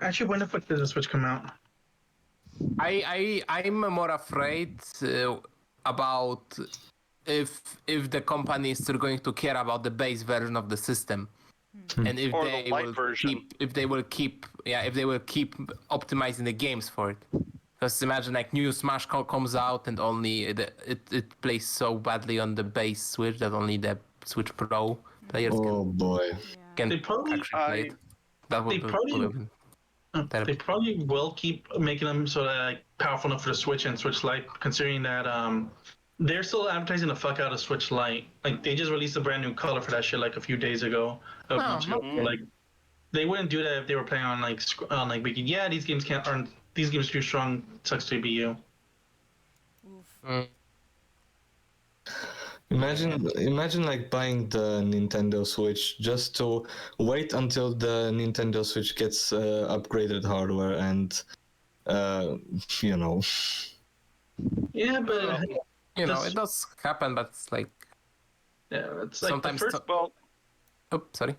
actually, when the fuck did the Switch come out? I'm more afraid about if the company is still going to care about the base version of the system, and if Or they the light will version. if they will keep optimizing the games for it. Because imagine like new Smash comes out and only it plays so badly on the base Switch that only the Switch Pro players can actually play it. They probably will keep making them so that like powerful enough for the Switch and Switch Lite, considering that they're still advertising the fuck out of Switch Lite. Like they just released a brand new color for that shit like a few days ago. Like they wouldn't do that if they were playing on like making these games these games are too strong, sucks to be you. Imagine like buying the Nintendo Switch just to wait until the Nintendo Switch gets upgraded hardware and Yeah, but it does happen, but it's like it's like sometimes. Sorry.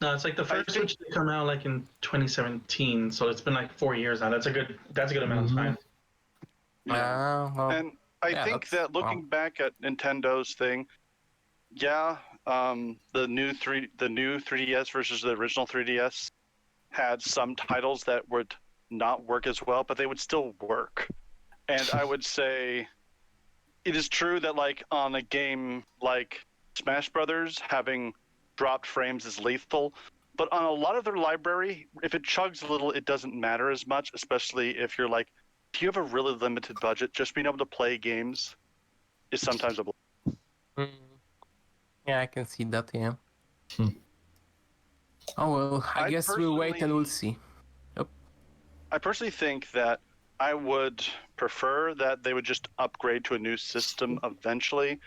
No, it's like the first Switch to come out like in 2017, so it's been like 4 years now. That's a good amount of time. And I think that looking back at Nintendo's thing, the new 3DS versus the original 3DS had some titles that would not work as well, but they would still work. And I would say it is true that like on a game like Smash Brothers, having dropped frames is lethal. But on a lot of their library, if it chugs a little, it doesn't matter as much, especially if you're like, if you have a really limited budget, just being able to play games is sometimes a Yeah, I can see that, yeah. Oh well, I guess we'll wait and we'll see. I personally think that I would prefer that they would just upgrade to a new system eventually,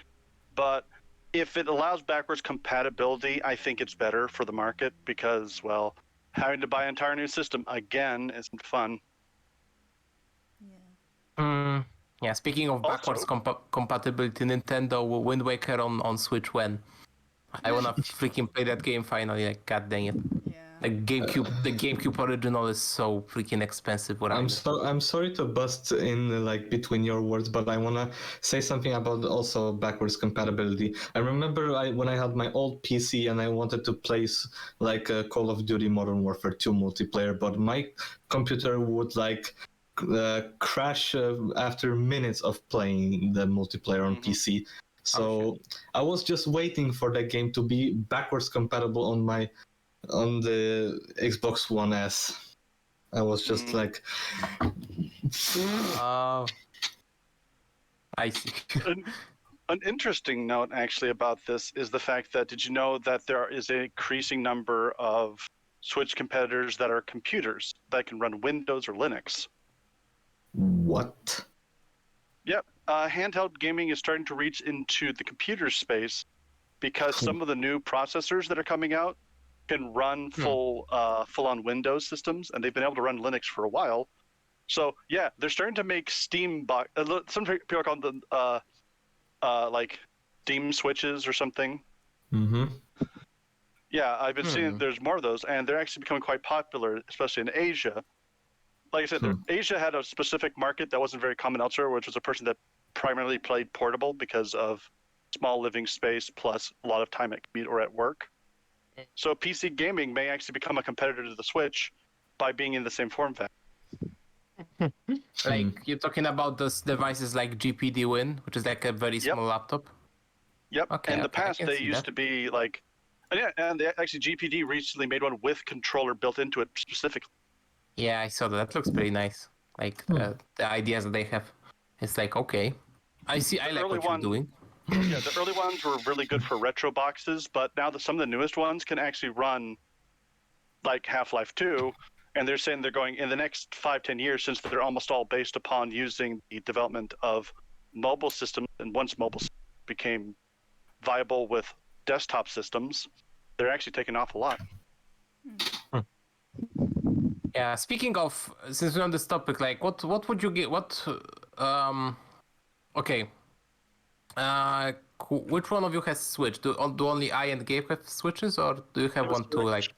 but if it allows backwards compatibility, I think it's better for the market because, well, having to buy an entire new system again isn't fun. Yeah, speaking of backwards compatibility, Nintendo Wind Waker on Switch when? I wanna freaking play that game finally, like god dang it. Yeah. The GameCube original is so freaking expensive. I'm sorry to bust in like between your words, but I wanna say something about also backwards compatibility. I remember when I had my old PC and I wanted to play like Call of Duty Modern Warfare 2 multiplayer, but my computer would like crash after minutes of playing the multiplayer on PC. So I was just waiting for the game to be backwards compatible on the Xbox One S. I was just like, Oh, I see. An interesting note, actually, about this is the fact that did you know that there is an increasing number of Switch competitors that are computers that can run Windows or Linux? what? Yep. Handheld gaming is starting to reach into the computer space because some of the new processors that are coming out can run full-on Windows systems, and they've been able to run Linux for a while. So yeah, they're starting to make Steam. Some people call them like Steam switches or something. Mm-hmm. Yeah, I've been seeing there's more of those, and they're actually becoming quite popular, especially in Asia. Like I said, Asia had a specific market that wasn't very common elsewhere, which was a person that primarily played portable because of small living space plus a lot of time at commute or at work. So PC gaming may actually become a competitor to the Switch by being in the same form factor. Like you're talking about those devices like GPD Win, which is like a very small laptop. Yep. Okay, in the okay, I past, can they see used that. to be like, and they actually GPD recently made one with controller built into it specifically. Yeah, I saw that. That looks pretty nice. Like the ideas that they have. It's like, okay, I see. I like early what you're one- doing. Yeah, the early ones were really good for retro boxes, but now some of the newest ones can actually run like Half-Life 2, and they're saying they're going in the next 5-10 years, since they're almost all based upon using the development of mobile systems, and once mobile systems became viable with desktop systems, they're actually taking off a lot. Yeah. Speaking of, since we're on this topic, like, what would you get? Okay. Which one of you has Switch? Do only I and Gabe have Switches, or do you have one too? Like,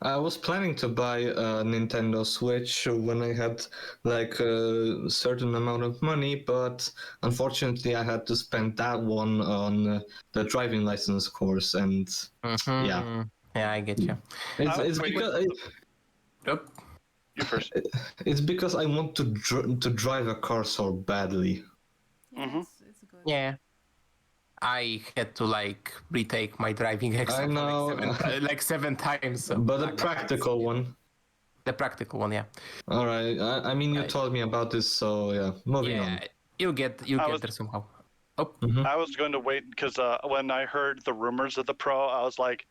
I was planning to buy a Nintendo Switch when I had like a certain amount of money, but unfortunately I had to spend that one on the driving license course, and yeah, I get you. it's because Yep. You first. it's because I want to drive a car so badly. Yeah, it's good. Yeah. I had to like retake my driving exam know. like seven times. So But the practical one. The practical one, yeah. All right. I mean, you told me about this, so yeah. Moving on. You'll get there somehow. Oh. I was going to wait because when I heard the rumors of the Pro, I was like,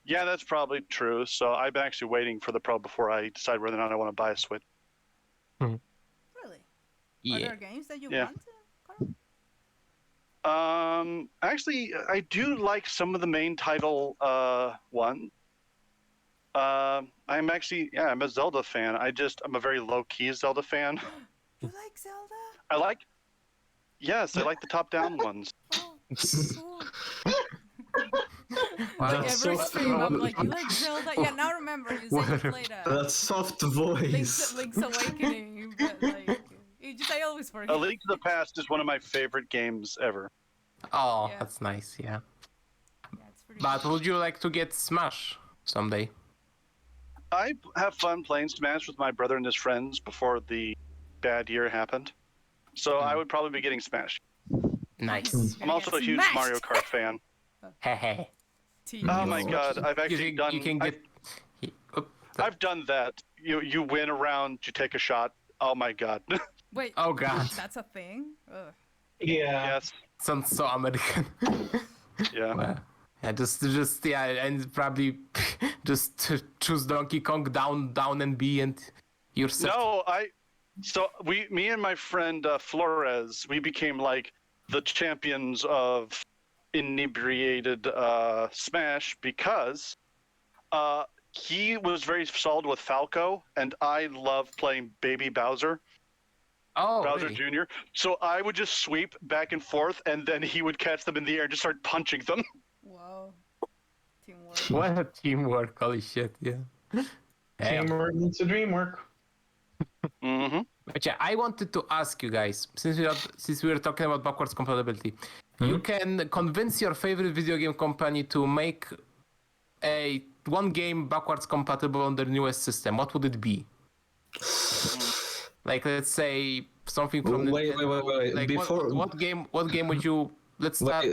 yeah, that's probably true. So I've been actually waiting for the Pro before I decide whether or not I want to buy a Switch. Really? Yeah. Are there games that you want to? Actually, I do like some of the main title one. I'm actually, I'm a Zelda fan. I'm a very low-key Zelda fan. You like Zelda? I like the top-down ones. Oh, cool. Wow. Like every stream, I'm like, you like Zelda? Yeah, now remember, you said you played That soft voice. Link's Awakening, but like, I always forget. A Link to the Past is one of my favorite games ever. Oh, Yeah. that's nice, yeah. Yeah, it's pretty But would you like to get Smash someday? I have fun playing Smash with my brother and his friends before the bad year happened. So I would probably be getting Smash. Nice. I'm also a huge Mario Kart fan. Hehe. Oh my god, I've actually done. You can get. I've done that. You win a round, you take a shot. Oh my god. Wait. Oh god. That's a thing? Ugh. Yeah. Yes. Sounds so American. Yeah. Well, yeah, just and probably just choose Donkey Kong down and B, and you're set. No, me and my friend Flores, we became like the champions of inebriated Smash because he was very solid with Falco, and I love playing Baby Bowser. Oh, Bowser really? Jr. So I would just sweep back and forth, and then he would catch them in the air and just start punching them. Whoa. Teamwork. What a teamwork! Holy shit! Yeah. Damn. Teamwork needs a dream work. Mm-hmm. But yeah, I wanted to ask you guys, since we were talking about backwards compatibility, you can convince your favorite video game company to make one game backwards compatible on their newest system. What would it be? Like, let's say something from Wait. Like, Before what game would you let's start.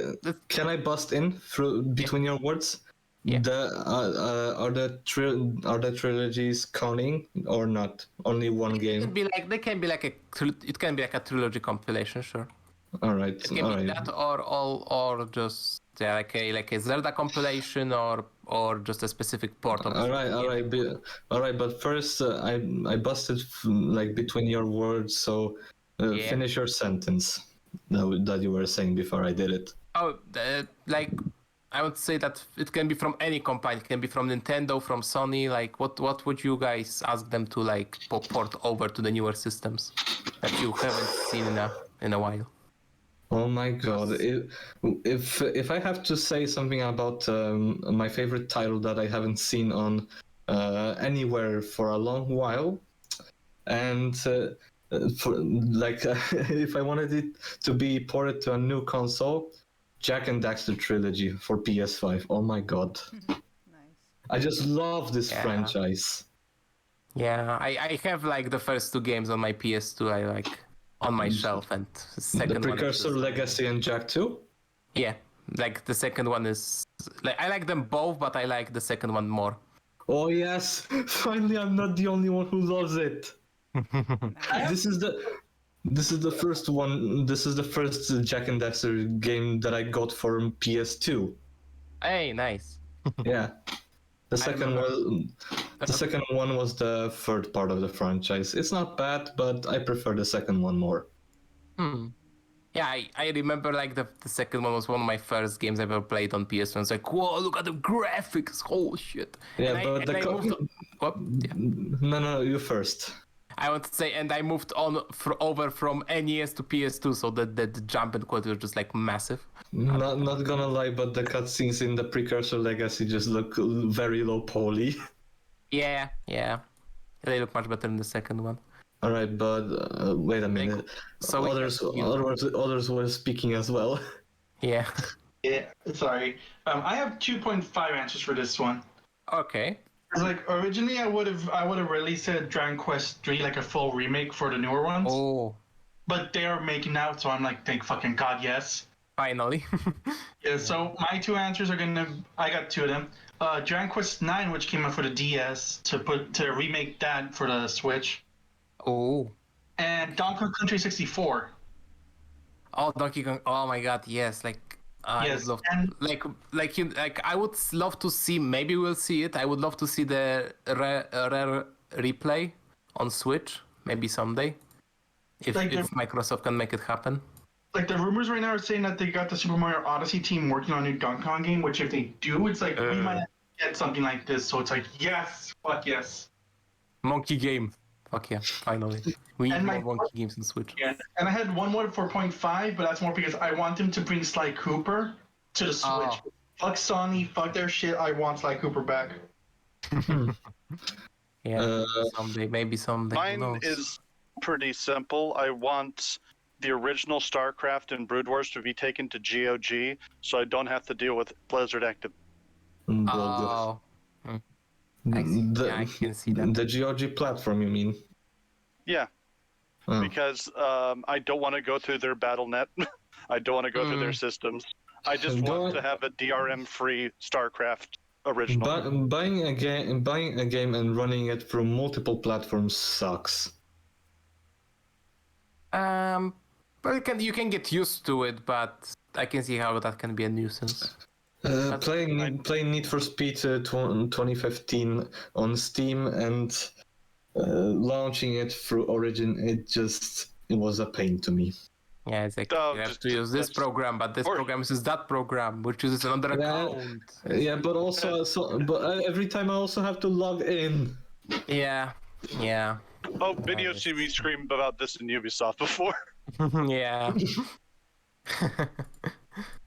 Can I bust in through between your words? Yeah. Are the trilogies counting or not? Only one It game. can be like it can be like a trilogy compilation, sure. All right. It can be that or just like a Zelda compilation or just a specific port of. All right. But first, I busted like between your words. So finish your sentence that you were saying before I did it. Oh, like I would say that it can be from any company. It can be from Nintendo, from Sony. Like, what would you guys ask them to like port over to the newer systems that you haven't seen in a while? Oh my god! If I have to say something about my favorite title that I haven't seen on anywhere for a long while, and for like if I wanted it to be ported to a new console, Jak and Daxter trilogy for PS5. Oh my god! Nice. I just love this Yeah. franchise. Yeah, I have like the first two games on my PS2. I like on my shelf, and the second The Precursor, one is Legacy, and Jak 2. yeah, like the second one is like I like them both, but I like the second one more. Oh yes! Finally, I'm not the only one who loves it. This is the first one. This is the first Jak and Daxter game that I got for PS2. Hey, nice. Yeah. The second remember. one, the second one was the third part of the franchise. It's not bad, but I prefer the second one more. Yeah, I remember like the second one was one of my first games I ever played on PS1. It's like, whoa, look at the graphics, holy shit. Yeah, And but I moved on, what? Yeah. No, you first. I want to say, and I moved on over from NES to PS2, so the jump in quality was just like massive. Not gonna lie, but the cutscenes in the Precursor Legacy just look very low poly. Yeah, they look much better in the second one. All right, but wait a minute. So we others were speaking as well. Yeah. Yeah, sorry. I have 2.5 answers for this one. Okay. Like originally, I would have released a Dragon Quest 3 like a full remake for the newer ones. Oh, But they are making out, so I'm like, thank fucking god, yes. finally. Yeah. So my two answers are I got two of them. Dragon Quest 9, which came out for the DS, to remake that for the Switch, Oh. and Donkey Kong Country 64. Oh, Donkey Kong. Oh my god, yes. Like I Yes, would love and- like I would love to see. Maybe we'll see it. I would love to see the rare replay on Switch. Maybe someday, if Like the- Microsoft can make it happen. Like the rumors right now are saying that they got the Super Mario Odyssey team working on a new Donkey Kong game. Which if they do, it's like we might get something like this. So it's like yes, fuck yes. Monkey game. Fuck yeah, finally. We need And more my- Monkey games on Switch. Yeah, and I had one more for 0.5, but that's more because I want them to bring Sly Cooper to the Switch. Oh. Fuck Sony, fuck their shit. I want Sly Cooper back. Yeah, someday, maybe someday. who Mine knows? is pretty simple. I want the original StarCraft and Brood Wars to be taken to GOG, so I don't have to deal with Blizzard Active. Oh. I see. Yeah, I can see that. The GOG platform, you mean? Yeah, Oh. because I don't want to go through their BattleNet. I don't want to go through their systems. I just want to have a DRM-free StarCraft original. But buying a game and running it through multiple platforms sucks. But you can get used to it, but I can see how that can be a nuisance. Playing Need for Speed 2015 on Steam and launching it through Origin, it was a pain to me. Yeah, it's like Oh, you have just- to use this that's- program, but this Or- program uses that program, which uses another Yeah. account. Yeah, but also, every time I also have to log in. Yeah. Oh, video see me scream about this in Ubisoft before. Yeah.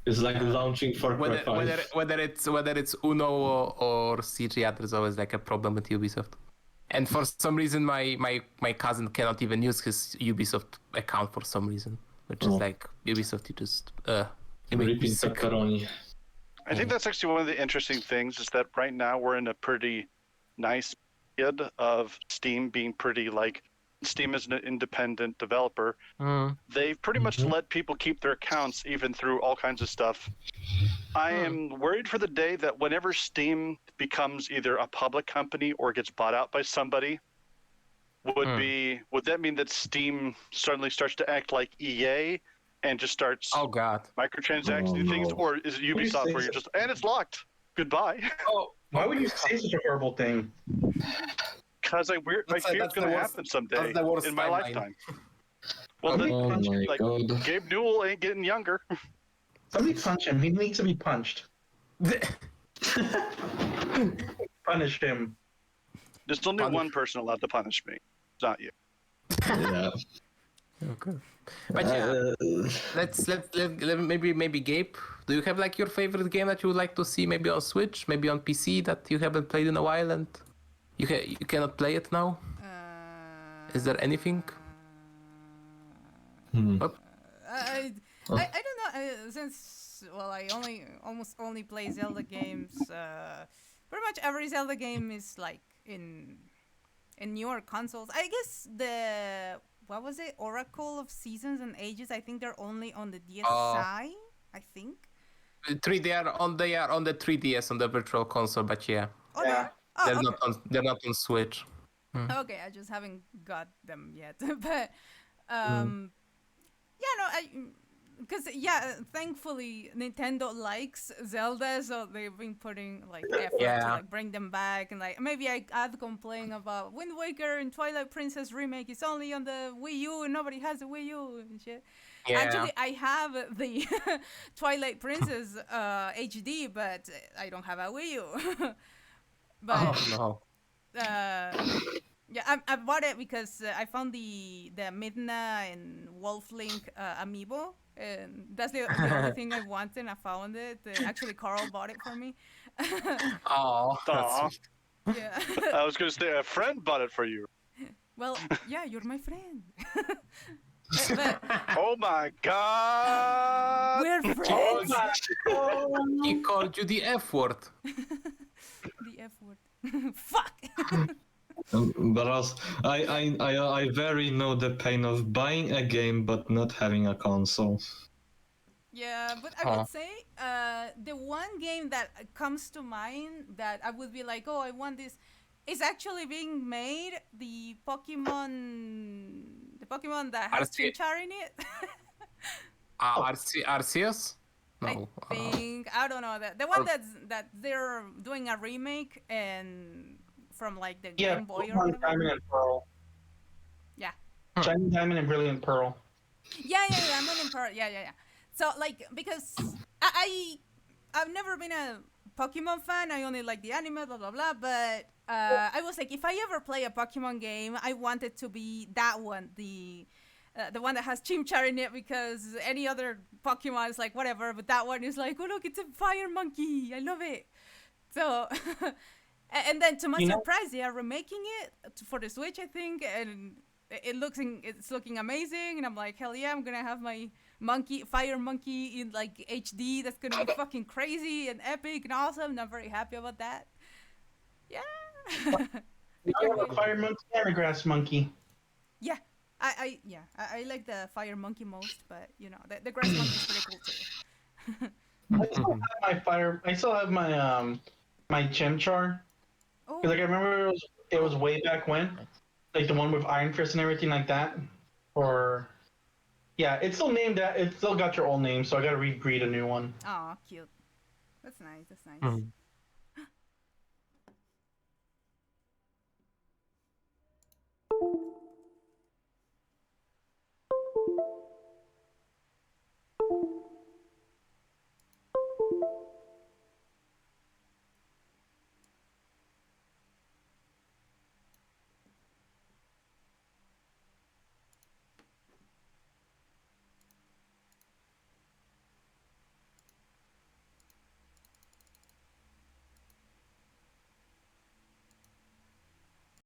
It's like launching Far Cry 5. whether it's Uno or CGA, there's always like a problem with Ubisoft. And for some reason, my cousin cannot even use his Ubisoft account for some reason, which is like Ubisoft. You just you make me Repeat sick. pepperoni. I think that's actually one of the interesting things is that right now we're in a pretty nice period of Steam being pretty like Steam is an independent developer. Mm. They've pretty much let people keep their accounts even through all kinds of stuff. I am worried for the day that whenever Steam becomes either a public company or gets bought out by somebody, would that mean that Steam suddenly starts to act like EA and just starts Oh God. microtransactions things, no. or is it you Ubisoft say where you're so? just and it's locked? Goodbye. Oh. Why would you say such a horrible thing? Because I fear it's That's going the to worst- happen someday that's the worst in my timeline. lifetime. Well, Somebody Oh punch, my like god. Gabe Newell ain't getting younger. somebody punch him. He needs to be punched. Punish him. There's only Punish. one person allowed to punish me. It's not you. Yeah. Okay. But yeah, let maybe Gabe. Do you have like your favorite game that you would like to see maybe on Switch, maybe on PC that you haven't played in a while and you cannot play it now? Is there anything? Oh, I don't know. Since I almost only play Zelda games. Pretty much every Zelda game is like in newer consoles. I guess what was it? Oracle of Seasons and Ages. I think they're only on the DSi. I think. they are on the 3DS on the Virtual Console, but yeah, Oh, Yeah. they're okay. they're not on Switch. Okay, I just haven't got them yet. But yeah, no, because thankfully Nintendo likes Zelda, so they've been putting like effort to Yeah. like bring them back, and like maybe I'd complain about Wind Waker and Twilight Princess remake is only on the Wii U and nobody has a Wii U and shit. Yeah. Actually, I have the Twilight Princess HD, but I don't have a Wii U. But Oh no. yeah, I bought it because I found the Midna and Wolflink amiibo, and that's the only thing I wanted, and I found it. Actually, Carl bought it for me. Oh, Aw. that's Yeah. I was going to say a friend bought it for you. Well, yeah, you're my friend. But Oh my god! we're friends. he called you the F word. The F word. Fuck. But also, I very know the pain of buying a game but not having a console. Yeah, but I would say the one game that comes to mind that I would be like, oh, I want this, is actually being made. The Pokemon that has Arce- Chimchar in it. Arceus? No. I don't know the one that they're doing a remake and from like the Yeah, Game Boy or Pokemon whatever. Diamond and Pearl. Yeah. Shining Diamond and Brilliant Pearl. Yeah, Moon and Pearl. Yeah. So like because I've never been a Pokemon fan. I only like the anime, blah blah blah. But I was like, if I ever play a Pokemon game, I want it to be that one, the one that has Chimchar in it, because any other Pokemon is like whatever, but that one is like, oh look, it's a fire monkey. I love it. So. And then to my surprise, they are remaking it for the Switch, I think, and it's looking amazing. And I'm like, hell yeah, I'm gonna have my fire monkey in like HD. That's gonna be fucking crazy and epic and awesome. And I'm very happy about that. Yeah. I have a fire monkey and a grass monkey. Yeah. I like the fire monkey most, but you know the grass monkey is pretty cool too. I still have my my Chimchar. Oh. Because like I remember it was way back when, like the one with Iron Fist and everything like that. Or yeah, it's still named that. It's still got your old name, so I gotta re-breed a new one. Aw, cute. That's nice.